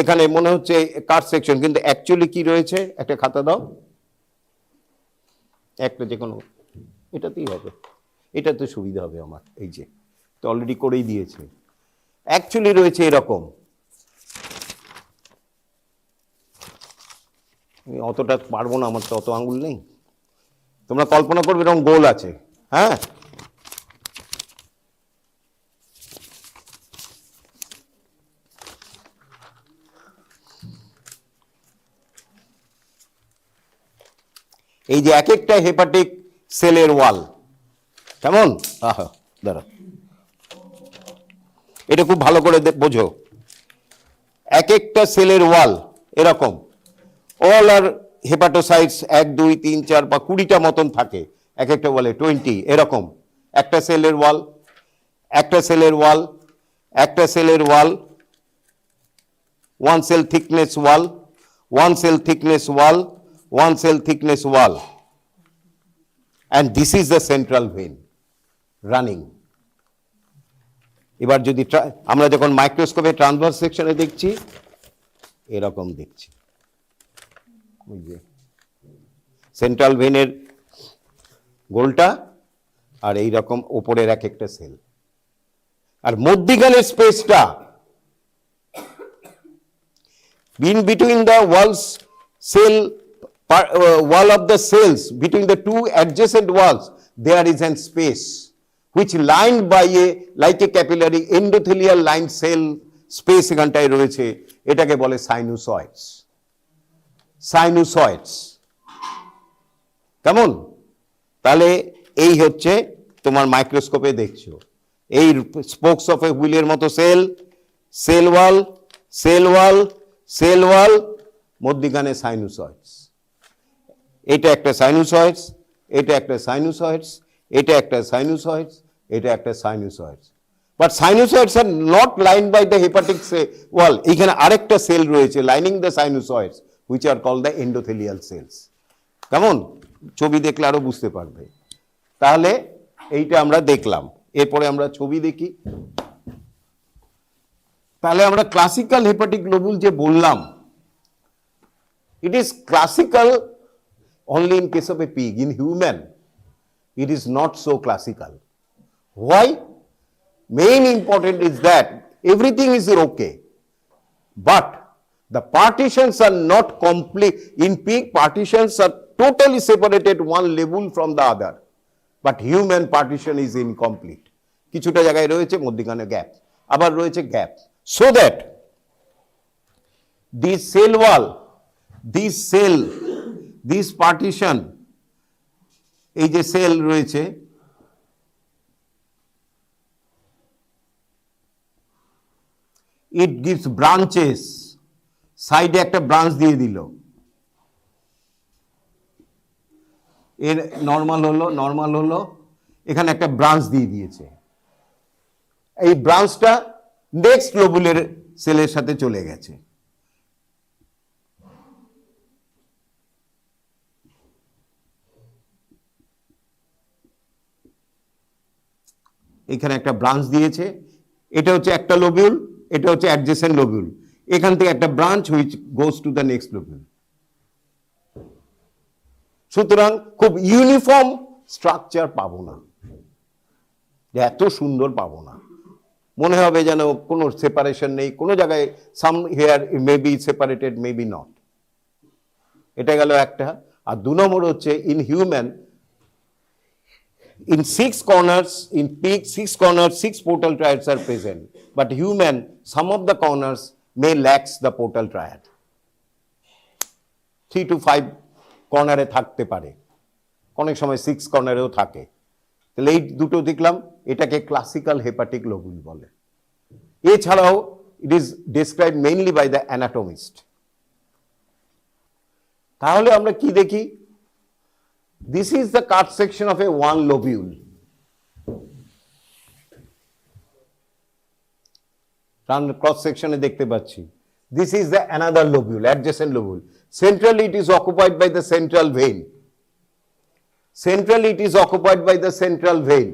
এখানে মনে হচ্ছে কাট সেকশন, কিন্তু অ্যাকচুয়ালি কি রয়েছে? একটা খাতা দাও, একটা যে কোনো, এটাতেই হবে, এটাতে সুবিধা হবে আমার। এই যে তো অলরেডি করেই দিয়েছে। অ্যাকচুয়ালি রয়েছে এরকম, আমি অতটা পারবো না, আমার তো অত আঙুল নেই। তোমরা কল্পনা করবে এরকম গোল আছে, হ্যাঁ, এই যে এক একটা হেপাটিক সেলের ওয়াল কেমন, আহা দাঁড়া, এটা খুব ভালো করে বোঝো। এক একটা সেলের ওয়াল এরকম, অল আর হেপাটোসাইটস 1 2 3 4 বা 20টা মতন থাকে এক একটা ওয়ালে, 20 এরকম। একটা সেলের ওয়াল, একটা সেলের ওয়াল, একটা সেলের ওয়াল, 1 cell thickness wall, 1 cell thickness wall, 1 cell thickness wall, and this is the central vein running. এবার যদি আমরা যখন মাইক্রোস্কোপে ট্রান্সভার্স সেকশনে দেখছি, এরকম দেখছি, ওই যে সেন্ট্রাল ভেনের গোলটা আর এই রকম ওপরের এক একটা সেল, আর মধ্যিখানের স্পেসটা in between the wall of the cells, between the two adjacent walls, there is a space which lined by a like a capillary endothelial lined cell space এখানটায় রয়েছে, এটাকে বলে সাইনুসয়েডস। সাইনুসয়েডস কেমন? তাহলে এই হচ্ছে তোমার মাইক্রোস্কোপে দেখছো, এই স্পোকস অফ এ হুইলের মতো cell, cell wall, cell wall, cell wall, মধ্যিখানে সাইনুসয়েডস। এটা একটা সাইনুসয়েডস, এটা একটা সাইনুসয়েডস, এটা একটা সাইনুসয়েডস, এটা একটা sinusoids. But sinusoids are not line by the hepatic wall. এখানে আরেকটা সেল রয়েছে lining the sinusoids, which are called the endothelial cells. কেমন? ছবি দেখলে আরো বুঝতে পারবে। তাহলে এইটা আমরা দেখলাম, এরপরে আমরা ছবি দেখি। তাহলে আমরা ক্লাসিক্যাল হেপাটিক লোবুল যে বললাম, it is classical only in case of a pig. In human it is not so classical. Why? Main important is that everything is okay, but the partitions are not complete. In pig, partitions are totally separated one lobule from the other, but human partition is incomplete. কিছুটা জায়গায় রয়েছে মধ্যিখানে gap, আবার রয়েছে gap, so that this cell wall, this cell, this partition, এই যে sell রয়েছে, it gives branches, সাইডে একটা ব্রাঞ্চ দিয়ে দিল, এর নর্মাল হলো, এখানে একটা ব্রাঞ্চ দিয়ে দিয়েছে, এই ব্রাঞ্চটা নেক্সট লোবুলের সেলের সাথে চলে গেছে। এখানে একটা ব্রাঞ্চ দিয়েছে, এটা হচ্ছে একটা লোবিউল, এটা হচ্ছে অ্যাডজেসেন্ট লোবিউল, এখান থেকে একটা branch which goes to the next lobule. সুতরাং খুব ইউনিফর্ম স্ট্রাকচার পাবো না, এত সুন্দর পাবো না, মনে হবে যেন কোনো সেপারেশন নেই, কোনো জায়গায় some hair may be separated, may be not. এটা গেল একটা। আর 2 নম্বর হচ্ছে in human, in 6 corners, in pig 6 corners, 6 portal triads are present, but human, some of the corners may lacks the portal triad, 3 to 5 কর্নারে থাকতে পারে, অনেক সময় 6 কর্নারেও থাকে। তাহলে এই দুটো দেখলাম, এটাকে ক্লাসিক্যাল হেপাটিক লোবুল বলে। এছাড়াও it is describe mainly by the anatomist. তাহলে আমরা কি দেখি? This is the cut section of a one lobule. Cross section এ দেখতে পাচ্ছি, this is the another lobule, adjacent lobule. Centrally it is occupied by the central vein. Centrally, it is occupied by the central vein.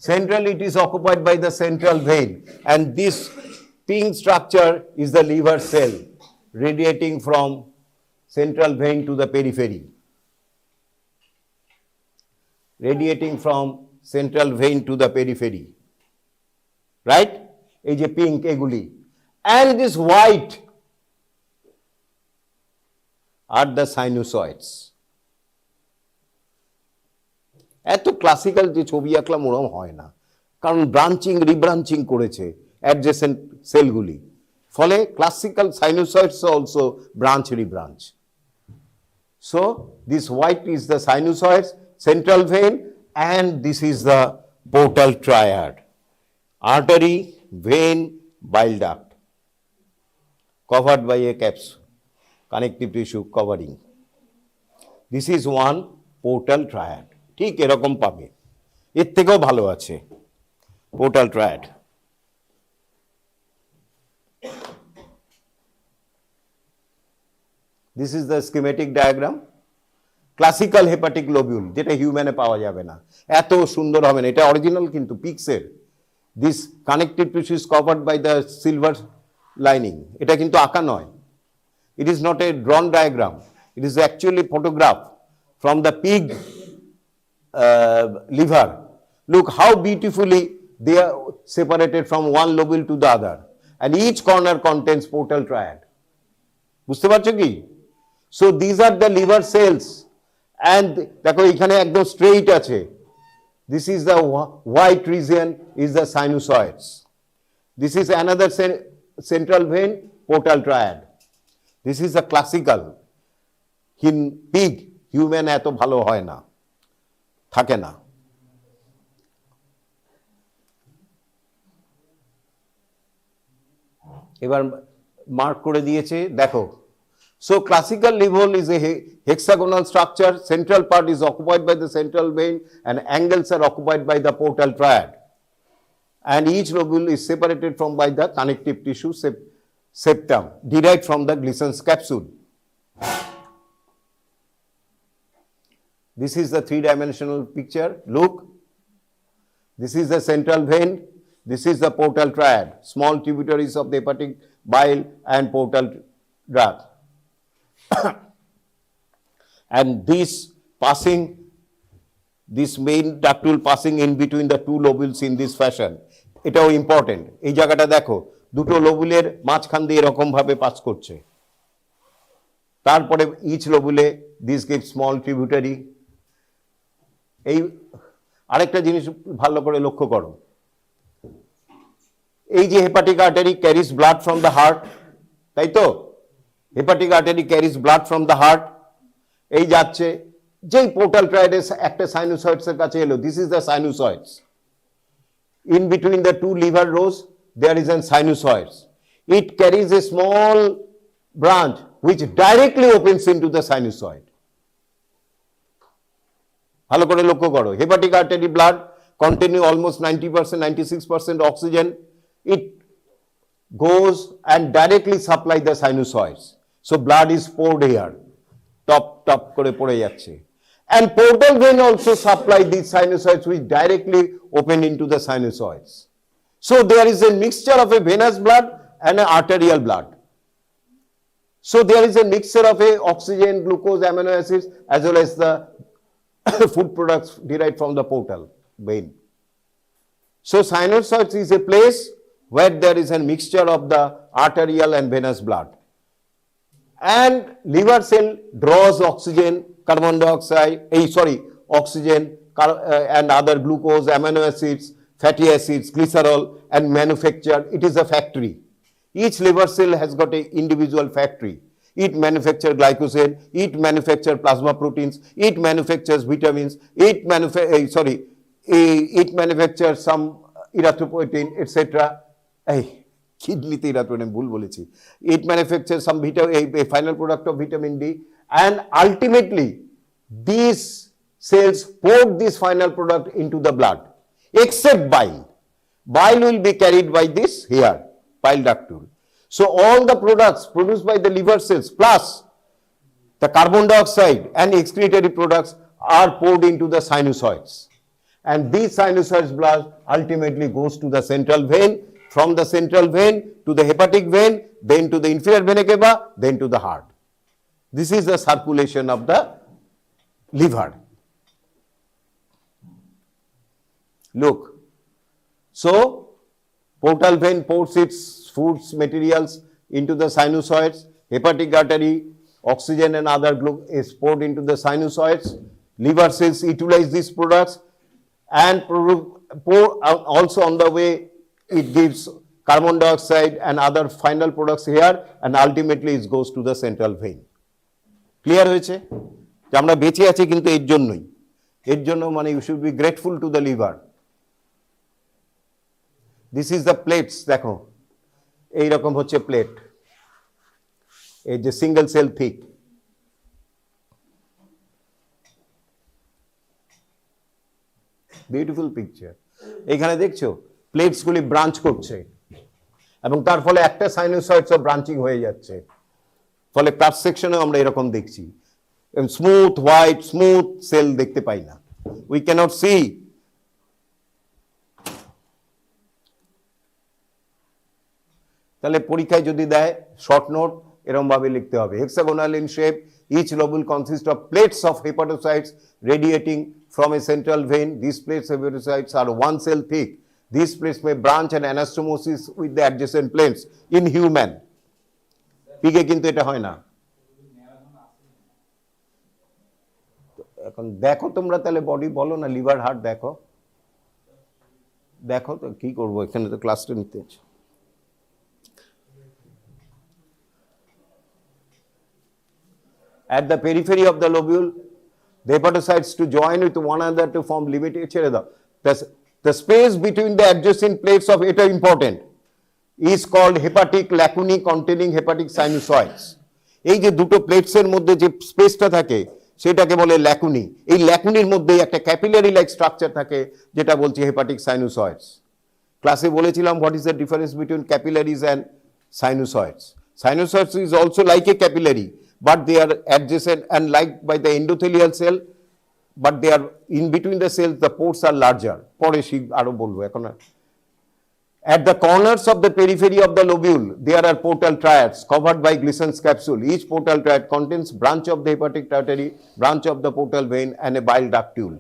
Centrally, it is occupied by the central vein. And this pink structure is the liver cell radiating from central vein to the periphery. Radiating from central vein to the periphery. Right? এই যে pink এগুলি, and this white are the sinusoids. এত classical যে ছবি আঁকলাম ওরম হয় না, কারণ ব্রাঞ্চিং রিব্রাঞ্চিং করেছে অ্যাডজেসেন্ট সেলগুলি, ফলে classical sinusoids also branch rebranch. So this white is the sinusoids, central vein, and this is the portal triad. Artery, vein, bile duct, covered by a capsule, connective tissue covering. This is one portal triad. ঠিক এরকম পাবে, এর থেকেও ভালো আছে portal triad. This is the schematic diagram. Classical hepatic lobule, যেটা হিউম্যানে পাওয়া যাবে না, এত সুন্দর হবে না, এটা অরিজিনাল কিন্তু পিক্সের. This connective tissue is covered by the silver lining. এটা কিন্তু আঁকা নয়, it is not a drawn diagram, it is actually photograph from the pig liver. Look how beautifully they are separated from one lobule to the other, and each corner contains portal triad. বুঝতে পারছো কি? So these are the liver cells, and দেখো এখানে একদম straight আছে. This is the white region is the sinusoids. This is another central vein, portal triad. This is the classical. In pig, human এত ভালো হয় না, থাকে না. এবার মার্ক করে দিয়েছে, দেখো. So classical lobule is a hexagonal structure. Central part is occupied by the central vein, and angles are occupied by the portal triad. And each lobule is separated from by the connective tissue septum, derived from the Gleason's capsule. This is the three-dimensional picture. Look, this is the central vein, this is the portal triad, small tributaries of the hepatic bile and portal duct. And this main ductule passing in between the two lobules in this fashion. এটাও important. এই জায়গাটা দেখো, দুটো লোবুলের মাঝখান দিয়ে এরকম ভাবে pass করছে. তারপরে each lobule this gives small tributary. এই আরেকটা জিনিস ভালো করে লক্ষ্য করো, এই যে hepatic artery carries blood from the heart, তাই তো? Hepatic artery carries blood from the heart, এই যাচ্ছে, যেই পোর্টাল ট্রায়াডের একটা সাইনোসয়েডস এর কাছে এলো, this is the sinusoids. In between the two liver rows there is an sinusoids. It carries a small branch which directly opens into the sinusoid. ভালো করে লক্ষ্য করো, hepatic artery blood containing almost 90%, 96% oxygen, it goes and directly supply the sinusoids. So blood is poured here, top করে পড়ে যাচ্ছে. And portal vein also supply these sinusoids which directly open into the sinusoids. So there is a mixture of a venous blood and an arterial blood. So there is a mixture of a oxygen, glucose, amino acids, as well as the food products derived from the portal vein. So sinusoids is a place where there is a mixture of the arterial and venous blood. And liver cell draws oxygen, carbon dioxide, oxygen and other glucose, amino acids, fatty acids, glycerol, and manufacture. It is a factory. Each liver cell has got an individual factory. It manufactures glycogen, it manufactures plasma proteins, it manufactures vitamins, it manufactures some erythropoietin, etc. Kidney erythropoietin, ভুল বলেছি. It manufactures some a final product of vitamin D, and ultimately these cells pour this final product into the blood, except bile. Bile will be carried by this here, bile ductule. So all the products produced by the liver cells plus the carbon dioxide and excretory products are poured into the sinusoids. And these sinusoids blood ultimately goes to the central vein, from the central vein to the hepatic vein, then to the inferior vena cava, then to the heart. This is the circulation of the liver. Look, so portal vein pours its foods materials into the sinusoids, hepatic artery, oxygen and other is poured into the sinusoids, liver cells utilize these products and pour also on the way it gives carbon dioxide and other final products here, and ultimately it goes to the central vein. Clear হয়েছে যে আমরা বেঁচে আছি কিন্তু এর জন্যই, এর জন্য মানে you should be grateful to the liver. This is the plates, দেখো এইরকম হচ্ছে প্লেট, এই যে single cell thick. Beautiful picture. এখানে দেখছো প্লেটসগুলি ব্রাঞ্চ করছে এবং তার ফলে একটা সাইনোসয়েডসও ব্রাঞ্চিং হয়ে যাচ্ছে, ফলে ক্রাস সেকশনে আমরা এরকম দেখছি স্মুথ হোয়াইট স্মুথ সেল দেখতে পাই না, উই ক্যানট সি। তাহলে পরীক্ষায় যদি দেয় শর্ট নোট এরকম ভাবে লিখতে হবে, hexagonal in shape, each lobule consists of plates of hepatocytes radiating from a central vein. These plates of hepatocytes are one cell thick. These plates may branch and anastomosis with the adjacent plates in human. পিগে কিন্তু এটা হয় না। এখন দেখো তোমরা তাহলে body বলো না, লিভার হার্ট দেখো, দেখো তো কি করবো, এখানে তো ক্লাসটা নিতে আছে। At the periphery of the lobule, the hepatocytes to join with one another to form limited ছেড়ে দাও। The space between the adjacent plates of এটা important is called hepatic lacunae containing hepatic sinusoids. এই যে দুটো প্লেটসের মধ্যে যে স্পেসটা থাকে সেটাকে বলে ল্যাকুনি। এই ল্যাকুনির মধ্যেই একটা ক্যাপিলারি লাইক স্ট্রাকচার থাকে যেটা বলছি হেপাটিক সাইনুসয়েডস। ক্লাসে বলেছিলাম what is the difference between capillaries and sinusoids. Sinusoids is also like a capillary, but they are adjacent and like by the endothelial cell, but they are in between the cells, the pores are larger. পরে আরো বলবো এখন। At the corners of the periphery of the lobule, there are portal triads covered by Glissen's capsule. Each portal triad contains branch of the hepatic artery, branch of the portal vein, and a bile ductule.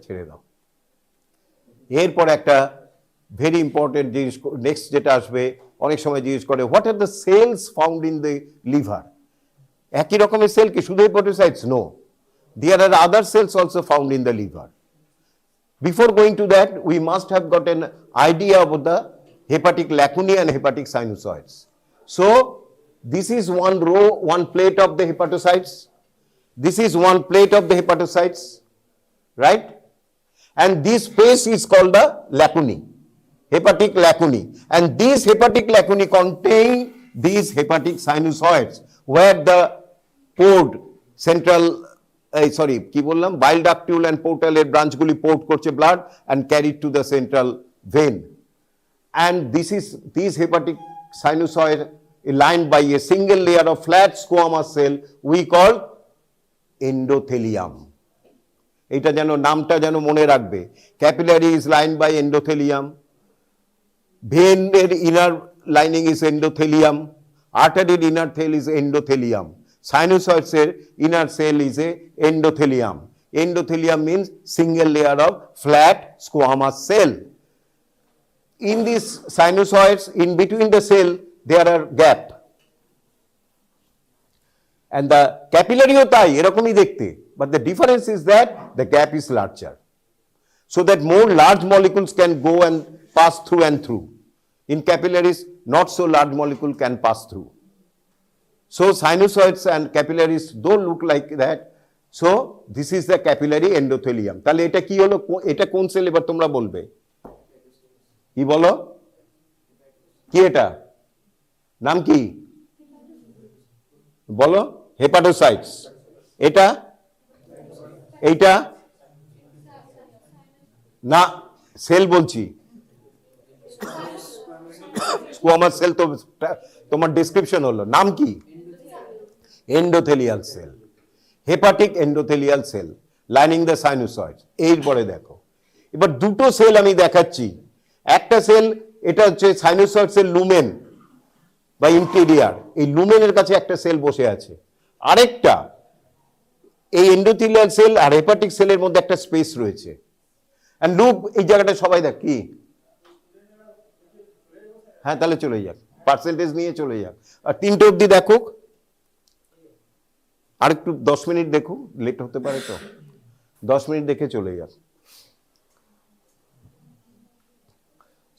ছেড়ে দাও। এরপর একটা very important জিনিস next যেটা আসবে, অনেক সময় জিজ্ঞেস করে what are the cells found in the liver. একই রকমের সেল কি শুধু hepatocytes? No, there are other cells also found in the liver. Before going to that, we must have got an idea about the hepatic lacunae and hepatic sinusoids. So, this is one row, one plate of the hepatocytes. This is one plate of the hepatocytes, right? And this space is called the lacunae, hepatic lacunae. And these hepatic lacunae contain these hepatic sinusoids, where the poured central কি বললাম, bile ductule and portal এর ব্রাঞ্চগুলি port করছে blood and carried to the central vein. And these hepatic sinusoid lined by a single layer of flat squamous cell we call endothelium. এটা যেন নামটা যেন মনে রাখবে। Capillary is lined by endothelium, vein এর inner lining is endothelium, artery inner cell is endothelium, sinusoids এর inner cell is a endothelium. Endothelium means single layer of flat squamous cell. In these sinusoids, in between the cell, there are gap. And the capillary ও তাই এরকমই দেখতে, but the difference is that the gap is larger, so that more large molecules can go and pass through and through. In capillaries, not so large molecule can pass through. So sinusoids and capillaries don't look like that. So this is the capillary endothelium. তাহলে এটা কি হলো, এটা কোন sell এবার তোমরা বলবে, কি বলো, কি এটা নাম কি বলো? হেপাটোসাইটস। এটা এইটা না, সেল বলছি, স্কোয়ামাস সেল তো তোমার ডেসক্রিপশন হলো, নাম কি? endothelial cell, hepatic endothelial cell lining the sinusoids. এরপরে দেখো, এবার দুটো সেল আমি দেখাচ্ছি। একটা সেল, এটা হচ্ছে সাইনোসয়েডসের লুমেন বা ইন্টেরিয়ার, এই লুমেনের কাছে একটা সেল বসে আছে। আরেকটা, এই এন্ডোথেলিয়াল সেল আর হেপাটিক সেলের মধ্যে একটা স্পেস রয়েছে। এন্ড লুক, এই জায়গাটা সবাই দেখ কি, হ্যাঁ তাহলে চলে যাক, পার্সেন্টেজ নিয়ে চলে যাক। আর 3টে অবধি দেখো, আর একটু 10 মিনিট দেখো, লেট হতে পারে তো, 10 মিনিট দেখে চলে যাক।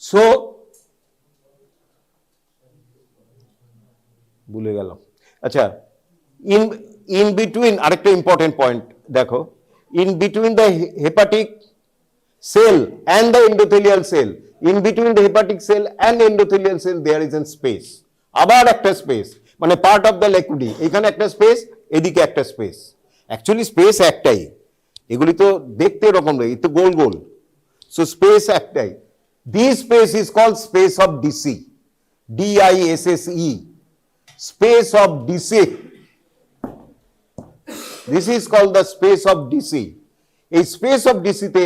সো ভুলে গেলাম, আচ্ছা, ইন বিটুইন আরেকটা ইম্পর্টেন্ট পয়েন্ট দেখো, in between the hepatic cell and the endothelial cell, in between the hepatic cell and endothelial cell there is a space, আবার একটা স্পেস, মানে পার্ট অফ দ্য লেকুডি, এখানে একটা স্পেস, এদিকে একটা স্পেস। অ্যাকচুয়ালি স্পেস একটাই, এগুলি তো দেখতে এরকম লাগে, তো গোল গোল, সো স্পেস একটাই। This space is called space of Disse, DISSE, space of Disse, this is called the space of Disse. এই স্পেস অফ ডিসিতে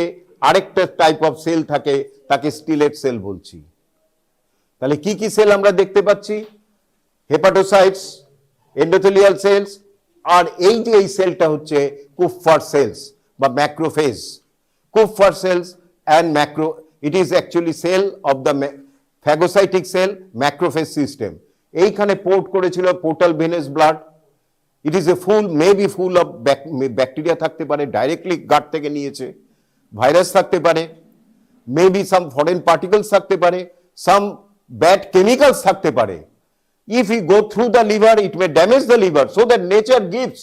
আরেকটা টাইপ অফ সেল থাকে, তাকে স্টিলেট সেল বলছি। তাহলে কি কি সেল আমরা দেখতে পাচ্ছি? হেপাটোসাইটস, এন্ডোথেলিয়াল সেলস, আর এই যে এই সেলটা হচ্ছে কুফার সেলস বা macrophage. Kupffer cells and macro, it is actually cell of the phagocytic cell macrophage system. এইখানে পোর্ট করেছিল portal venous blood. It is a full, maybe full of bacteria থাকতে পারে, ডাইরেক্টলি গাট থেকে নিয়েছে, ভাইরাস থাকতে পারে, মেবি সাম foreign particles থাকতে পারে, সাম ব্যাড কেমিক্যালস থাকতে পারে। If you go through the liver, it may damage the liver, so that nature gives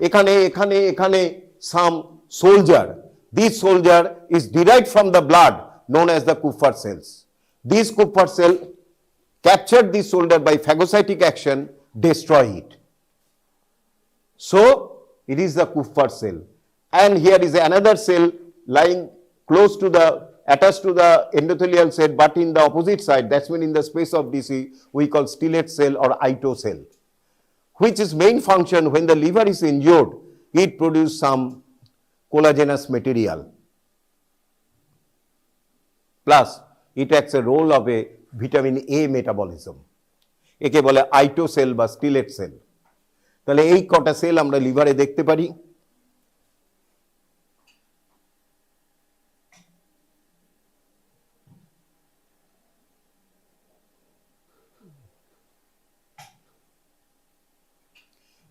এখানে এখানে এখানে some soldier. This soldier is derived from the blood known as the Kupffer cells. These Kupffer cell capture this soldier by phagocytic action, destroy it. So it is the Kupffer cell. And here is another cell lying close to the, attached to the endothelial cell, but in the opposite side, that's when in the space of DC, we call stellate cell or ito cell, which is main function when the liver is injured, it produces some collagenous material. Plus, it acts a role of a vitamin A metabolism. একে বলে আইটো sell বা স্টিলেট sell. তাহলে এই কটা sell আমরা লিভারে দেখতে পারি।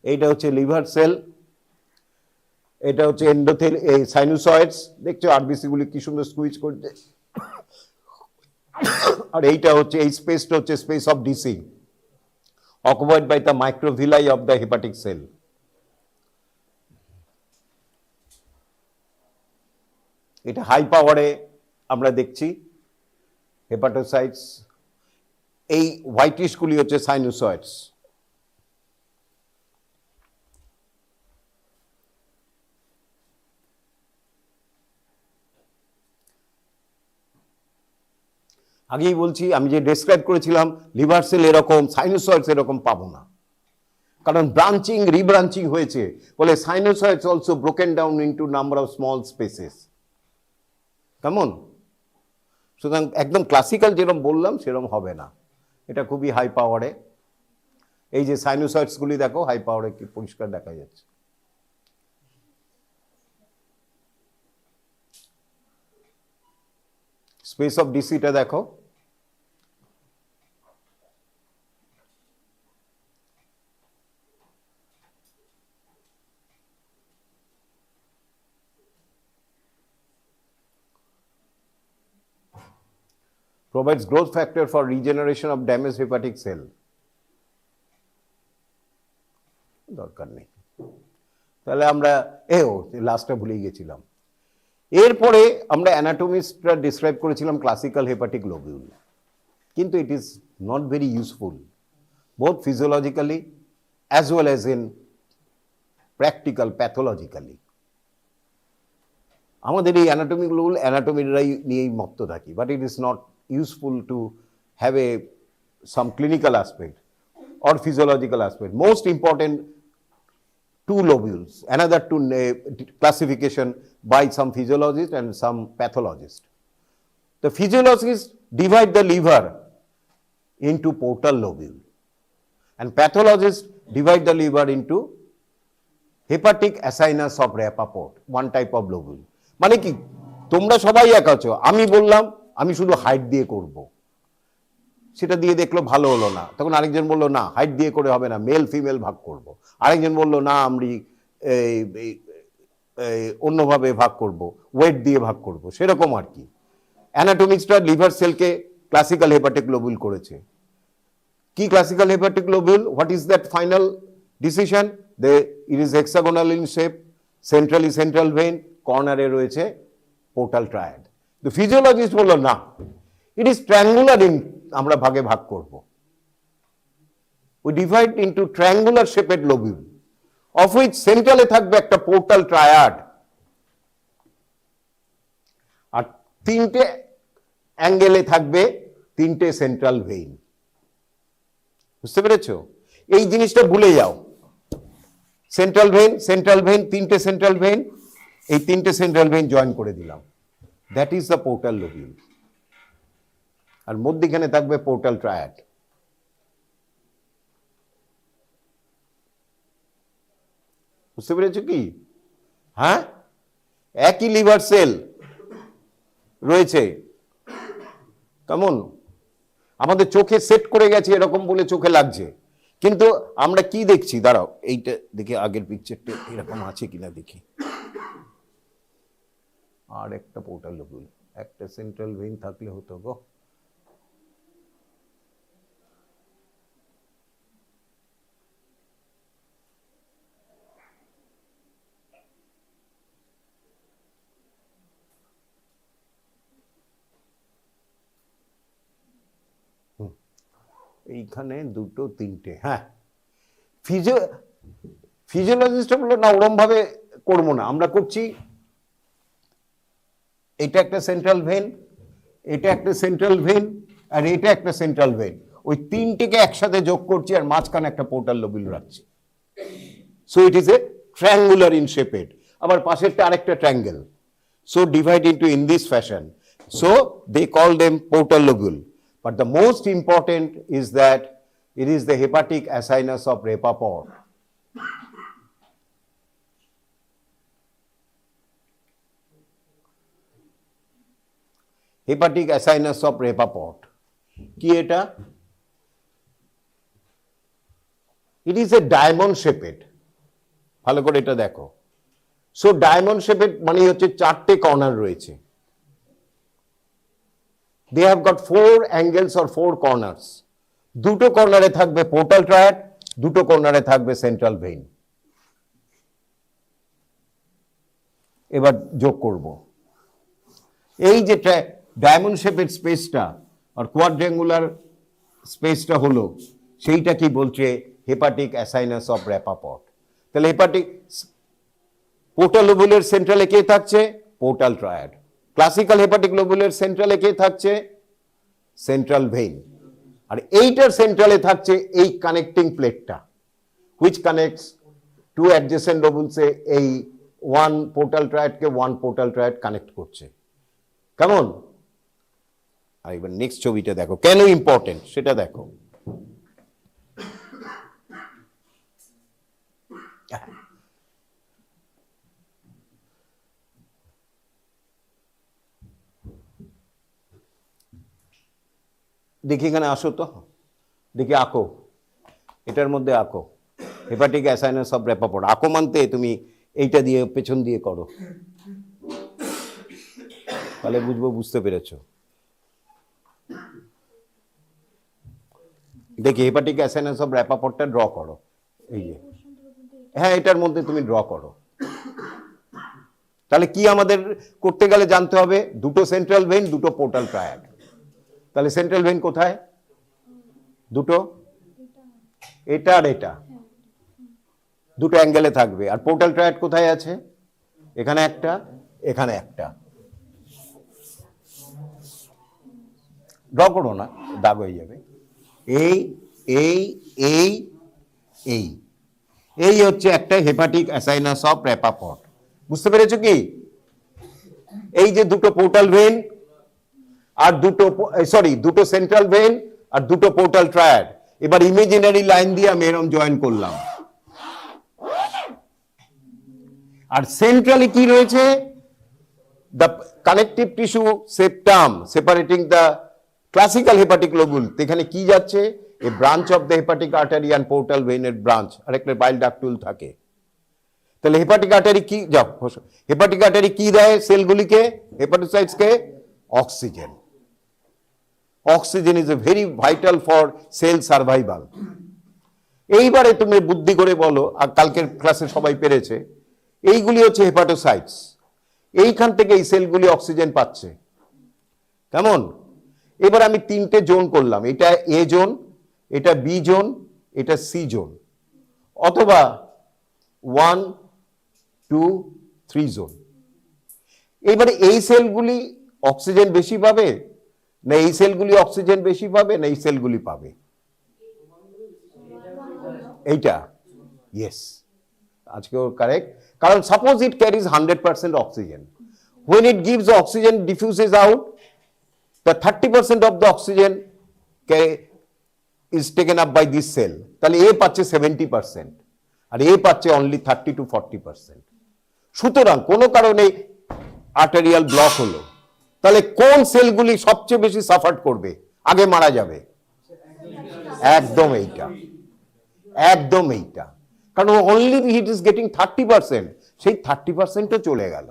এইটা হচ্ছে লিভার সেল, এটা হচ্ছে এন্ডোথেল, এই সাইনোসয়েডস, দেখছো আরবিসি গুলি কি সুন্দর স্কুইজ করছে। আর এইটা হচ্ছে, এই স্পেসটা হচ্ছে space of DC, occupied by the microvilli of the hepatic cell. এটা হাই পাওয়ারে আমরা দেখছি হেপাটোসাইটস, এই হোয়াইটিশ গুলি হচ্ছে সাইনোসয়েডস। আগেই বলছি, আমি যে ডেসক্রাইব করেছিলাম লিভার সেল এরকম, সাইনোসয়েডস এরকম পাবো না, কারণ ব্রাঞ্চিং রিব্রাঞ্চিং হয়েছে বলে sinusoids also broken down into number of small spaces. কেমন? সুতরাং একদম ক্লাসিক্যাল যেরকম বললাম সেরকম হবে না, এটা খুবই হাই পাওয়ারে। এই যে সাইনোসয়েডস গুলি দেখো, হাই পাওয়ারে কি পরিষ্কার দেখা যাচ্ছে। স্পেস অফ ডিসিটা দেখো, provides growth factor for regeneration of damaged hepatic cell. দরকার নেই। তাহলে আমরা লাস্টটা ভুলে গেছিলাম। এরপরে আমরা অ্যানাটমিস্টরা ডিসক্রাইব করেছিলাম ক্লাসিক্যাল হেপাটিক লোবিউল, কিন্তু it is not very useful both physiologically as well as in practical pathologically. আমাদের এই অ্যানাটমিক লোবিউল অ্যানাটমিরাই নিয়েই মত্ত থাকি, but it is not useful to have some clinical aspect. or physiological aspect. Most important two lobules, another two classification by some physiologists and some pathologists. The physiologists divide the liver into portal lobule and pathologists divide the liver into hepatic acynus of Rappaport, one type of lobule. মানে কি তোমরা সবাই এক আছো, আমি বললাম আমি শুধু হাইট দিয়ে করব, সেটা দিয়ে দেখলো ভালো হলো না, তখন আরেকজন বললো না হাইট দিয়ে করে হবে না, মেল ফিমেল ভাগ করব, আরেকজন বললো না আমি অন্যভাবে ভাগ করব, ওয়েট দিয়ে ভাগ করব, সেরকম আর কি। অ্যানাটমিক্সটা লিভার সেলকে ক্লাসিক্যাল হেপাটিক লোবুল করেছে। কি classical hepatic lobule? What is that final decision? It is hexagonal in shape, centrally central vein, কর্নারে রয়েছে পোর্টাল ট্রায়াড। তো ফিজিওলজিস্ট বললো না, ইট ইজ ট্রায়াঙ্গুলার ইন, আমরা ভাগে ভাগ করব। We divide into triangular shaped lobule, of which সেন্ট্রালে থাকবে একটা পোর্টাল ট্রায়াড আর তিনটে অ্যাঙ্গেলে থাকবে তিনটে সেন্ট্রাল ভেইন। বুঝতে পেরেছো? এই জিনিসটা ভুলে যাও। সেন্ট্রাল ভেইন, সেন্ট্রাল ভেইন, তিনটে সেন্ট্রাল ভেইন, এই তিনটে সেন্ট্রাল ভেইন জয়েন করে দিলাম, that is the portal lobule. আর মধ্যখানে থাকবে পোর্টাল ট্রায়াড। বুঝতে পেরেছো কি? হ্যাঁ, একই লিভার সেল রয়েছে, কেমন আমাদের চোখে সেট করে গেছে এরকম বলে চোখে লাগছে, কিন্তু আমরা কি দেখছি? দাঁড়াও এইটা দেখে আগের পিকচারটা এরকম আছে কিনা দেখি। আর একটা পোর্টাল লোবিউল, একটা সেন্ট্রাল ভেইন থাকলে হতো গো। এইখানে দুটো তিনটে, হ্যাঁ। ফিজিওলজিস্ট বললো না ওরম ভাবে করবো না, আমরা করছি এটা একটা সেন্ট্রাল ভেইন, এটা একটা সেন্ট্রাল ভেইন, আর এটা একটা সেন্ট্রাল ভেইন, ওই তিনটেকে একসাথে যোগ করছি আর মাঝখানে একটা পোর্টাল লোবিউল রাখছি। So it is a triangular in shaped. আবার পাশেরটা আরেকটা triangle, so divide into in this fashion, so they call them portal lobule. But the most important is that it is the hepatic acynus of Rappaport. Hepatic acynus of Rappaport. কি এটা? It is a diamond shaped. ভালো করে এটা দেখো। So diamond shaped মানে হচ্ছে চারটে corner রয়েছে। They have got 4 angles or 4 corners. দুটো কর্নারে থাকবে পোর্টাল ট্রায়াড, দুটো কর্নারে থাকবে সেন্ট্রাল ভেইন। এবার যোগ করব, এই যে ডায়মন্ড শেপের স্পেসটা আর কোয়াড্রাঙ্গুলার স্পেসটা হলো, সেইটা কি বলছে? Hepatic acinus of Rappaport. তাহলে হেপাটিক পোর্টাল লোবুলের সেন্ট্রালে কে থাকছে? Portal triad. ক্লাসিক্যাল হেপাটিক লোবুলের সেন্ট্রালে কে থাকছে? Central vein. আর এইটার সেন্ট্রালে থাকছে এই কানেক্টিং প্লেটটা, হুইচ কানেক্টস টু অ্যাডজেসেন্ট লোবুলসে, এই ওয়ান পোর্টাল ট্রায়াডকে ওয়ান পোর্টাল ট্রায়াড কানেক্ট করছে। কেমন? আর এবার নেক্সট ছবিটা দেখো, কেন ইম্পর্টেন্ট সেটা দেখো। দেখি এখানে আসো তো, দেখি আঁকো, এটার মধ্যে আঁকো হেপাটিক অ্যাসাইনাস অফ র্যাপাপোর্ট। আঁকো মানতে তুমি এইটা দিয়ে পেছন দিয়ে করো, তাহলে বুঝবো বুঝতে পেরেছো। দেখি হেপাটিক অ্যাসাইনাস অফ র্যাপাপোর্টটা ড্র করো, এই যে, হ্যাঁ এটার মধ্যে তুমি ড্র করো। তাহলে কি আমাদের করতে গেলে জানতে হবে? দুটো সেন্ট্রাল ভেইন, দুটো পোর্টাল ট্রায়াড। তাহলে সেন্ট্রাল ভেইন কোথায়? দুটো, এটা আর এটা, দুটো অ্যাঙ্গেলে থাকবে। আর পোর্টাল ট্রায়াড কোথায় আছে? এখানে একটা, এখানে একটা। ড্র করো না, দাগ হয়ে যাবে। এই এই এই এই এই হচ্ছে একটা হেপাটিক অ্যাসাইনাস অফ র্যাপাপট। বুঝতে পেরেছো কি? এই যে দুটো পোর্টাল ভেন আর দুটো সেন্ট্রাল ভেন আর দুটো পোর্টাল ট্রায়াড, এবার ইমেজিনারি লাইন দিয়ে আমি এরকম জয়েন করলাম। আর সেন্ট্রালি কি রয়েছে? The connective tissue septum separating the classical hepatic lobule. এখানে কি যাচ্ছে? A branch of the hepatic artery and portal ভেইনের ব্রাঞ্চ, আর একটা বাইল ডাক্টুল থাকে। তাহলে হেপাটিক আর্টারি কি হেপাটিক আর্টারি কি দেয় সেলগুলিকে, হেপাটোসাইটসকে? Oxygen. Oxygen is a very vital for cell survival. এইবারে তুমি বুদ্ধি করে বলো, আর কালকের ক্লাসে সবাই পেরেছে, এইগুলি হচ্ছে হেপাটোসাইটস। এইখান থেকে এই সেলগুলি অক্সিজেন পাচ্ছে। কেমন? এবার আমি তিনটে জোন করলাম, এটা এ জোন, এটা বি জোন, এটা সি জোন, অথবা 1, 2, 3 জোন। এবারে এই সেলগুলি অক্সিজেন বেশি পাবে, না এই সেলগুলি অক্সিজেন বেশি পাবে, না এই সেলগুলি পাবে? এইটা, ইয়েস, আজকেও কারেক্ট। কারণ suppose it carries 100% oxygen, when it gives oxygen diffuses out, the 30% of the oxygen is taken up by this cell. তাহলে এ পাচ্ছে 70% আর এ পাচ্ছে অনলি 30 to 40%। সুতরাং কোনো কারণে আর্টেরিয়াল ব্লক হলো, তাহলে কোন সেলগুলি সবচেয়ে বেশি সাফার করবে, আগে মারা যাবে? একদম এইটা, একদম এইটা। কারণ অনলি ইট ইজ গেটিং 30%, সেই 30%ও চলে গেল।